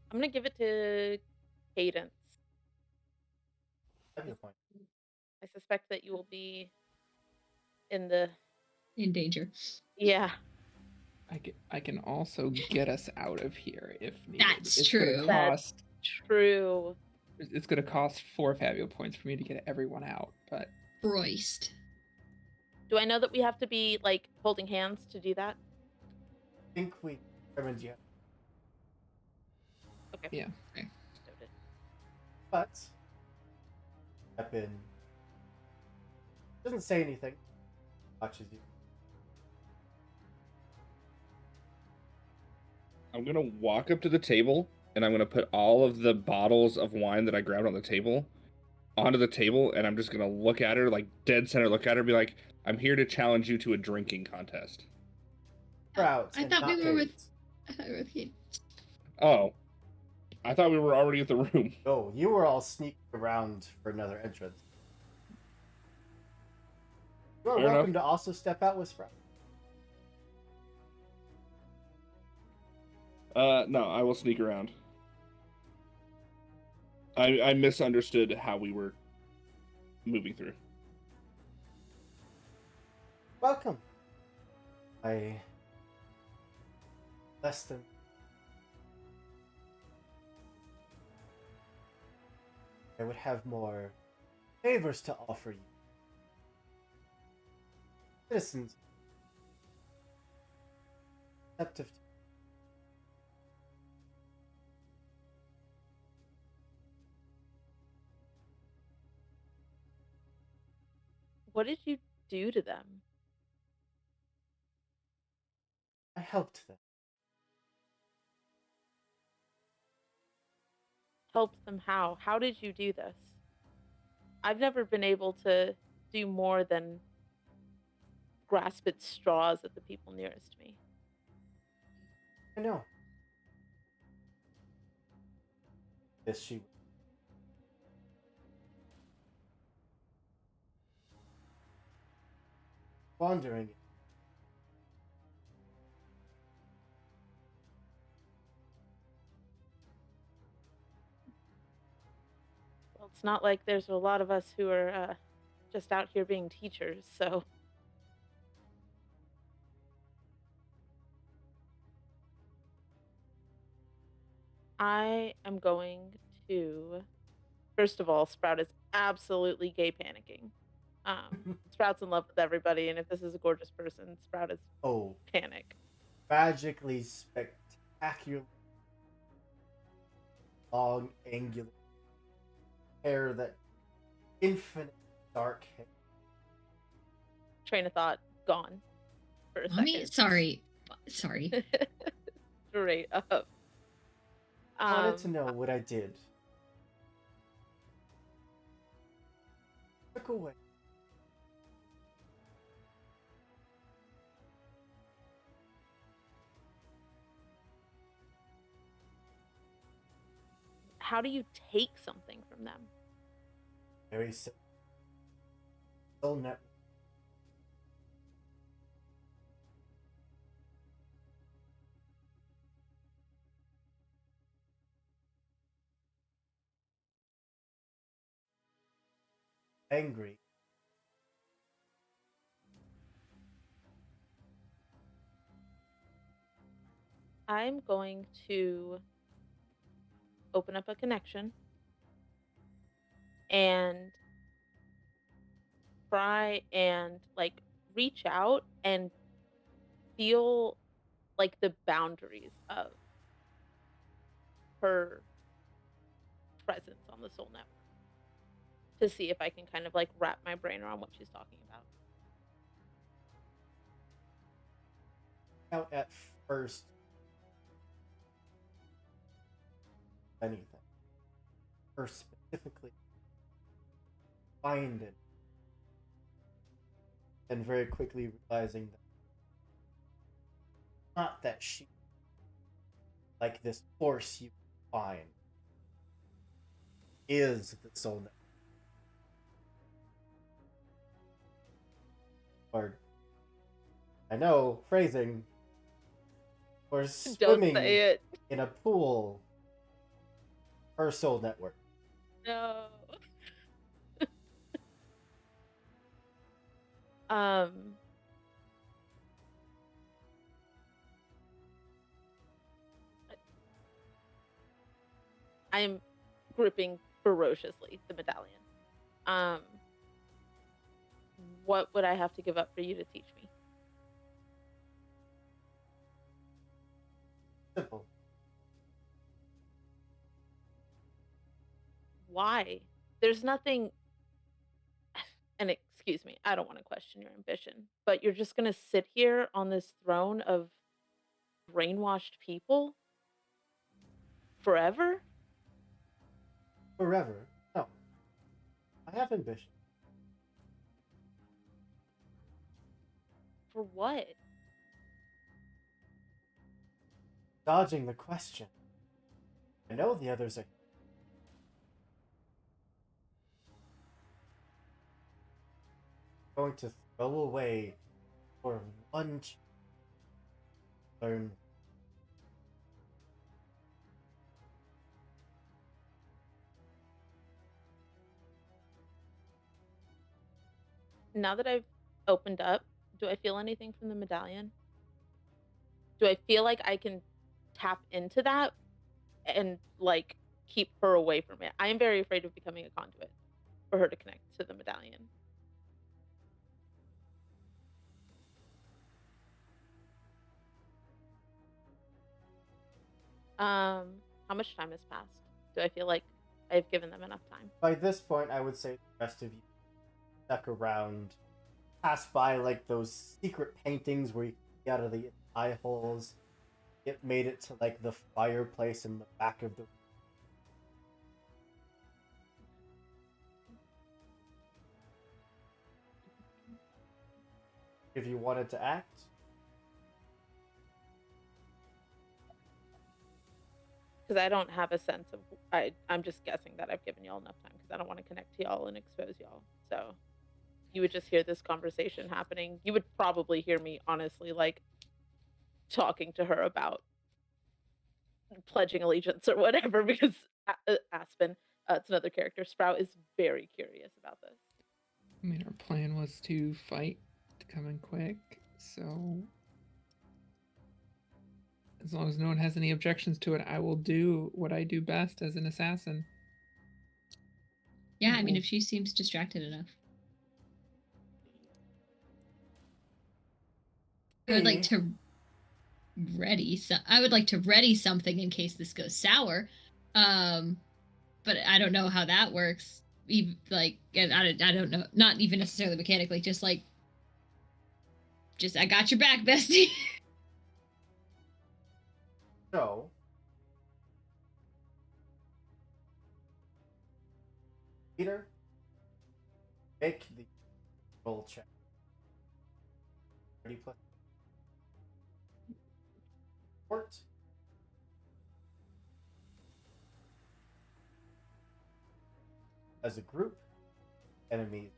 I'm gonna give it to Cadence. Have your point. I suspect that you will be in the In danger. yeah. I can also get us out of here if needed. That's it's true. Gonna That's cost, true. it's going to cost 4 Fabula points for me to get everyone out, but Broist. Do I know that we have to be like holding hands to do that? I think we determined you. Okay. yeah. Noted. But step in. Doesn't say anything. Watches you. I'm gonna walk up to the table and I'm gonna put all of the bottles of wine that I grabbed on the table onto the table, and I'm just gonna look at her, like dead center, look at her, and be like, "I'm here to challenge you to a drinking contest." Sprouts I and thought we not were with. Cadence. I thought we were with Kate. Oh, I thought we were already at the room. No, you were all sneaking around for another entrance. You are Fair welcome enough. to also step out with Sprout. No, I will sneak around. I misunderstood how we were moving through. Welcome. I less than I would have more favors to offer you. Citizens. Receptive. What did you do to them? I helped them. Helped them how? How did you do this? I've never been able to do more than grasp at straws at the people nearest me. I know. Yes, she. Wandering. Well, it's not like there's a lot of us who are just out here being teachers, so I am going to. First of all, Sprout is absolutely gay panicking. Sprout's in love with everybody, and if this is a gorgeous person, Sprout is Oh, panic. tragically spectacular, long, angular hair that infinite dark hair. Train of thought gone for a Mommy, second. sorry. Straight up. I wanted to know what I did. Took away. How do you take something from them? Very simple. Soul network. Angry. I'm going to open up a connection and try and like reach out and feel like the boundaries of her presence on the soul network to see if I can kind of like wrap my brain around what she's talking about. Out at first. Anything. Or specifically. Find it. and very quickly realizing that not that she like this force you find is the soul network. Or I know phrasing. Or Don't swimming say it. in a pool. Her soul network. No. um. I'm gripping ferociously the medallion. What would I have to give up for you to teach me? Simple. Why? There's nothing. And excuse me, I don't want to question your ambition, but you're just going to sit here on this throne of brainwashed people forever? Forever. No. I have ambition. For what? Dodging the question. I know the others are going to throw away for one learn. Now that I've opened up, do I feel anything from the medallion? Do I feel like I can tap into that and like keep her away from it? I am very afraid of becoming a conduit for her to connect to the medallion. How much time has passed? Do I feel like I've given them enough time? By this point, I would say the rest of you stuck around, passed by like those secret paintings where you can see out of the eye holes. It made it to like the fireplace in the back of the. If you wanted to act, Because I don't have a sense of. I'm just guessing that I've given y'all enough time because I don't want to connect to y'all and expose y'all. So you would just hear this conversation happening. You would probably hear me honestly like talking to her about pledging allegiance or whatever because Aspen, it's another character, Sprout is very curious about this. I mean, our plan was to fight to come in quick, so as long as no one has any objections to it, I will do what I do best as an assassin. Yeah, I mean, if she seems distracted enough. I would like to ready something in case this goes sour. But I don't know how that works. Even like I don't know, not even necessarily mechanically, just I got your back, bestie. so Peter, make the roll check. 30 plus support. As a group, enemies,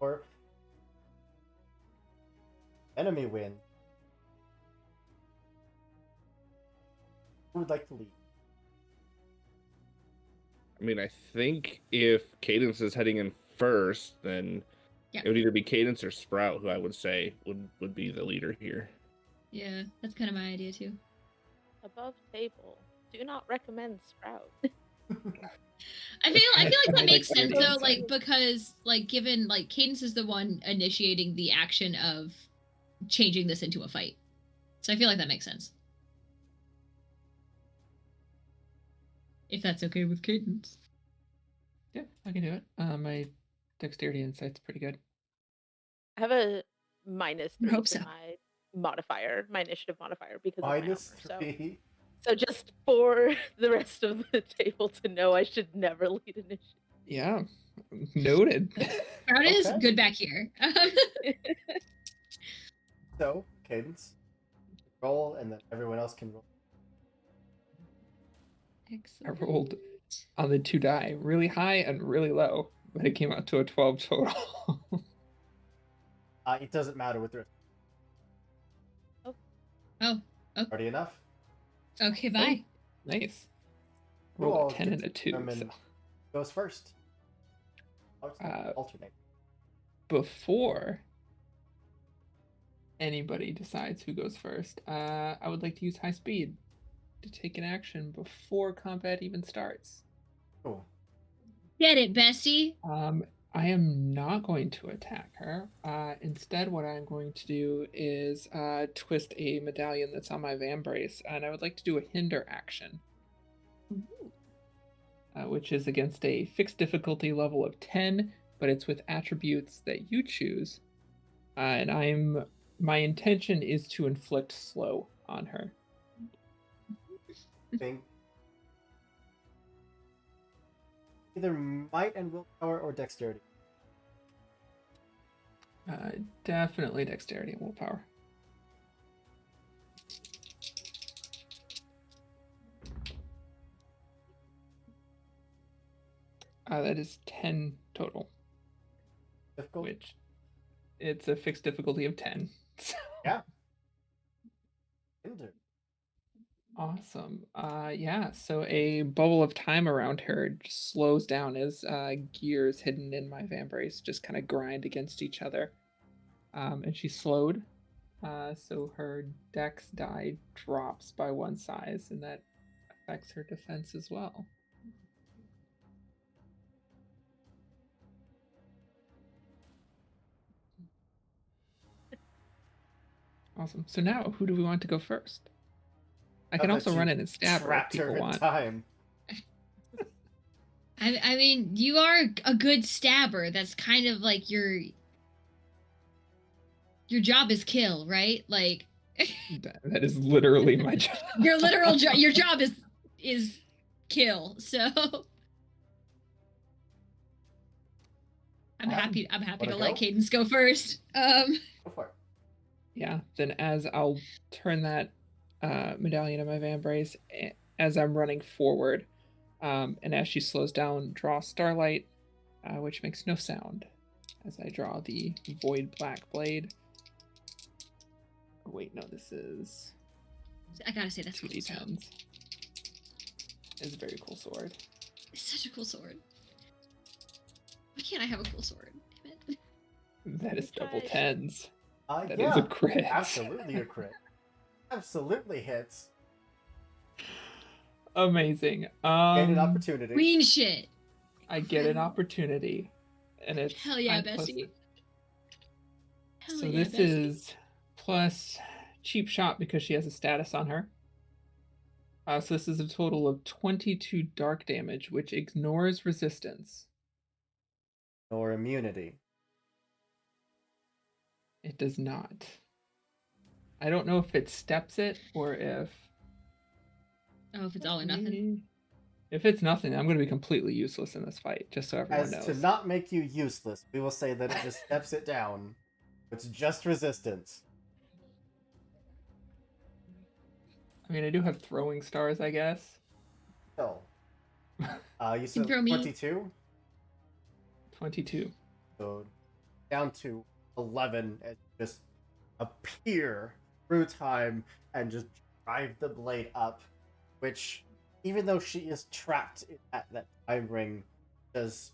or enemy wins. Who would like to lead? I mean, I think if Cadence is heading in first, then Yeah. it would either be Cadence or Sprout, who I would say would be the leader here. Yeah, that's kind of my idea too. Above table, do not recommend Sprout. I feel like that makes like sense your though, like insight. because given Cadence is the one initiating the action of changing this into a fight. So I feel like that makes sense. If that's okay with Cadence. Yeah, I can do it. My dexterity insight's pretty good. I have a -3 Hope to so. my modifier, my initiative modifier, because of my Minus armor. 3. So just for the rest of the table to know, I should never lead initiative. Yeah, noted. Sprout is Okay. good back here. So, Cadence, roll, and then everyone else can roll. I Excellent. rolled on the 2 die really high and really low, but it came out to a 12 total. It doesn't matter with the rest. Oh, Already enough? okay, bye. Nice. You Rolled all a 10 get and a to 2. determine So goes first. Uh, Alternate. before anybody decides who goes first, I would like to use high speed to take an action before combat even starts. Cool. Get it, Bessie. I am not going to attack her. Instead, what I'm going to do is twist a medallion that's on my vambrace, and I would like to do a hinder action, which is against a fixed difficulty level of 10, but it's with attributes that you choose. And my intention is to inflict slow on her. Think either might and willpower or dexterity. Definitely dexterity and willpower. That is 10 total, Difficult? which it's a fixed difficulty of 10. So. Yeah. Hinder. Awesome. Yeah, so a bubble of time around her just slows down as gears hidden in my vambrace just kind of grind against each other. And she's slowed, so her dex die drops by 1 size, and that affects her defense as well. Awesome. So now, who do we want to go first? I can Now also that run you in and stab her if trapped her people in want. time. I mean, you are a good stabber. That's kind of like your job is kill, right? Like That is literally my job. your literal job. Your job is kill. So I'm happy Wanna to let go? Cadence go first. Go for it. Yeah, then as I'll turn that medallion in my vambrace as I'm running forward, and as she slows down, draw Starlight, which makes no sound, as I draw the Void Black Blade. Oh, wait, no, this is I gotta say that's cool. 2d10s. It's a very cool sword. It's such a cool sword. Why can't I have a cool sword? Damn it. That is double Try. 10s. That Yeah, is a crit. absolutely a crit. Absolutely hits. Amazing. Gain an opportunity. Queen shit. I get an opportunity, and it's Hell yeah, plus- Bessie. Hell So yeah, this Bessie. is plus cheap shot because she has a status on her. So this is a total of 22 dark damage, which ignores resistance. Or immunity. It does not. I don't know if it steps it or if... Oh, if it's all or nothing. If it's nothing, I'm going to be completely useless in this fight, just so everyone As knows. to not make you useless, we will say that it just steps it down. It's just resistance. I mean, I do have throwing stars, I guess. So, you said throw me. 22? 22. So, down to 11 and just appear through time and just drive the blade up, which, even though she is trapped at that time ring, does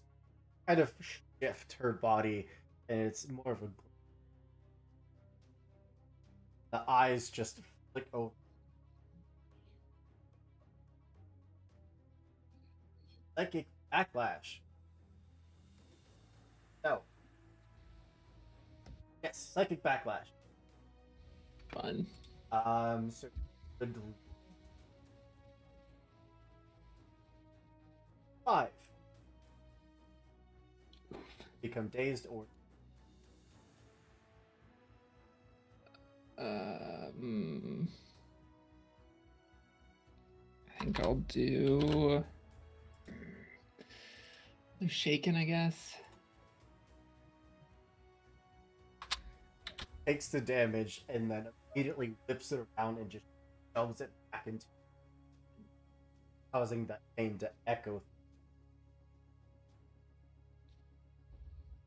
kind of shift her body, and it's more of a... The eyes just flick over. Psychic backlash. No. Yes, psychic backlash. Fun. So good. 5. Become dazed or I think I'll do... They're shaken, I guess. Takes the damage and then immediately whips it around and just shoves it back into, causing that pain to echo.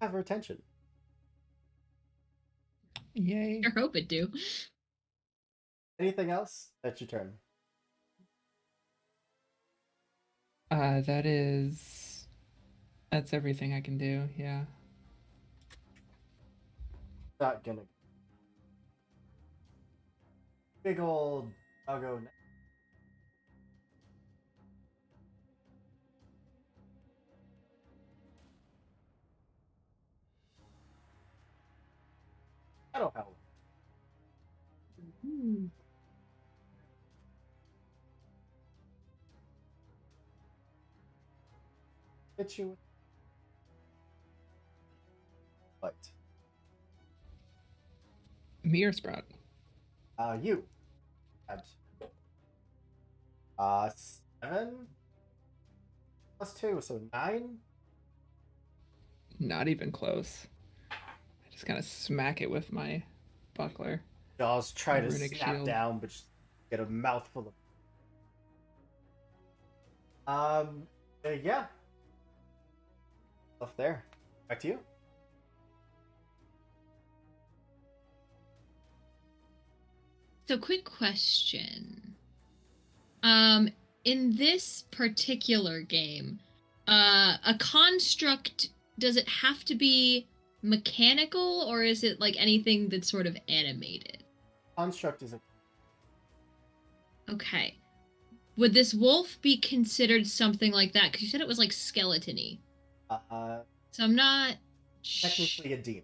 Have her attention. Yay. I hope it do. Anything else? That's your turn. That's everything I can do, yeah. Not gonna. Big old doggo. Shadow Howl. Hit you with bite. Me or Sprout? You. At 7 plus 2, so 9. Not even close. I just kind of smack it with my buckler. Jaws try to Runic snap shield. down, but just get a mouthful of. Yeah. Stuff there. Back to you. So, quick question. In this particular game, a construct, does it have to be mechanical, or is it like anything that's sort of animated? Construct is a. Okay. Would this wolf be considered something like that? Because you said it was like skeleton-y. So I'm not Technically a demon.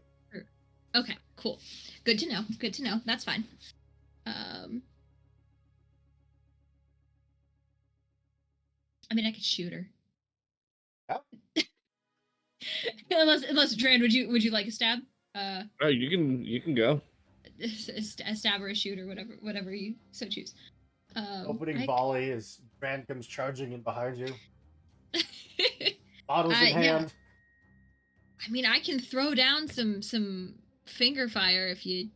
Okay, cool. Good to know. Good to know. That's fine. I mean, I could shoot her. Yeah. unless Dran, would you like a stab? Oh, you can go. A stab or a shoot or whatever you so choose. Opening volley as Brand comes charging in behind you. Bottles in hand. Yeah. I mean, I can throw down some finger fire if you.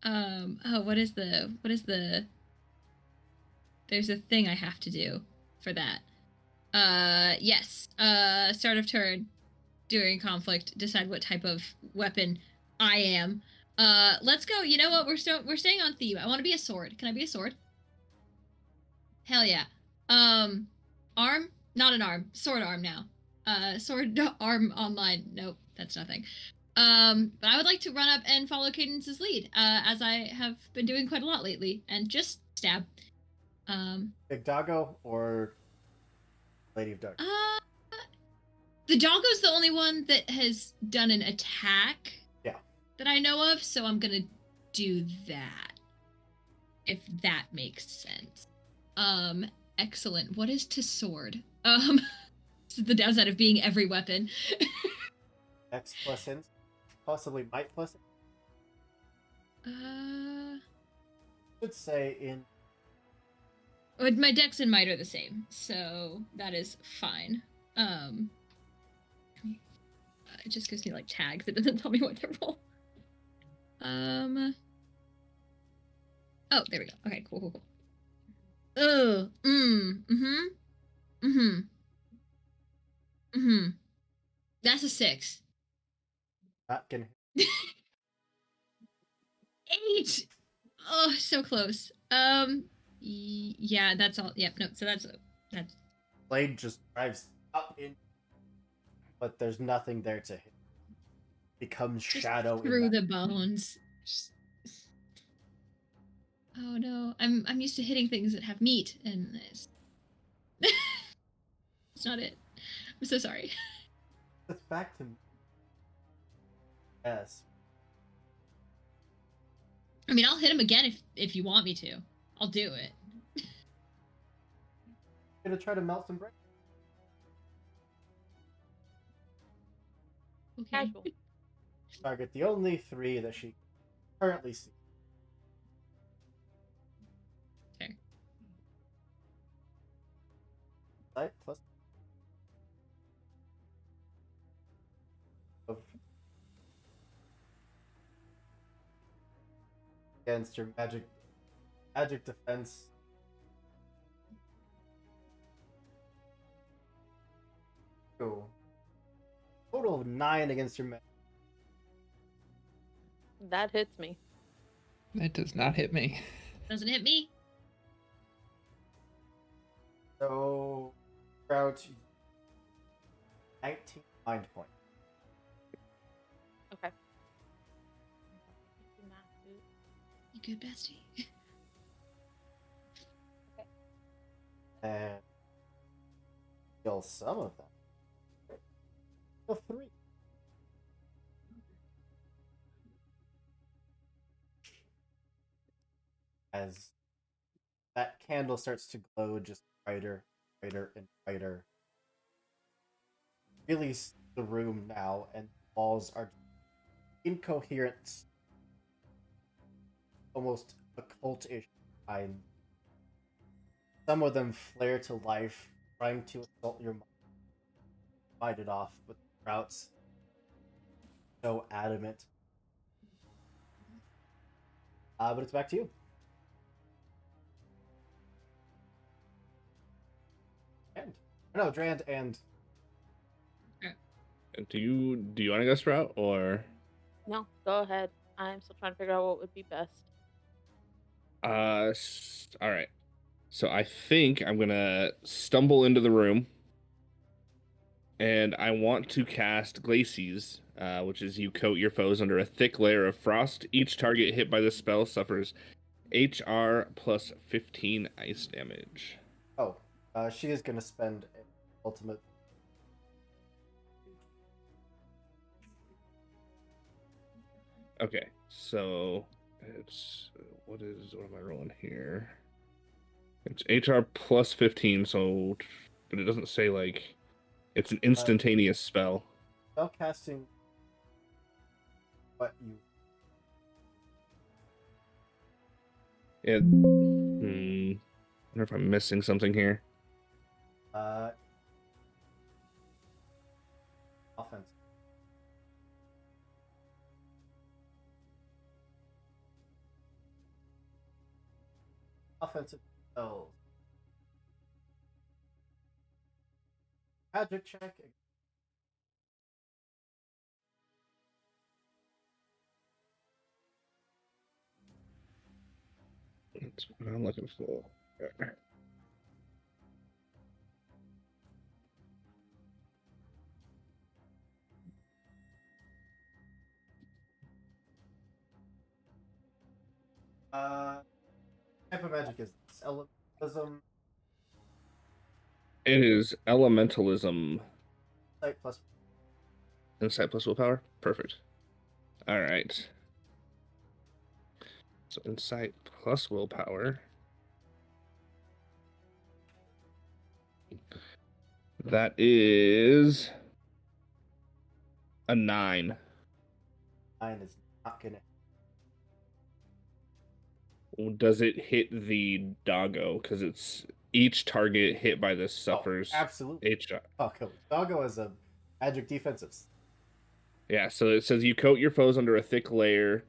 Oh, what is the? There's a thing I have to do for that. Yes. Start of turn. During conflict, decide what type of weapon I am. Let's go. You know what? We're staying on theme. I want to be a sword. Can I be a sword? Hell yeah. Arm? Not an arm. Sword arm now. Sword arm online. Nope, that's nothing. But I would like to run up and follow Cadence's lead, as I have been doing quite a lot lately, and just stab. Big Doggo or Lady of Dark? The Doggo's the only one that has done an attack. Yeah. That I know of, so I'm gonna do that. If that makes sense. Excellent. What is to sword? This is the downside of being every weapon. X plus int, possibly might plus int. Should say in. My dex and might are the same, so that is fine. It just gives me like tags. It doesn't tell me what to roll. Oh, there we go. Okay, cool. That's a 6. That can. 8. Oh, so close. Yeah, that's all. Yep. No. So that's. Blade just drives up in, but there's nothing there to hit. Becomes Just shadow through the bones. Oh no, I'm used to hitting things that have meat, and it's it's not it. I'm so sorry. It's back to me. Yes. I mean, I'll hit him again if you want me to. I'll do it. Gonna try to melt some bread. Okay. Casual. Target the only 3 that she currently sees. Fair. Insight plus of against your magic defense. Go. Total of 9 against your magic. That hits me. That does not hit me. Doesn't hit me. So, Sprout, 19 mind points. Okay. You good, bestie? And kill some of them. Kill 3. As that candle starts to glow just brighter, brighter, and brighter. Release the room now, and the walls are incoherent, almost occult-ish kind. Some of them flare to life, trying to assault your mind. Fight it off, but the Sprouts so adamant. But it's back to you. Drand and Do you want to go Sprout or? No, go ahead. I'm still trying to figure out what would be best. All right. So I think I'm gonna stumble into the room, and I want to cast Glacies, which is you coat your foes under a thick layer of frost. Each target hit by this spell suffers HR plus 15 ice damage. she is gonna spend an ultimate. Okay, so it's what am I rolling here? It's HR plus 15, so but it doesn't say like it's an instantaneous spell. Spell casting. What you? I wonder if I'm missing something here. Offense. Offensive spells. Magic check. That's what I'm looking for. Type of magic is this? Elementalism. It is elementalism. Insight plus. Insight plus willpower? Perfect. All right. So insight plus willpower. That is a 9. 9 is not gonna. Does it hit the doggo? Because it's each target hit by this suffers absolutely. HR. Oh, cool. Doggo is a magic defensive. Yeah, so it says you coat your foes under a thick layer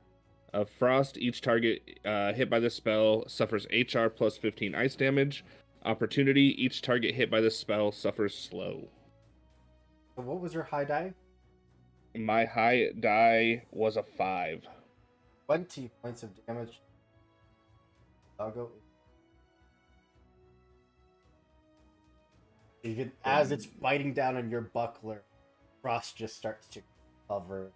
of frost. Each target hit by this spell suffers HR plus 15 ice damage. Opportunity. Each target hit by this spell suffers slow. So what was your high die? My high die was a 5. 20 points of damage. Doggo. Even as it's biting down on your buckler, frost just starts to cover.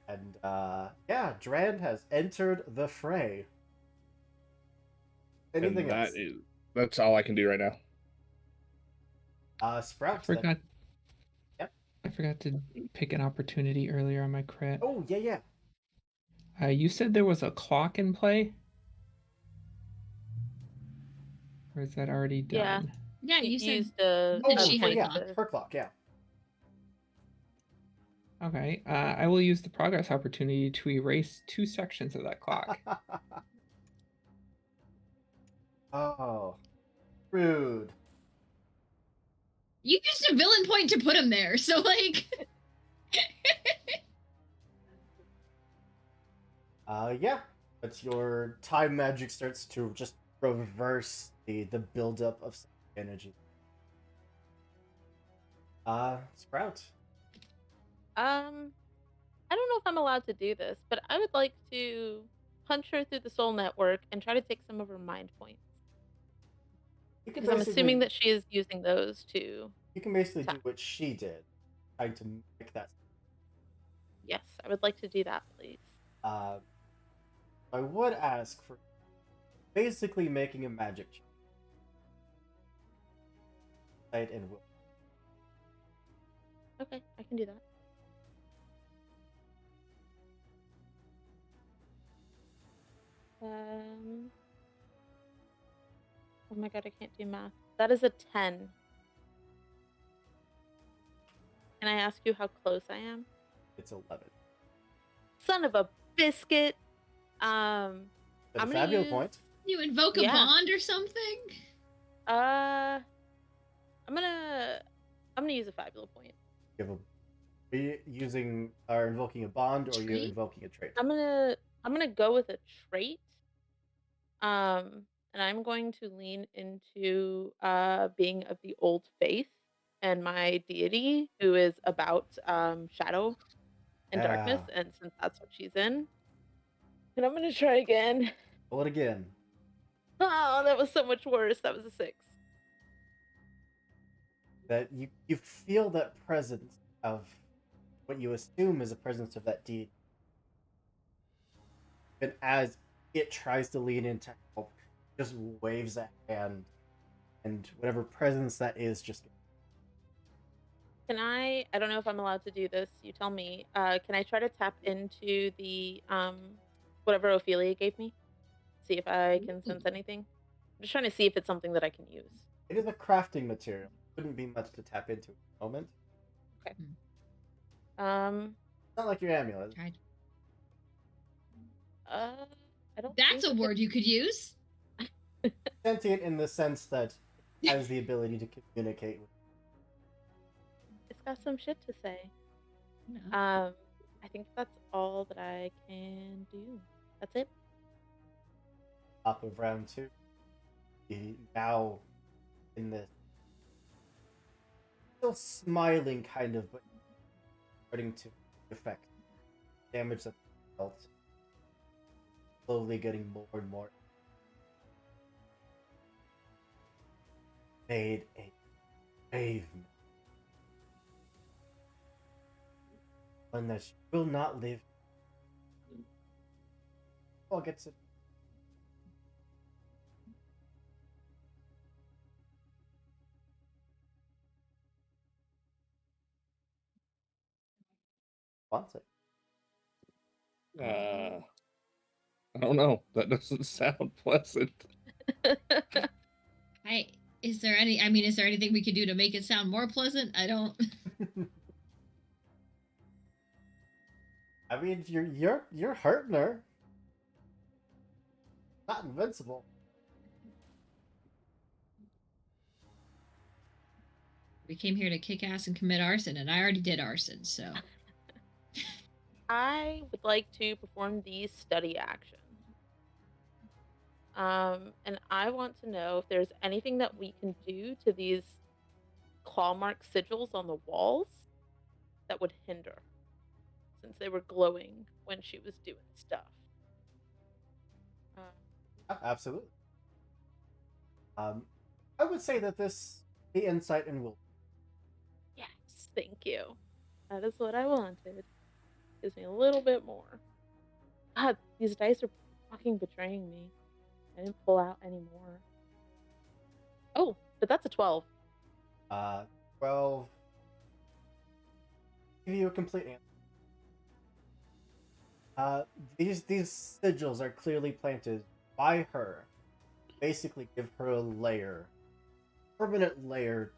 And yeah, Drand has entered the fray. Anything else? That's all I can do right now. Sprout. I forgot. Yep. I forgot to pick an opportunity earlier on my crit. Oh yeah. You said there was a clock in play? Or is that already Yeah. done? Yeah, you said. used the. That she had a yeah, clock. her clock. Yeah. Okay, I will use the progress opportunity to erase 2 sections of that clock. Oh, rude. You used a villain point to put him there, so like. Yeah. But your time magic starts to just reverse the buildup of energy. Sprout. I don't know if I'm allowed to do this, but I would like to punch her through the soul network and try to take some of her mind points. You can Because I'm basically, assuming that she is using those to. you can basically do attack. what she did, trying to make that. Yes, I would like to do that, please. I would ask for basically making a magic check. Sight and will. Okay, I can do that. Oh my god, I can't do math. That is a 10. Can I ask you how close I am? It's 11. Son of a biscuit. But I'm a gonna Fabula use. point. You invoke a Yeah. bond or something? I'm gonna use a Fabula point. You have a, are you using or invoking a bond, or are you Trait? invoking a trait? I'm gonna go with a trait. And I'm going to lean into being of the old faith and my deity, who is about shadow and darkness, Yeah. and since that's what she's in. And I'm gonna try again. Roll it again. Oh, that was so much worse. That was a 6. That you feel that presence of what you assume is a presence of that deed. And as it tries to lean in to help, just waves a hand, and whatever presence that is just. Can I don't know if I'm allowed to do this, you tell me. Can I try to tap into the whatever Ophelia gave me? See if I can sense anything? I'm just trying to see if it's something that I can use. It is a crafting material. Wouldn't be much to tap into at the moment. Okay. It's not like your amulet. Tried. I don't That's think a word you could use. Sentient in the sense that it has the ability to communicate with. It's got some shit to say. No. I think that's all that I can do. That's it. Top of round 2. You now in this still smiling kind of, but starting to affect damage that felt, slowly getting more and more. Made a brave man. One that will not live. All gets it. Wants it. I don't know. That doesn't sound pleasant. Is there anything we could do to make it sound more pleasant? I don't. I mean, you're hurting her. Not invincible. We came here to kick ass and commit arson, and I already did arson, so. I would like to perform the study action. And I want to know if there's anything that we can do to these claw mark sigils on the walls that would hinder, since they were glowing when she was doing stuff. Absolutely. I would say that the insight and will. Yes, thank you. That is what I wanted. Gives me a little bit more. God, these dice are fucking betraying me. I didn't pull out any more. Oh, but that's a 12. 12. Give you a complete answer. These sigils are clearly planted by her. Basically, give her a layer, permanent layer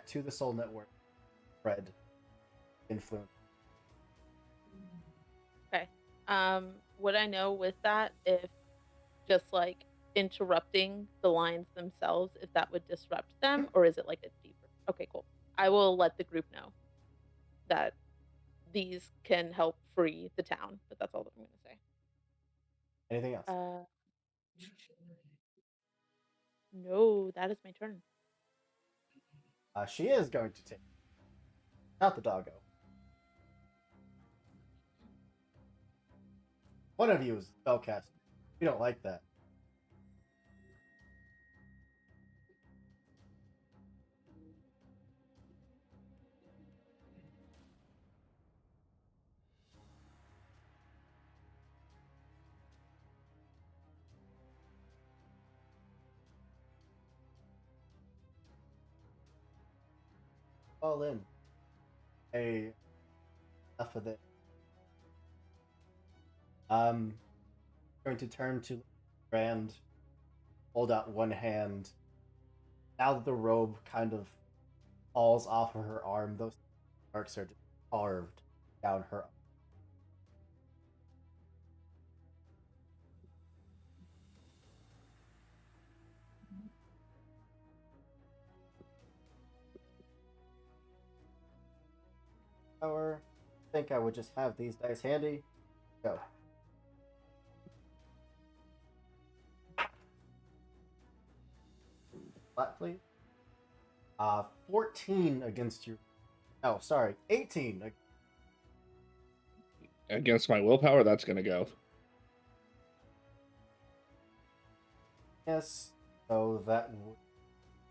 to the soul network. Spread influence. Okay. Would I know with that if just like interrupting the lines themselves, if that would disrupt them, or is it like a deeper? Okay, cool. I will let the group know that these can help free the town, but that's all that I'm going to say. Anything else? No, that is my turn. She is going to take not the doggo. One of you is spellcaster. We don't like that. All in. Hey, enough of this. Going to turn to Rand, hold out one hand. Now that the robe kind of falls off of her arm, those marks are just carved down her. Power. I think I would just have these dice handy. Go. Flat, please. 14 against you. Oh, sorry, 18. Against my willpower, that's gonna go. Yes, so that would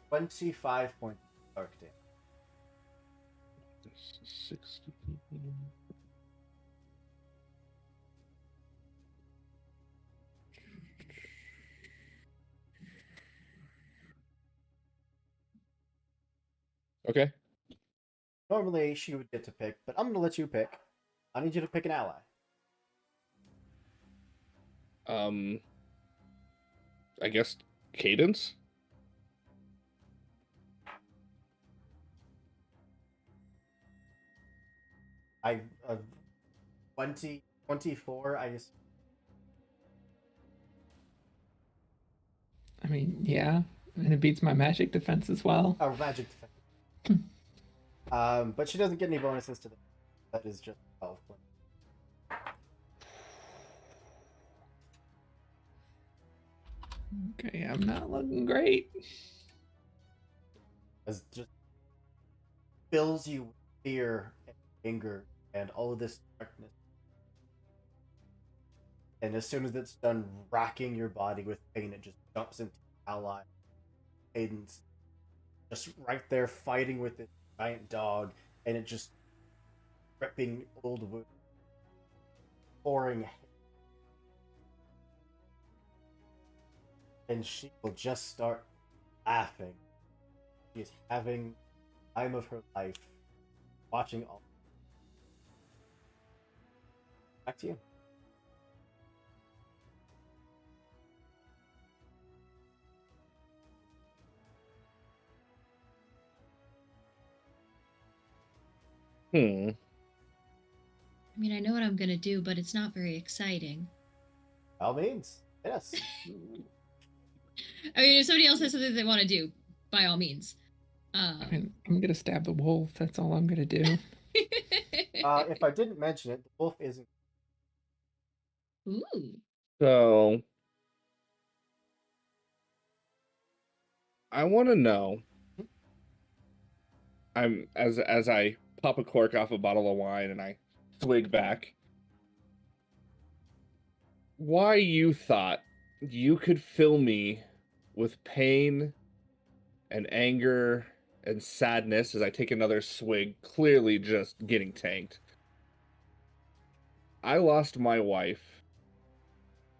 25 points of dark damage. 60. Okay. Normally she would get to pick, but I'm gonna let you pick. I need you to pick an ally. I guess Cadence. I 24. I just I mean, yeah, and it beats my magic defense as well. magic defense. But she doesn't get any bonuses to this. That is just 12 points. Okay, I'm not looking great. As just fills you with fear and anger and all of this darkness. And as soon as it's done racking your body with pain, it just jumps into ally. Aiden's just right there fighting with this giant dog, and it just ripping old wound, pouring. And she will just start laughing. She is having the time of her life, watching all. Back to you. Hmm. I mean, I know what I'm gonna do, but it's not very exciting. By all means, yes. I mean, if somebody else has something they want to do, by all means. I mean, I'm gonna stab the wolf. That's all I'm gonna do. If I didn't mention it, the wolf isn't. Ooh. So I want to know. I'm as I pop a cork off a bottle of wine and I swig back. Why you thought you could fill me with pain and anger and sadness as I take another swig, clearly just getting tanked. I lost my wife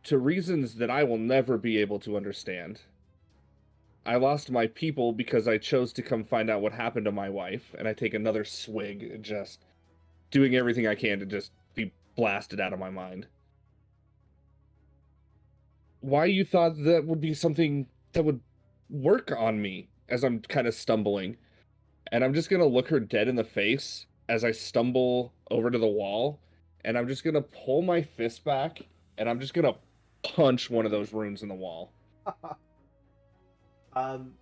to reasons that I will never be able to understand. I lost my people because I chose to come find out what happened to my wife, and I take another swig, just doing everything I can to just be blasted out of my mind. Why you thought that would be something that would work on me as I'm kind of stumbling. And I'm just gonna look her dead in the face as I stumble over to the wall, and I'm just gonna pull my fist back, and I'm just gonna punch one of those runes in the wall. um,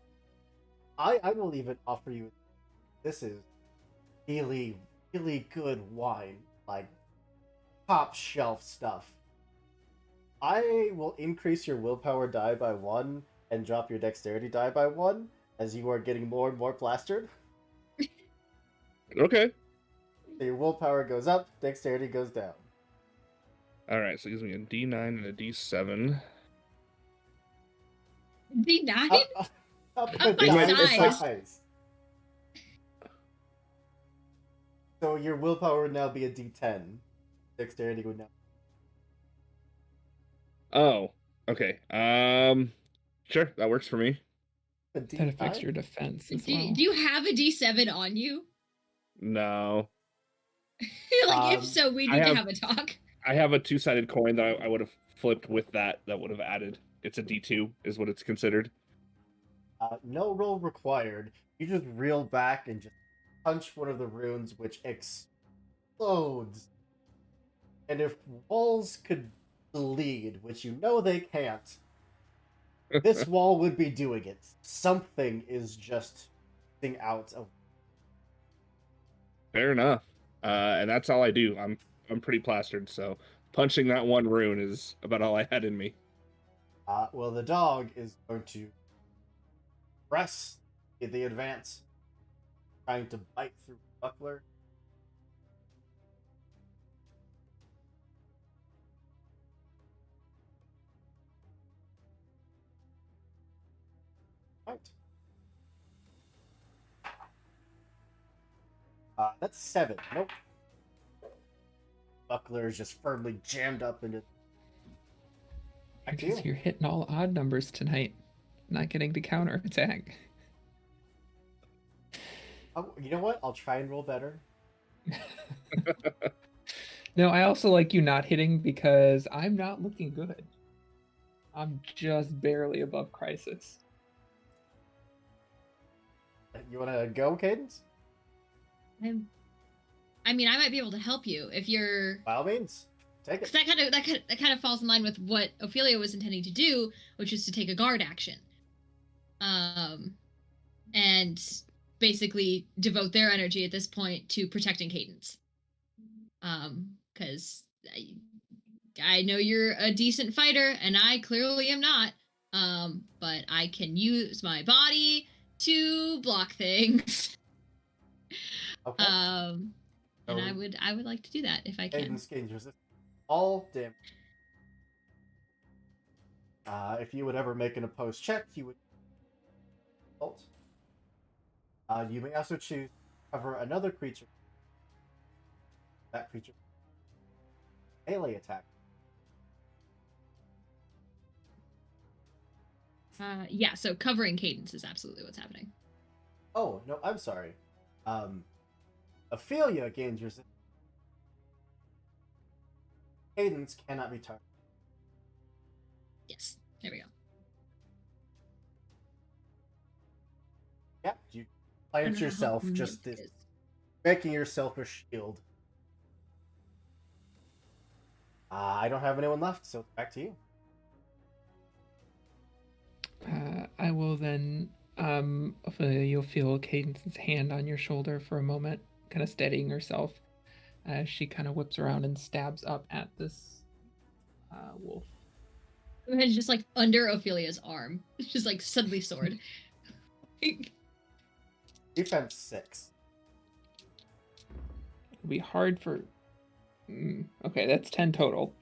I will even offer you. This is really, really good wine, like top shelf stuff. I will increase your willpower die by 1 and drop your dexterity die by 1 as you are getting more and more plastered. Okay. So your willpower goes up, dexterity goes down. All right. So it gives me a D9 and a D7. D9? Up Up the by die size. size. So your willpower would now be a D10. Dexterity would now. Oh. Okay. Sure, that works for me. A That affects D9? your defense Do, as well. do you have a D7 on you? No. Like, if so, we I need to have- have a talk. I have a 2-sided coin that I would have flipped with that would have added. It's a D2 is what it's considered. No roll required. You just reel back and just punch one of the runes, which explodes. And if walls could bleed, which you know they can't, this wall would be doing it. Something is just thing out of. Fair enough. And that's all I do. I'm pretty plastered, so punching that one rune is about all I had in me. Well, the dog is going to press the advance, trying to bite through Buckler. Right. That's 7. Nope. Buckler is just firmly jammed up into. Back to you. You're hitting all odd numbers tonight. Not getting to counter attack. Oh, you know what? I'll try and roll better. No, I also like you not hitting because I'm not looking good. I'm just barely above crisis. You want to go, Cadence? I mean, I might be able to help you if you're. By all means, take Because it. that kind of falls in line with what Ophelia was intending to do, which is to take a guard action, and basically devote their energy at this point to protecting Cadence. Because I know you're a decent fighter, and I clearly am not. But I can use my body to block things. Okay. And So I would like to do that if I can. Cadence gains resistance. All damage. If you would ever make an opposed check, you would. You may also choose to cover another creature. That creature. Melee attack. Yeah, so covering Cadence is absolutely what's happening. Oh, no, I'm sorry. Ophelia gains resistance. Cadence cannot be targeted. Yes, there we go. Yeah, you I don't plant know how yourself, helpful just it this, is. making yourself a shield. I don't have anyone left, so back to you. I will then, you'll feel Cadence's hand on your shoulder for a moment, kind of steadying herself as she kind of whips around and stabs up at this wolf. Her head's just like under Ophelia's arm. Just like suddenly sword. Defense 6. It'll be hard for. Okay, that's 10 total.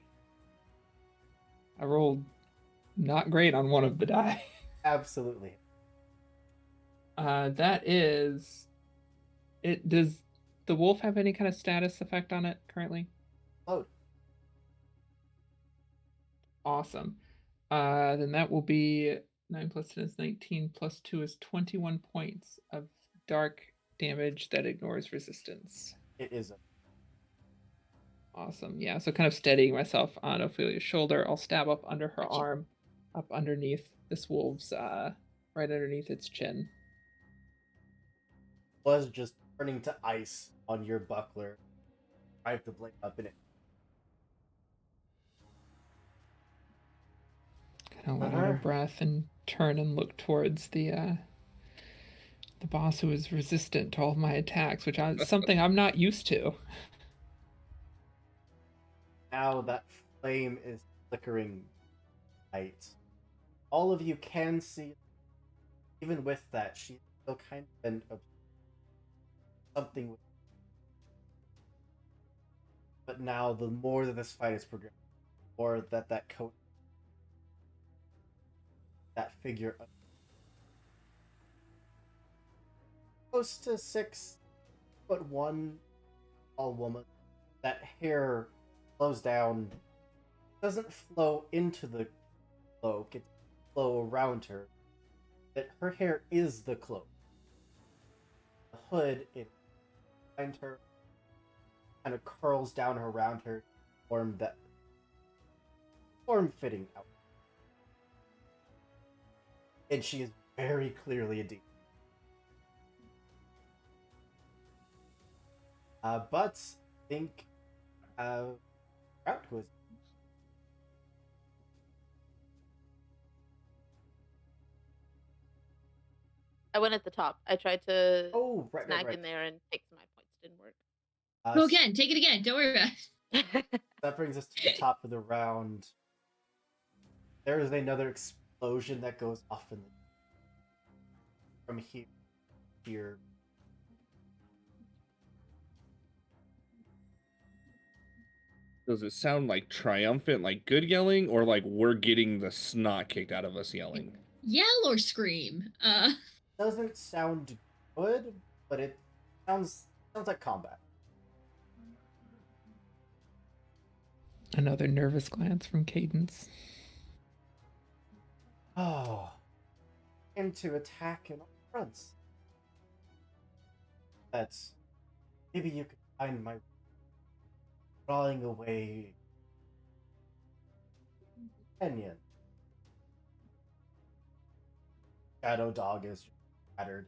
I rolled not great on one of the die. Absolutely. That is. It does. The wolf have any kind of status effect on it currently? Load. Awesome. Then that will be 9 plus 10 is 19 plus 2 is 21 points of dark damage that ignores resistance. It is a. Awesome. Yeah, so kind of steadying myself on Ophelia's shoulder, I'll stab up under her arm, up underneath this wolf's, right underneath its chin. Was just turning to ice on your buckler. Drive the blade up in it. I'll let out a breath and turn and look towards the boss who is resistant to all of my attacks, which is something I'm not used to. Now that flame is flickering light. All of you can see, even with that, she's still kind of been something with. But now, the more that this fight is progressing, the more that coat, that figure, close to 6'1" tall woman, that hair flows down, doesn't flow into the cloak, it flow around her. That her hair is the cloak. The hood is behind her, kind of curls down around her, form-fitting out. And she is very clearly a demon. But I think Sprout was. I went at the top. I tried to Right. snag in there and take some of my points. Didn't work. Go again. Take it again. Don't worry about it. That brings us to the top of the round. There is another explosion that goes off from here. Does it sound like triumphant, like good yelling, or like we're getting the snot kicked out of us yelling? Yell or scream. Doesn't sound good, but it sounds like combat. Another nervous glance from Cadence. Oh. Into attack in all fronts. That's. Maybe you could find my. Drawing away. Companion. Shadow Dog is shattered.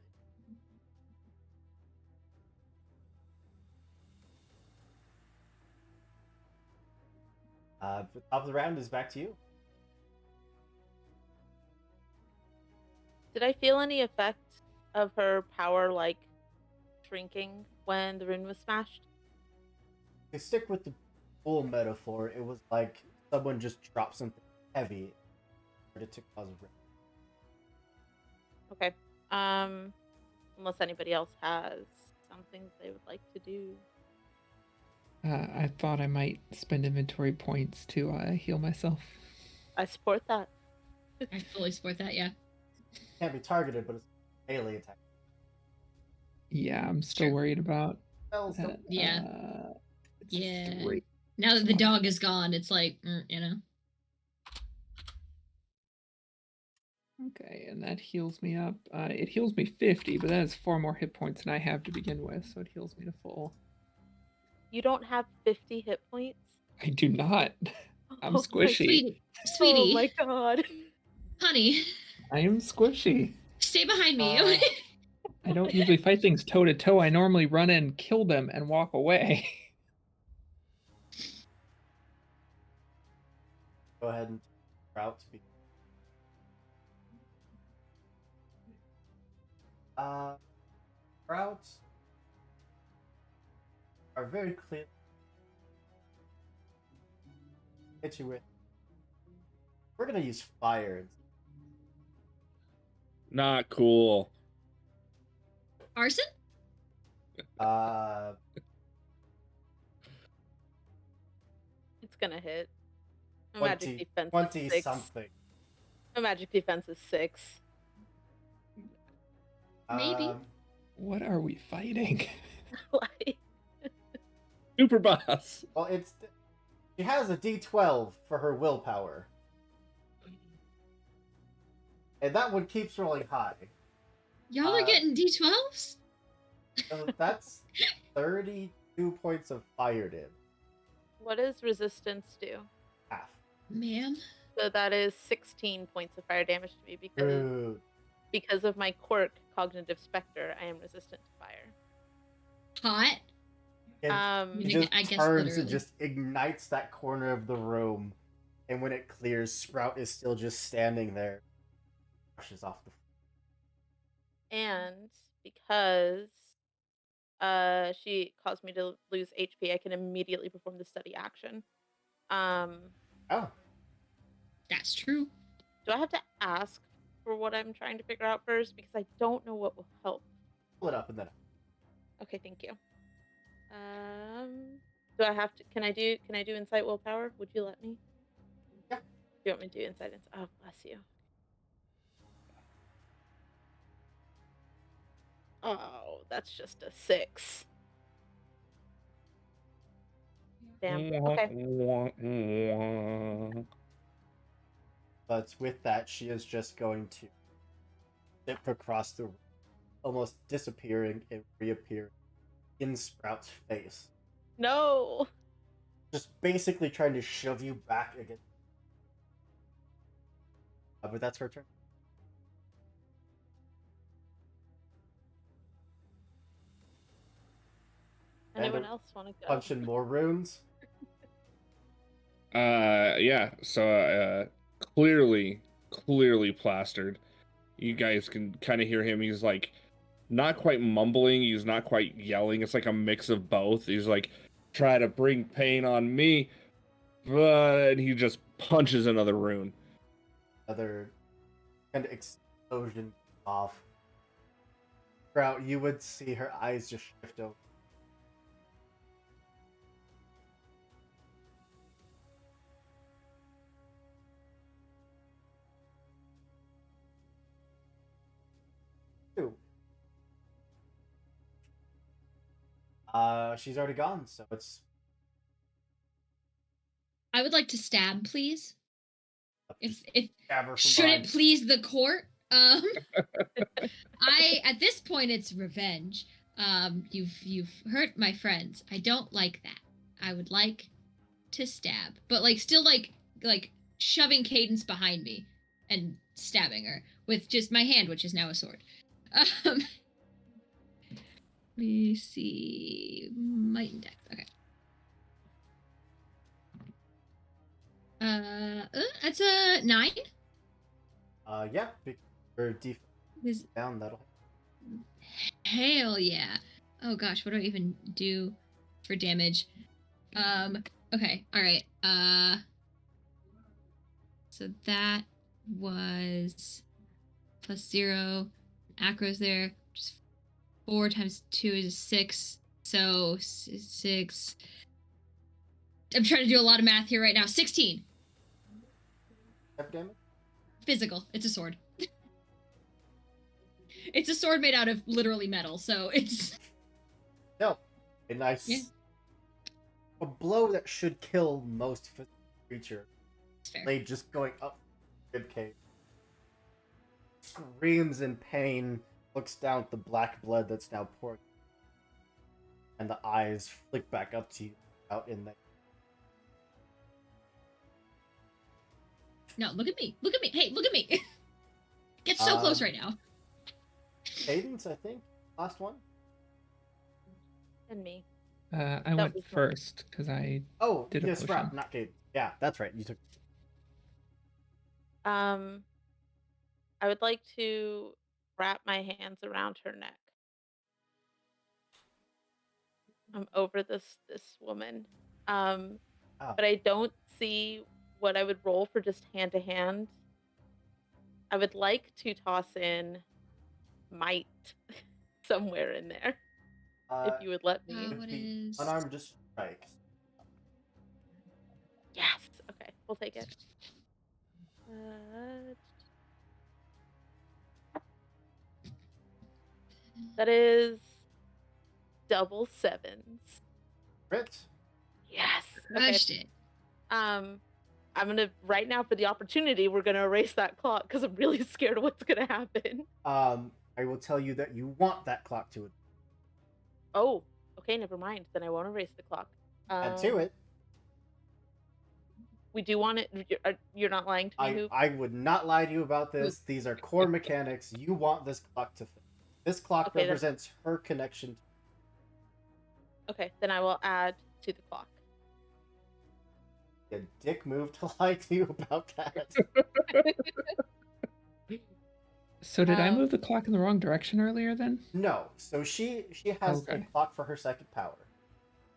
The top of the round is back to you. Did I feel any effect of her power, like, shrinking when the rune was smashed? To stick with the full metaphor, it was like someone just dropped something heavy to cause a rip. Okay. Unless anybody else has something they would like to do. I thought I might spend inventory points to heal myself. I support that. I fully support that, yeah. Can't be targeted, but it's melee attack. Yeah, I'm still worried about that. Yeah. Yeah. 3. Now that the dog is gone, it's like, you know. Okay, and that heals me up. It heals me 50, but that is 4 more hit points than I have to begin with, so it heals me to full. You don't have 50 hit points? I do not. I'm squishy. Sweetie. Oh my god. Honey. I am squishy. Stay behind me. I don't usually fight things toe to toe. I normally run in, kill them, and walk away. Go ahead and route speed. Routes are very clear. Hit you with. We're gonna use fire. Not cool. Arson? It's gonna hit. My 20, magic defense 20 is 6. something. My magic defense is 6. Maybe. What are we fighting? Like... Super boss. Well, she has a D12 for her willpower. And that one keeps rolling high. Y'all are getting D12s? So that's 32 points of fire damage. What does resistance do? Half. Ma'am? So that is 16 points of fire damage to me because of my quirk, Cognitive Spectre, I am resistant to fire. Hot? It just turns and just ignites that corner of the room. and when it clears, Sprout is still just standing there, brushes off the. And because she caused me to lose HP, I can immediately perform the study action. Oh, That's true. Do I have to ask for what I'm trying to figure out first? Because I don't know what will help. pull it up and then. Okay, thank you. Do I have to? Can I do insight willpower? Would you let me? Yeah. Do you want me to do insight? Oh, bless you. Oh, that's just a 6. Damn. Okay. But with that, she is just going to zip across the room, almost disappearing and reappearing in Sprout's face. No. Just basically trying to shove you back again. But that's her turn. Anyone else want to go? Punching more runes. Yeah. So clearly plastered. You guys can kind of hear him. He's like not quite mumbling. He's not quite yelling. It's like a mix of both. He's like, try to bring pain on me, but he just punches another rune. Another kind of explosion off. Sprout, you would see her eyes just shift over. She's already gone, so it's. I would like to stab, please. If Stab her from should behind. it please the court, I at this point it's revenge. You've hurt my friends. I don't like that. I would like to stab, but like still like shoving Cadence behind me and stabbing her with just my hand, which is now a sword. Let me see. Might and Dex. Okay. That's a 9. Yeah, her defense Is down. That'll. hell yeah. Oh gosh, what do I even do for damage? Okay, all right. So that was +0. Acro's there. Just 4 times 2 is 6. So 6. I'm trying to do a lot of math here right now. 16. Step damage? Physical. It's a sword. It's a sword made out of literally metal, so it's. No. A nice. Yeah. A blow that should kill most creature. Fair. Blade just going up the ribcage. Screams in pain, looks down at the black blood that's now pouring. And the eyes flick back up to you out in there. No, look at me. Look at me. Hey, look at me. Get so close right now. Cadence, I think. Last one. And me. I went was mine. first because I Oh, did a yeah, potion. Sprout, not Cadence. Yeah, that's right. You took. I would like to wrap my hands around her neck. I'm over this woman. But I don't see what I would roll for just hand to hand. I would like to toss in might somewhere in there. If you would let me. What is Unarmed just strikes. Yes. Okay, we'll take it. That is double 7s. Crit. Yes. crushed it? I'm gonna right now for the opportunity. We're gonna erase that clock because I'm really scared of what's gonna happen. I will tell you that you want that clock to. Oh, okay. Never mind. Then I won't erase the clock. Add to it. We do want it. You're not lying to me, Hoop? I would not lie to you about this. These are core mechanics. You want this clock to fit. This clock Okay, represents her connection. Okay, then I will add to the clock. a dick move to lie to you about that. So did I move the clock in the wrong direction earlier then? No. So she has a Okay. clock for her second power.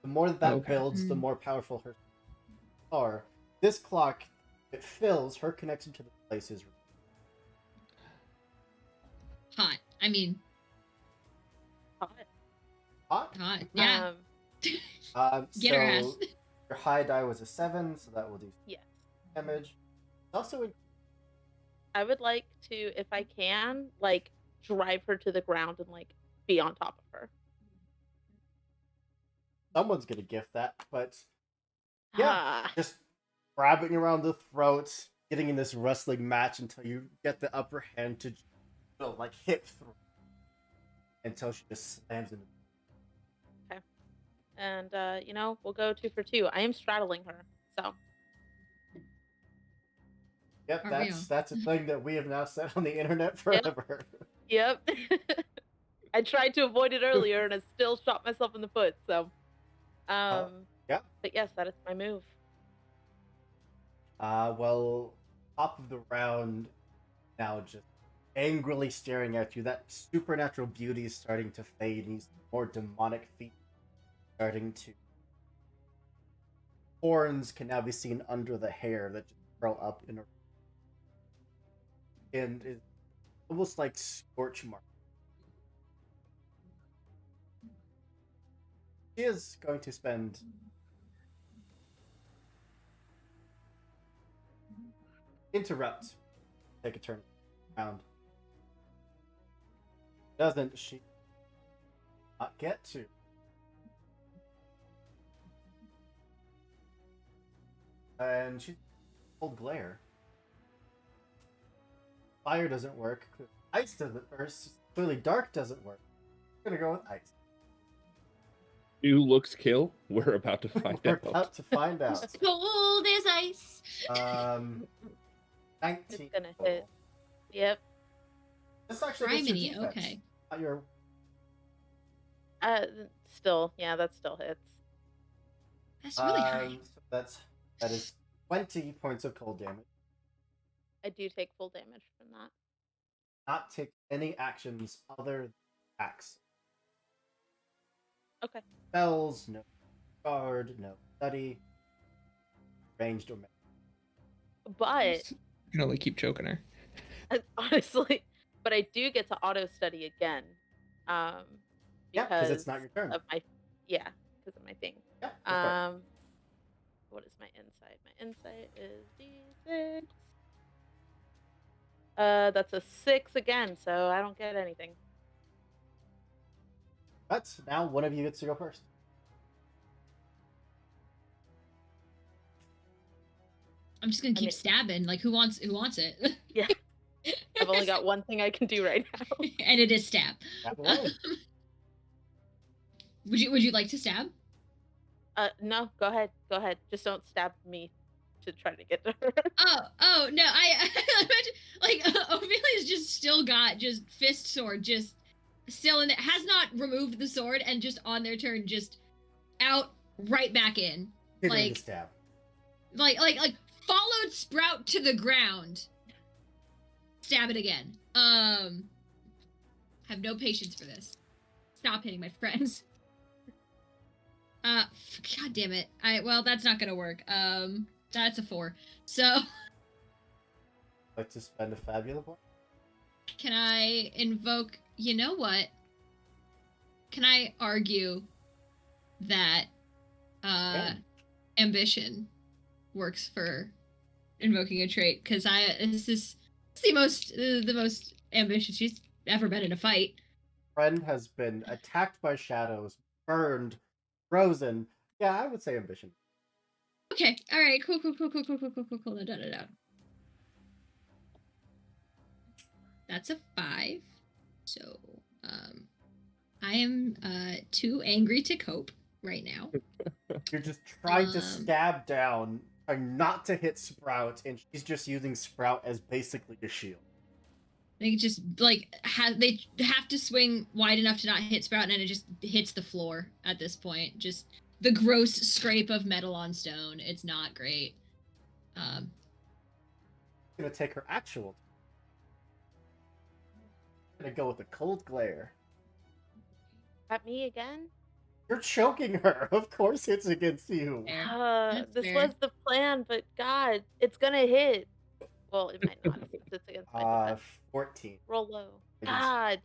The more that Okay. builds, the more powerful her are. This clock, it fills, her connection to the place is Hot. I mean, Hot. hot. Yeah. Get her ass. So your high die was a 7, so that will do Yes. damage. Also, I would like to, if I can, like drive her to the ground and like be on top of her. someone's gonna gift that, but yeah, Ah, just grabbing around the throat, getting in this wrestling match until you get the upper hand to like hit through until she just slams into. and we'll go 2 for 2. I am straddling her, so Yep, Are we that's a thing that we have now said on the internet forever. yep. I tried to avoid it earlier and I still shot myself in the foot. So, yeah. But yes, that is my move. Well, top of the round now, just angrily staring at you. That supernatural beauty is starting to fade, and these more demonic feet starting to. Horns can now be seen under the hair that just curl up in a. And it's almost like scorch mark. She is going to spend interrupt, take a turn around. Doesn't she not get to? And she's cold glare. Fire doesn't work. Ice doesn't. Or clearly dark doesn't work. I'm gonna go with ice. Do looks kill? We're about to find We're out. about to find out. Cold as ice. 19. It's gonna hit. Yep. This actually gets your Criminy, defense. okay. Not your. Still, yeah, that still hits. That's really high. So that is 20 points of cold damage. I do take full damage from that. Not take any actions other than attacks. Okay. Spells, no guard, no study, ranged or magic. But You can only keep choking her. honestly, but I do get to auto study again. Yeah, because it's not your turn. Of my because of my thing. Yeah, go for it. What is my insight? My insight is D6. That's a 6 again, so I don't get anything. But now one of you gets to go first. I'm just gonna keep stabbing. Like, who wants it? Yeah. I've only got one thing I can do right now. And it is stab. Stab away. Would you like to stab? No, go ahead. Go ahead. Just don't stab me to try to get to her. Oh no, I imagine, like Ophelia's just still got just fist sword, just still in it, has not removed the sword, and just on their turn, just out right back in. Continuing to stab. Like followed Sprout to the ground. Stab it again. Have no patience for this. Stop hitting my friends. God damn it. Well, that's not gonna work. That's a 4. So Like to spend a Fabula point? can I invoke, you know what? Can I argue that ambition works for invoking a trait? Because this is the most ambitious she's ever been in a fight. Friend has been attacked by shadows, burned, frozen. Yeah, I would say ambition. Okay, all right, cool. Da. That's a 5. So, I am too angry to cope right now. You're just trying to stab down, trying not to hit Sprout, and she's just using Sprout as basically a shield. They just they have to swing wide enough to not hit Sprout, and it just hits the floor at this point. Just the gross scrape of metal on stone. It's not great. Gonna take her actual. Gonna go with the cold glare. At me again? You're choking her. Of course, it's against you. Fair. That's This fair. was the plan, but God, it's gonna hit. Well, it might not since it's against my defense. 14. Roll low. Against- God.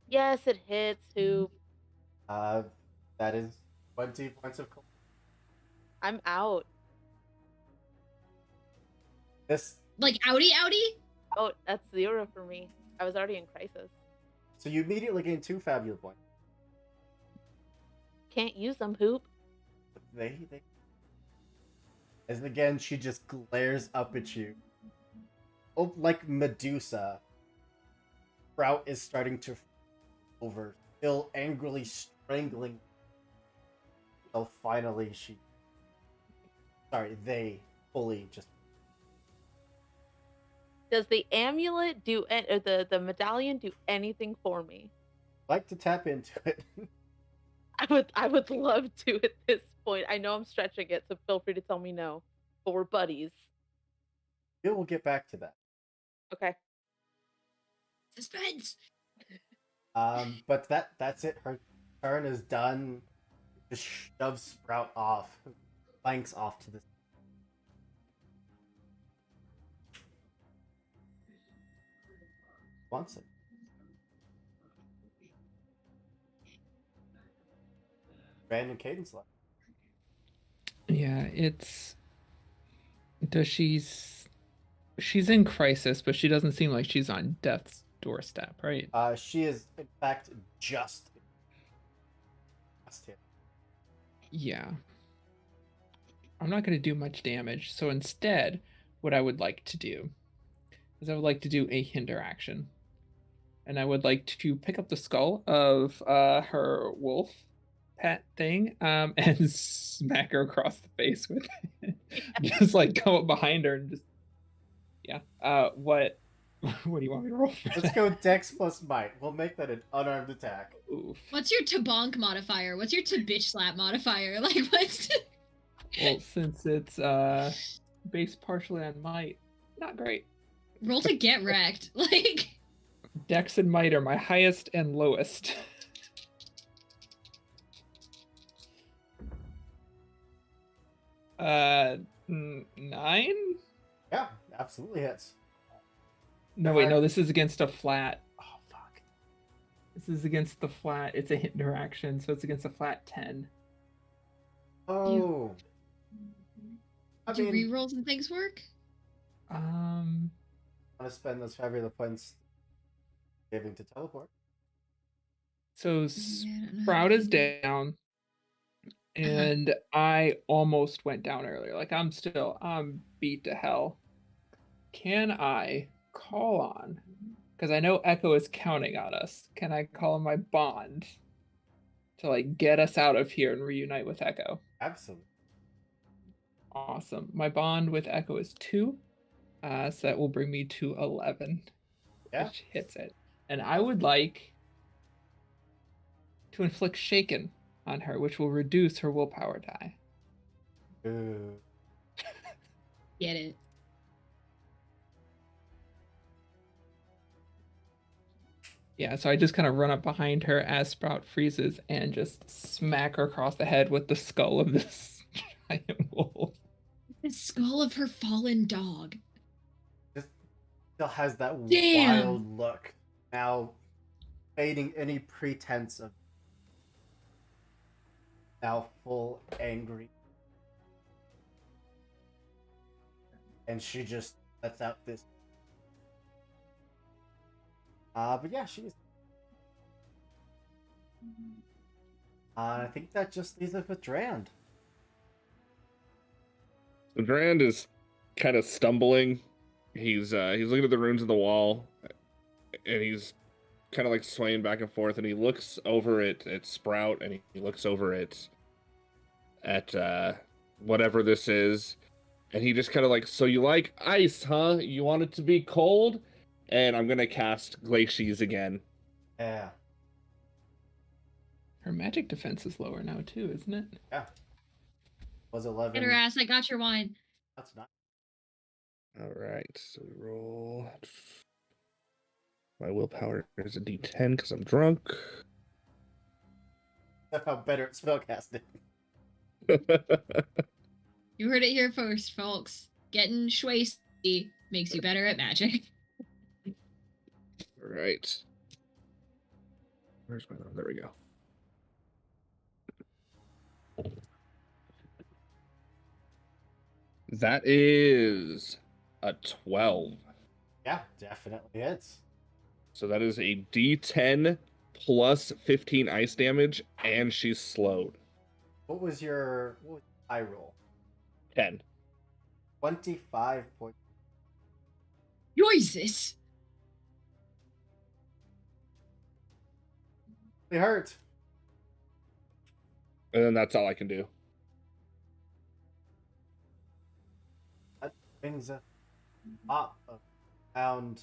Yes, it hits. Hoop. That is 20 points of cold. I'm out. This. Like outie. Oh, that's 0 for me. I was already in crisis. So you immediately gain 2 Fabula points. Can't use them, Hoop. They. As again, she just glares up at you. Oh, like Medusa. Sprout is starting to over, still angrily strangling. So finally, they fully just. Does the amulet do or the medallion do anything for me? Like to tap into it. I would love to at this point. I know I'm stretching it, so feel free to tell me no. But we're buddies. We will get back to that. Okay. Suspense. But that's it. Her turn is done. Just shoves Sprout off, flanks off to the. Wants it. Random cadence left. Yeah, she's in crisis, but she doesn't seem like she's on death's doorstep, right? She is in fact just hit. Yeah. I'm not going to do much damage, so instead, what I would like to do is I would like to do a hinder action. And I would like to pick up the skull of her wolf pet thing and smack her across the face with it. Just like come up behind her and just what do you want me to roll for Let's that? go Dex plus Might. We'll make that an unarmed attack. Oof. What's your to bonk modifier? What's your to bitch slap modifier? Like what's? Well, since it's based partially on might, not great. Roll to get wrecked. Like Dex and might are my highest and lowest. Uh, 9? Yeah, absolutely hits. No, wait, no, this is against a flat. Oh, fuck. This is against the flat. It's a hinder action, so it's against a flat 10. Oh. I do mean, rerolls and things work? want to spend those Fabula points giving to teleport. So Yeah, I don't know how Sprout to is do that. down, and I almost went down earlier. Like I'm beat to hell. Can I call on? Because I know Echo is counting on us. Can I call on my bond to like get us out of here and reunite with Echo? Absolutely. Awesome. My bond with Echo is 2, so that will bring me to 11, Yeah. which hits it. And I would like to inflict Shaken on her, which will reduce her willpower die. Ooh. Get it. Yeah, so I just kind of run up behind her as Sprout freezes and just smack her across the head with the skull of this giant wolf. The skull of her fallen dog. Just still has that Damn. wild look. Now fading any pretense of now full angry. And she just lets out this. But yeah, she's. I think that just leaves us with Drand. So Drand is kind of stumbling. He's looking at the runes on the wall, and he's kind of like swaying back and forth. And he looks over at Sprout, and he looks over at whatever this is, and he just kind of like, so you like ice, huh? You want it to be cold? And I'm gonna cast Glaciers again. Yeah. Her magic defense is lower now too, isn't it? Yeah. Was 11. Get her ass, I got your wine. That's not. All right, so we roll. My willpower is a D10 because I'm drunk. That's how better at spellcasting. You heard it here first, folks. Getting schwasty makes you better at magic. All right. Where's my? Oh, there we go. That is a 12. Yeah, definitely is. So that is a D10 plus 15 ice damage, and she's slowed. What was your eye roll? 10. 25 points. Jesus! They hurt. And then that's all I can do. That brings a top of pound.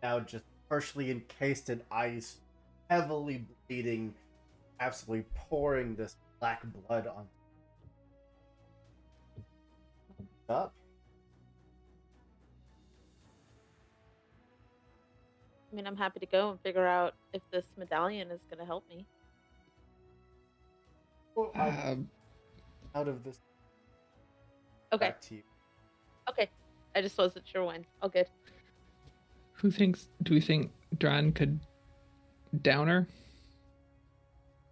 Now just partially encased in ice, heavily bleeding, absolutely pouring this black blood on. Up. I mean, I'm happy to go and figure out if this medallion is going to help me. Well, out of this. Okay. Back to you. Okay. I just wasn't sure when. All good. Do we think Dran could down her?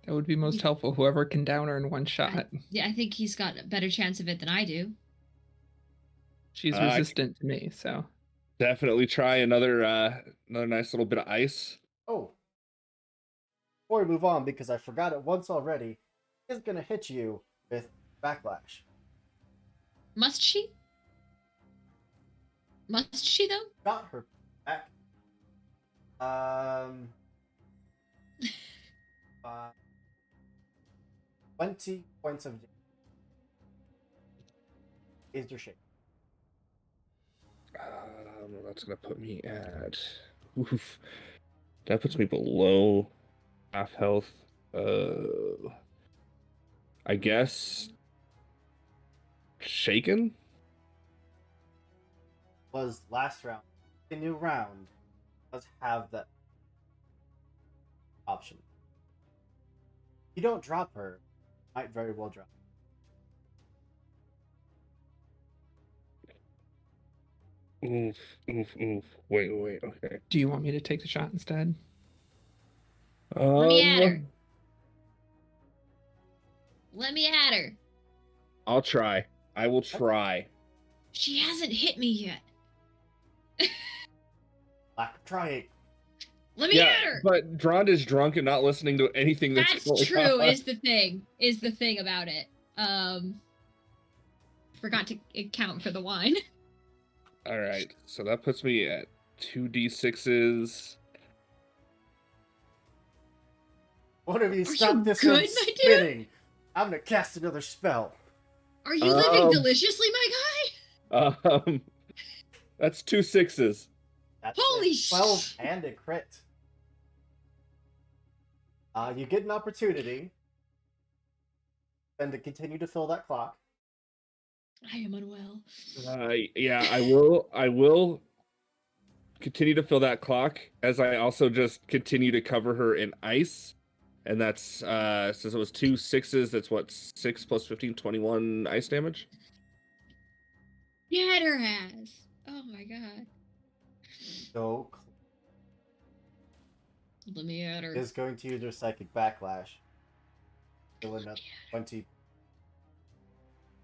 That would be most helpful. Whoever can down her in one shot. Yeah, I think he's got a better chance of it than I do. She's resistant to me, so Definitely try another nice little bit of ice. Oh. Before we move on, because I forgot it once already, is going to hit you with backlash. Must she? Must she, though? Got her back. 20 points of damage. Is your shape. That's gonna put me at. Oof. That puts me below half health. I guess. Shaken? Was last round. The new round does have that option. You don't drop her, might very well drop. Oof, oof, oof. Wait, okay. do you want me to take the shot instead? Let me at her. Let me at her. I'll try. I will try. She hasn't hit me yet. Lack of trying. Let me at her. But Drond is drunk and not listening to anything that's going true. on. Is the thing about it. Forgot to account for the wine. All right, so that puts me at 2d6s. One of you Are stop you this good, from my dude? spinning. I'm gonna cast another spell. Are you living deliciously, my guy? That's 2 6s. That's Holy 12 and a crit. You get an opportunity. And to continue to fill that clock. I am unwell. Yeah, I will continue to fill that clock as I also just continue to cover her in ice. And that's since it was 2 6s, that's what, 6 plus 15, 21 ice damage? Get her ass. Oh my god. So Let me at her. is going to use her psychic backlash. Filling up 20.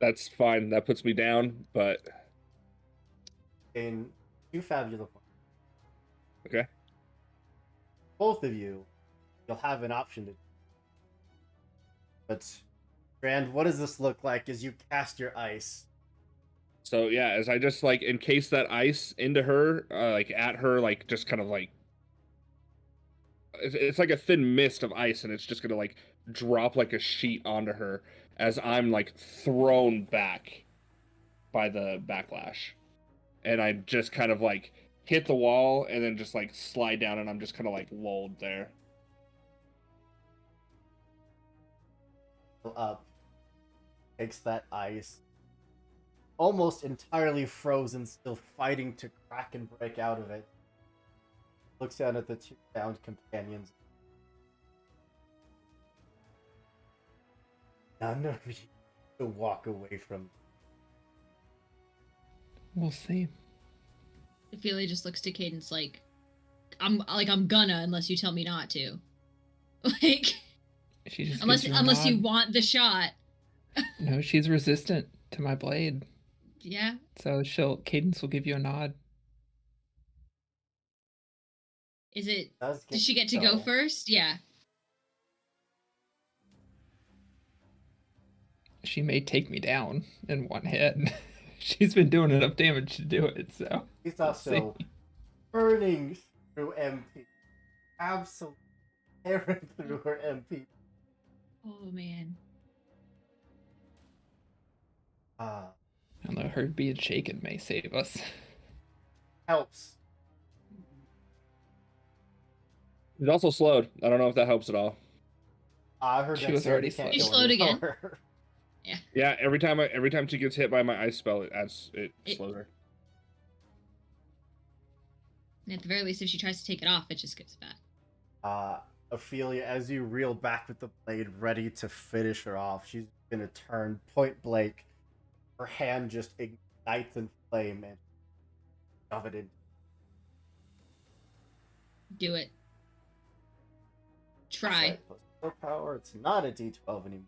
That's fine. That puts me down, but In 2 Fabula points. okay. Both of you, you'll have an option to. But, Brand, what does this look like as you cast your ice? So yeah, as I just like encase that ice into her, like at her, like just kind of like it's like a thin mist of ice, and it's just gonna like drop like a sheet onto her as I'm like thrown back by the backlash, and I just kind of like hit the wall and then just like slide down, and I'm just kind of like lulled there. Up, takes that ice, almost entirely frozen, still fighting to crack and break out of it. Looks down at the two bound companions. None of you to walk away from. We'll see. Ophelia just looks to Cadence like, I'm gonna unless you tell me not to. Like, She just unless gives you a you nod. want the shot. No, she's resistant to my blade. Yeah. So Cadence will give you a nod. Is it? Does Does she get to go so. first? Yeah. She may take me down in one hit. She's been doing enough damage to do it, so. He's we'll also see. burning through MP. Absolutely tearing through her MP. Oh man. Ah, I don't know, her being shaken may save us. helps. He's also slowed. I don't know if that helps at all. Her She was already can't She go slowed any again. lower. Yeah, every time she gets hit by my ice spell, it slows her. And at the very least, if she tries to take it off, it just gets back. Ophelia, as you reel back with the blade, ready to finish her off, she's gonna turn point blank. Her hand just ignites in flame and shove it in. Do it. Try. Flashlight plus willpower. It's not a D12 anymore.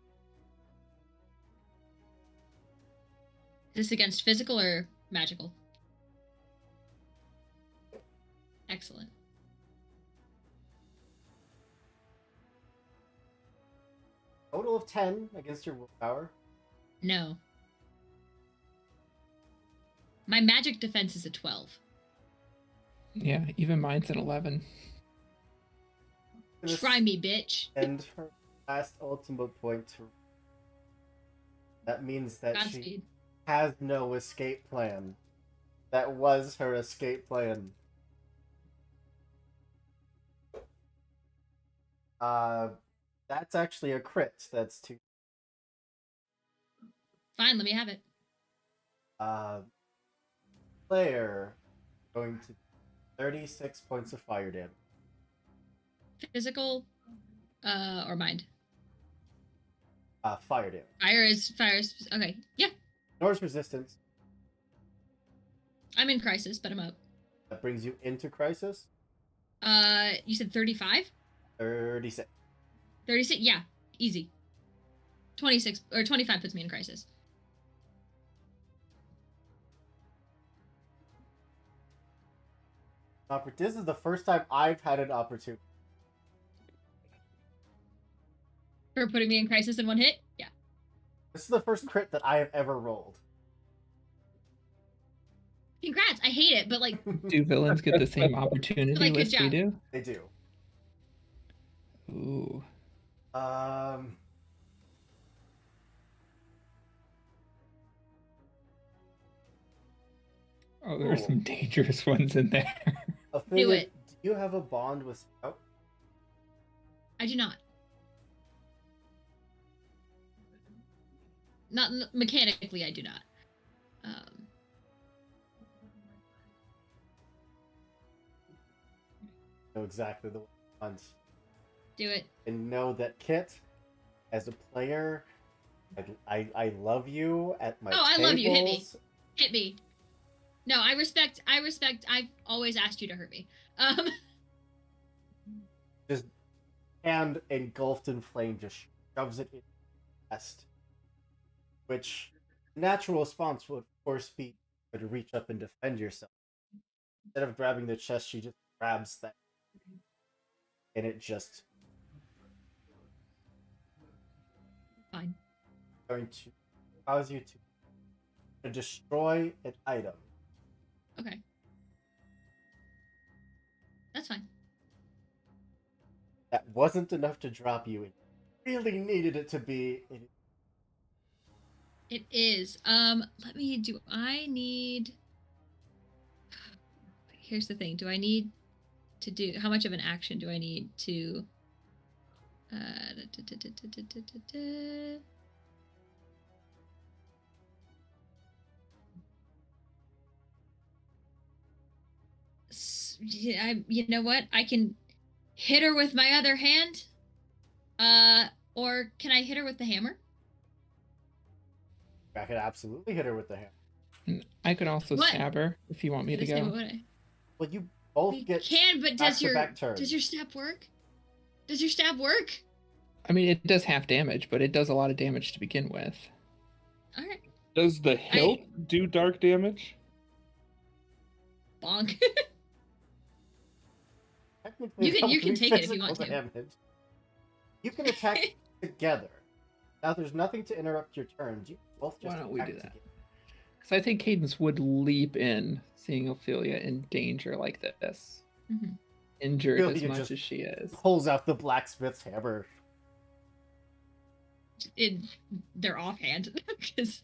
Is this against physical or magical? Excellent. Total of 10 against your willpower. No. My magic defense is a 12. Yeah, even mine's an 11. Try me, bitch. And her last ultimate point to. That means that she Godspeed. has no escape plan. That was her escape plan. That's actually a crit. That's 2. Fine, let me have it. Player going to 36 points of fire damage. Physical, or mind? Fire damage. Fire is okay. Yeah, Norse resistance. I'm in crisis, but I'm up. That brings you into crisis. You said 35? 36. 36? Yeah, easy. 26 or 25 puts me in crisis. This is the first time I've had an opportunity. For putting me in crisis in one hit? Yeah. This is the first crit that I have ever rolled. Congrats, I hate it, but like... Do villains get the same opportunity Like, good list we job. do? They do. Ooh. Oh, there's some dangerous ones in there. Ophelia, Do it. do you have a bond with Sprout? I do not. Not mechanically, I do not. Know exactly the ones. Do it. And know that Kit, as a player, I love you at my Oh, I love you. Hit me. tables. Hit me. No, I respect. I've always asked you to hurt me. Just hand engulfed in flame just shoves it in your chest. Which natural response would of course be to reach up and defend yourself. Instead of grabbing the chest, she just grabs that, and it just Fine. going to cause you to destroy an item. Okay. That's fine. That wasn't enough to drop you. It really needed it to be. It is. Let me. Do I need? Here's the thing. Do I need to do? How much of an action do I need to? you know what? I can hit her with my other hand. Or can I hit her with the hammer? I could absolutely hit her with the hammer. And I could also What? stab her if you want me to Say, go. what would I? Well, you both We get can, but does your back-to-back turns. stab work? Does your stab work? I mean, it does half damage, but it does a lot of damage to begin with. All right. Does the hilt do dark damage? Bonk. Technically, You can- that you would can be take it if you physical want to. damage. You can attack together. Now, there's nothing to interrupt your turns. You both just Why don't we attack do that? together. Because I think Cadence would leap in, seeing Ophelia in danger like this. Mhm. Injured Ophelia as much just as she is. Pulls out the blacksmith's hammer. They're offhand because,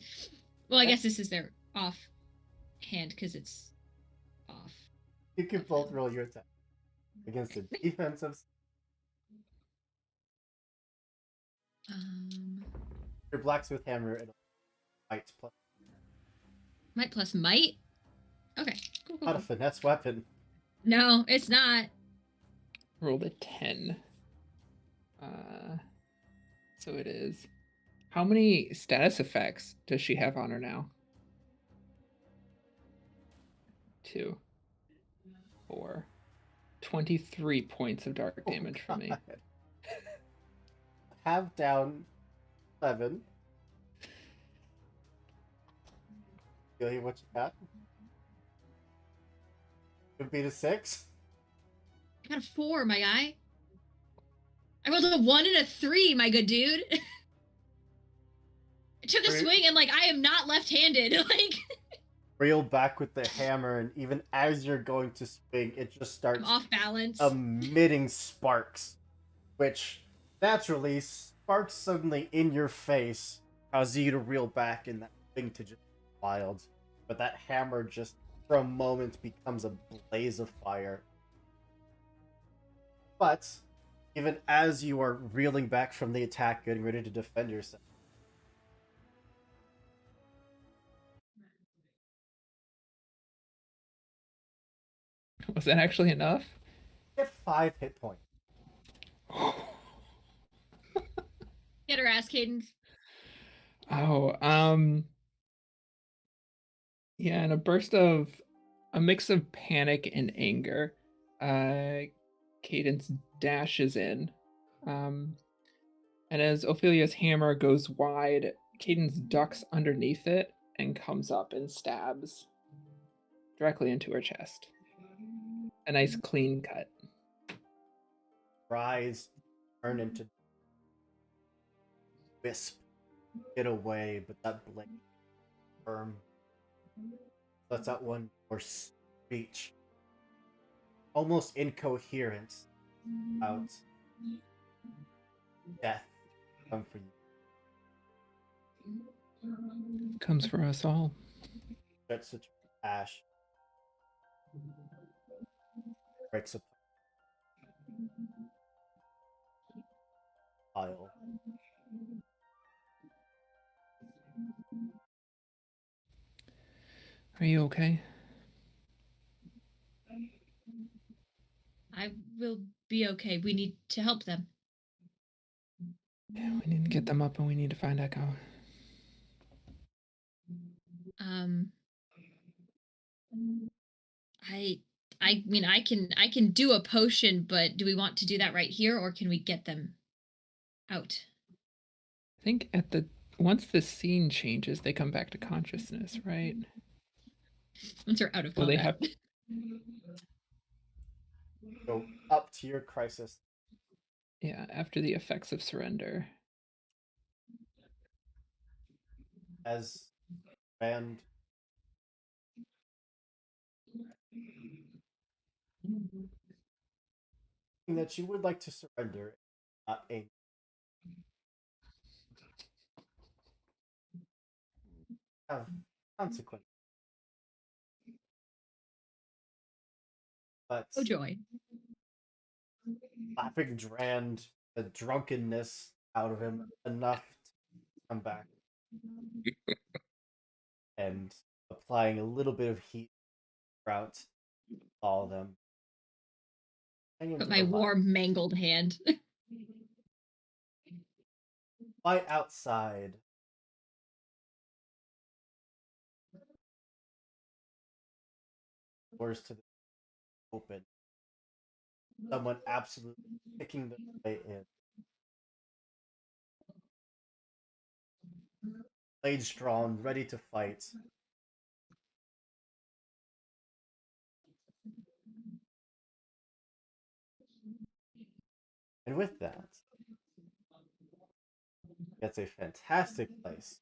well, I guess this is their off hand because it's off. You can both roll your attack against the defensive. Your blacksmith hammer and might plus. Might plus might. Okay. Cool, Not a finesse weapon. No, it's not. Rolled a 10. So it is. How many status effects does she have on her now? 2, 4, 23 points of dark damage from me. Have down 7. Ophelia, what you got? Would be to 6. I got a 4, my guy. I rolled a 1 and a 3, my good dude. I took a swing and I am not left-handed. Reel back with the hammer, and even as you're going to swing, it just starts off balance. Emitting sparks, which naturally sparks suddenly in your face, causing you to reel back and that thing to just wild. But that hammer just for a moment becomes a blaze of fire. But even as you are reeling back from the attack, getting ready to defend yourself, Was that actually enough? get 5 hit points. Get her ass, Cadence. Oh, yeah, in a burst of a mix of panic and anger, Cadence dashes in. And as Ophelia's hammer goes wide, Cadence ducks underneath it and comes up and stabs directly into her chest. A nice clean cut. Rise, turn into wisp, get away, but that blade firm lets out one more screech, almost incoherent, out death come for you. Comes for us all. Starts to turn to ash, breaks a pile. Are you okay? I will be okay. We need to help them. Yeah, we need to get them up and we need to find Echo. I mean I can do a potion, but do we want to do that right here or can we get them out? I think once the scene changes, they come back to consciousness, right? Once they're out of So they combat. have Go up to your crisis. Yeah, after the effects of surrender. As band that you would like to surrender, not a have consequence. But Oh joy. laughing drained the drunkenness out of him enough to come back and applying a little bit of heat throughout all of them. hang Put into my the light. warm, mangled hand. Fight outside. Doors to the open. Someone absolutely picking the way in. Blades drawn, ready to fight. And with that, it's a fantastic place.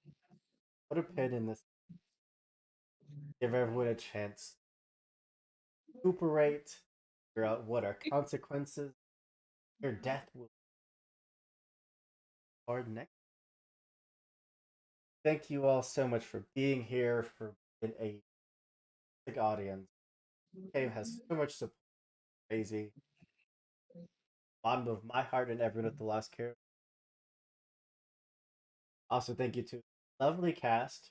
Put a pin in this. Give everyone a chance to recuperate, figure out what are consequences. Your death will be hard next. Thank you all so much for being here, for being a big audience. Game has so much support. Crazy. Bottom of my heart and everyone at the last care. Also, thank you to lovely cast,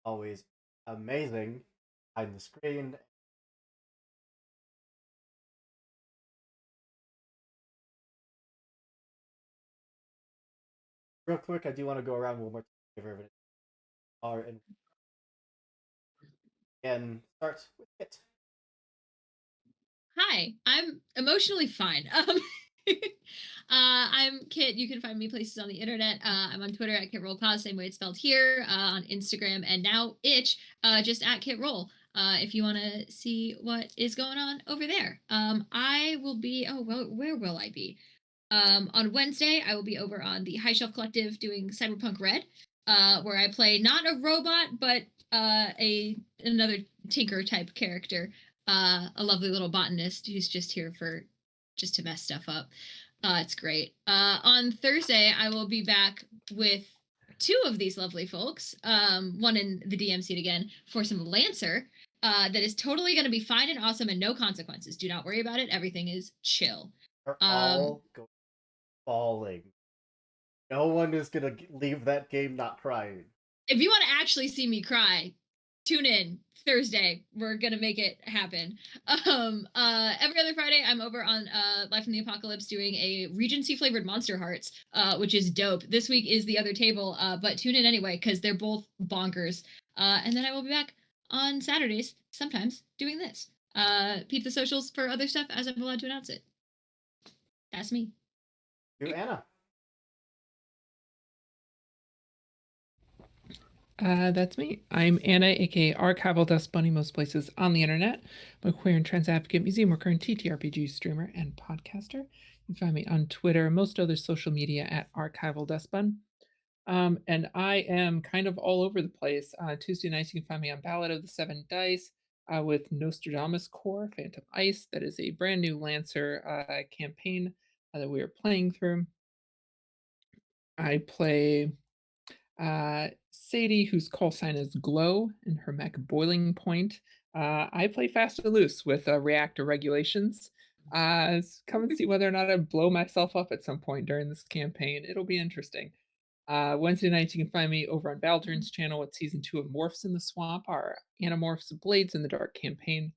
always amazing behind the screen. Real quick, I do want to go around one more time. Give everyone and again, start with it. Hi, I'm emotionally fine. I'm Kit. You can find me places on the internet. I'm on Twitter at KitRollCause, same way it's spelled here. On Instagram and now itch, just at KitRoll. If you want to see what is going on over there. I will be. Oh well, where will I be? On Wednesday, I will be over on the High Shelf Collective doing Cyberpunk Red, where I play not a robot but another tinker type character, a lovely little botanist who's just here for just to mess stuff up. It's great. On Thursday, I will be back with two of these lovely folks, one in the DM seat again for some Lancer. That is totally going to be fine and awesome and no consequences. Do not worry about it. Everything is chill. We're all going falling. No one is gonna leave that game not crying. If you want to actually see me cry, tune in Thursday. We're gonna make it happen. Every other Friday, I'm over on Life in the Apocalypse doing a Regency flavored Monster Hearts, which is dope. This week is the other table, but tune in anyway because they're both bonkers. And then I will be back on Saturdays, sometimes doing this. Peep the socials for other stuff as I'm allowed to announce it. That's me. You, Anna. That's me. I'm Anna, aka Archival Dust Bunny, most places on the internet. I'm a queer and trans advocate, museum worker, and TTRPG streamer and podcaster. You can find me on Twitter, most other social media at Archival Dust Bun. And I am kind of all over the place. Tuesday nights, you can find me on Ballad of the Seven Dice with Nostradamus Core, Phantom Ice. That is a brand new Lancer campaign that we are playing through. I play Sadie, whose call sign is Glow, and her mech Boiling Point. I play fast and loose with reactor regulations. Come and see whether or not I blow myself up at some point during this campaign. It'll be interesting. Wednesday nights, you can find me over on Baldrin's channel with season 2 of Morphs in the Swamp, our Animorphs Blades in the Dark campaign.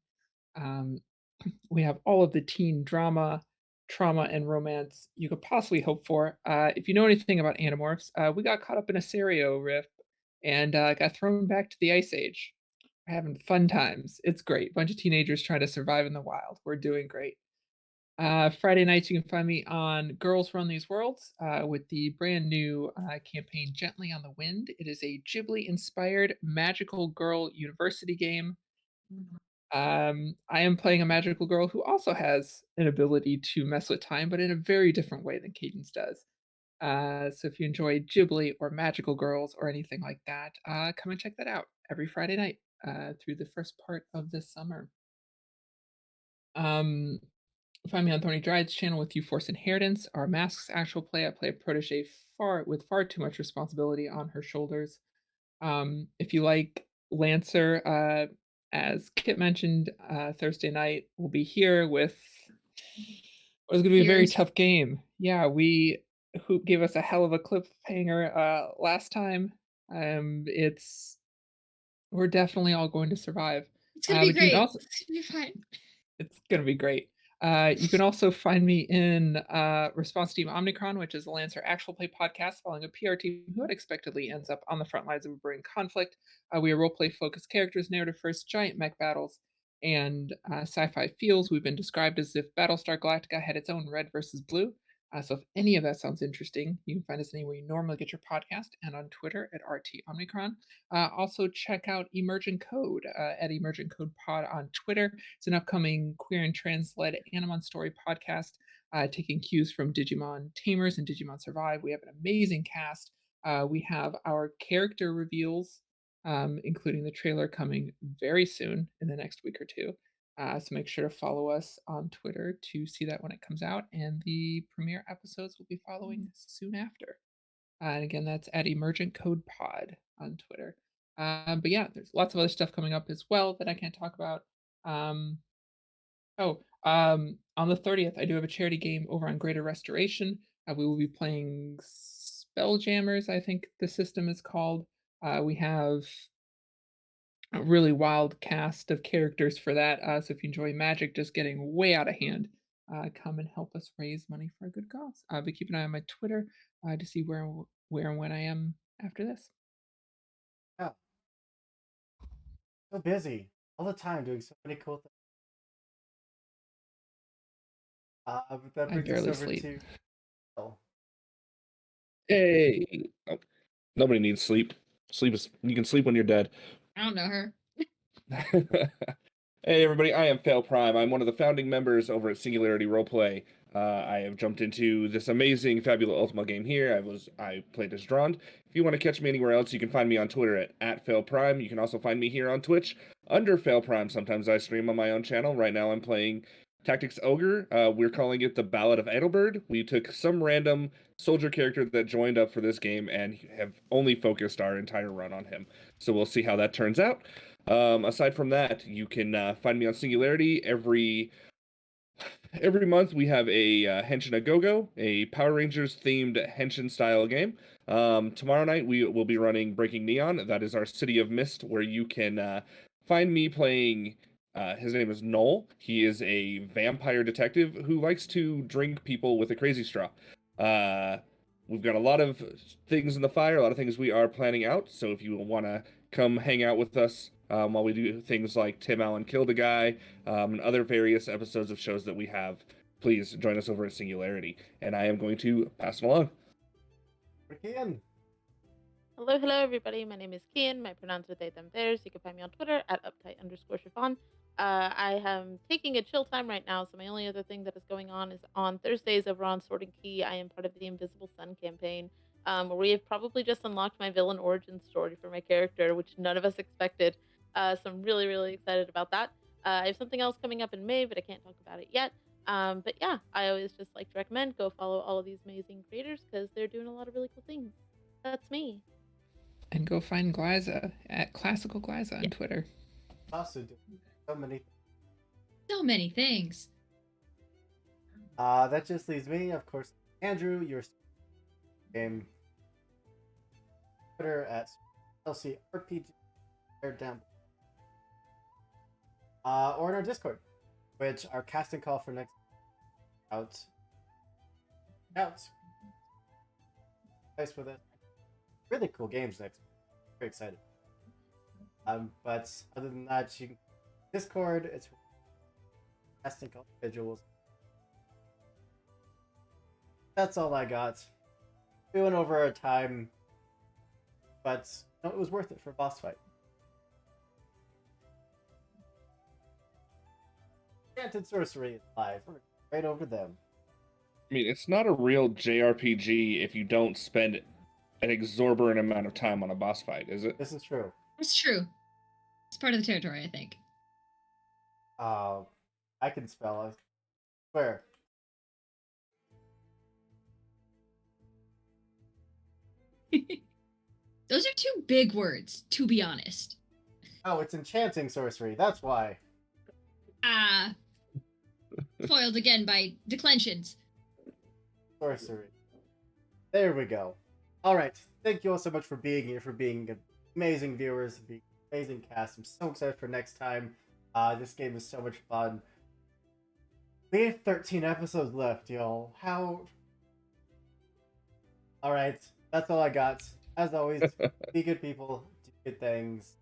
We have all of the teen drama, trauma, and romance you could possibly hope for. If you know anything about Animorphs, we got caught up in a Serio rift and got thrown back to the Ice Age. We're having fun times. It's great. Bunch of teenagers trying to survive in the wild. We're doing great. Friday nights, you can find me on Girls Run These Worlds with the brand new campaign Gently on the Wind. It is a Ghibli-inspired magical girl university game. I am playing a magical girl who also has an ability to mess with time, but in a very different way than Cadence does. So if you enjoy Ghibli or magical girls or anything like that, come and check that out every Friday night through the first part of this summer. Find me on Thorny Dried's channel with You Force Inheritance, our Masks actual play. I play a protege with far too much responsibility on her shoulders. If you like Lancer, as Kit mentioned, Thursday night we'll be here with what is going to be a very tough game. Yeah, who gave us a hell of a cliffhanger last time. We're definitely all going to survive. It's gonna be great. Also, it's gonna be fine. it's gonna be great. You can also find me in Response Team Omnicron, which is the Lancer Actual Play podcast following a PR team who unexpectedly ends up on the front lines of a brewing conflict. We are roleplay focused characters, narrative first, giant mech battles, and sci-fi feels. We've been described as if Battlestar Galactica had its own red versus blue. So if any of that sounds interesting, you can find us anywhere you normally get your podcast and on Twitter at RT Omnicron. Also check out Emergent Code at Emergent Code Pod on Twitter. It's an upcoming queer and trans-led Animon story podcast taking cues from Digimon Tamers and Digimon Survive. We have an amazing cast. We have our character reveals, including the trailer coming very soon in the next week or two. So make sure to follow us on Twitter to see that when it comes out, and the premiere episodes will be following soon after. And again, that's at Emergent Code Pod on Twitter. But yeah, there's lots of other stuff coming up as well that I can't talk about. On the 30th, I do have a charity game over on Greater Restoration. We will be playing Spelljammers, I think the system is called. We have a really wild cast of characters for that. So if you enjoy Magic just getting way out of hand, come and help us raise money for a good cause. But keep an eye on my Twitter to see where and when I am after this. Yeah. So busy all the time doing so many cool things. But that I brings us barely over sleep. to Phil. Hey, oh, nobody needs sleep. Sleep is you can sleep when you're dead. I don't know her. Hey everybody, I am Fail Prime. I'm one of the founding members over at Singularity Roleplay. I have jumped into this amazing Fabula Ultima game here. I played as Drond. If you want to catch me anywhere else, you can find me on Twitter at Fail Prime. You can also find me here on Twitch under Fail Prime. Sometimes I stream on my own channel. Right now I'm playing Tactics Ogre. We're calling it the Ballad of Edelbird. We took some random soldier character that joined up for this game and have only focused our entire run on him. So we'll see how that turns out. Aside from that, you can find me on Singularity. Every month we have a Henshin a Go-Go, a Power Rangers themed Henshin style game. Tomorrow night we will be running Breaking Neon. That is our City of Mist, where you can find me playing. His name is Noel. He is a vampire detective who likes to drink people with a crazy straw. We've got a lot of things in the fire, a lot of things we are planning out. So if you want to come hang out with us while we do things like Tim Allen Killed a Guy and other various episodes of shows that we have, please join us over at Singularity. And I am going to pass it along. Kian. Hello, everybody. My name is Kian. My pronouns are they, them, theirs. You can find me on Twitter at uptight_chiffon. I am taking a chill time right now, so my only other thing that is going on is on Thursdays over on Sword and Key. I am part of the Invisible Sun campaign, where we have probably just unlocked my villain origin story for my character, which none of us expected. So I'm really, really excited about that. I have something else coming up in May, but I can't talk about it yet. But yeah, I always just like to recommend go follow all of these amazing creators because they're doing a lot of really cool things. That's me. And go find Glyza at Classical Glyza on Twitter. Also doing so many. So many things. That just leaves me, of course, Andrew. Your game Twitter at LCRPG. Down. Or in our Discord, which our casting call for next out. Nice for this. Really cool games next. Very excited. But other than that, you can Discord. It's casting call individuals. That's all I got. We went over our time, but it was worth it for a boss fight. Enchanted Sorcery is live. We're right over them. I mean, it's not a real JRPG if you don't spend an exorbitant amount of time on a boss fight, is it? This is true. It's true. It's part of the territory, I think. I can spell. I swear. Those are two big words, to be honest. Oh, it's enchanting sorcery. That's why. Foiled again by declensions. Sorcery. There we go. All right. Thank you all so much for being here, for being amazing viewers, being amazing cast. I'm so excited for next time. This game is so much fun. We have 13 episodes left, y'all. How? Alright, that's all I got. As always, be good people, do good things.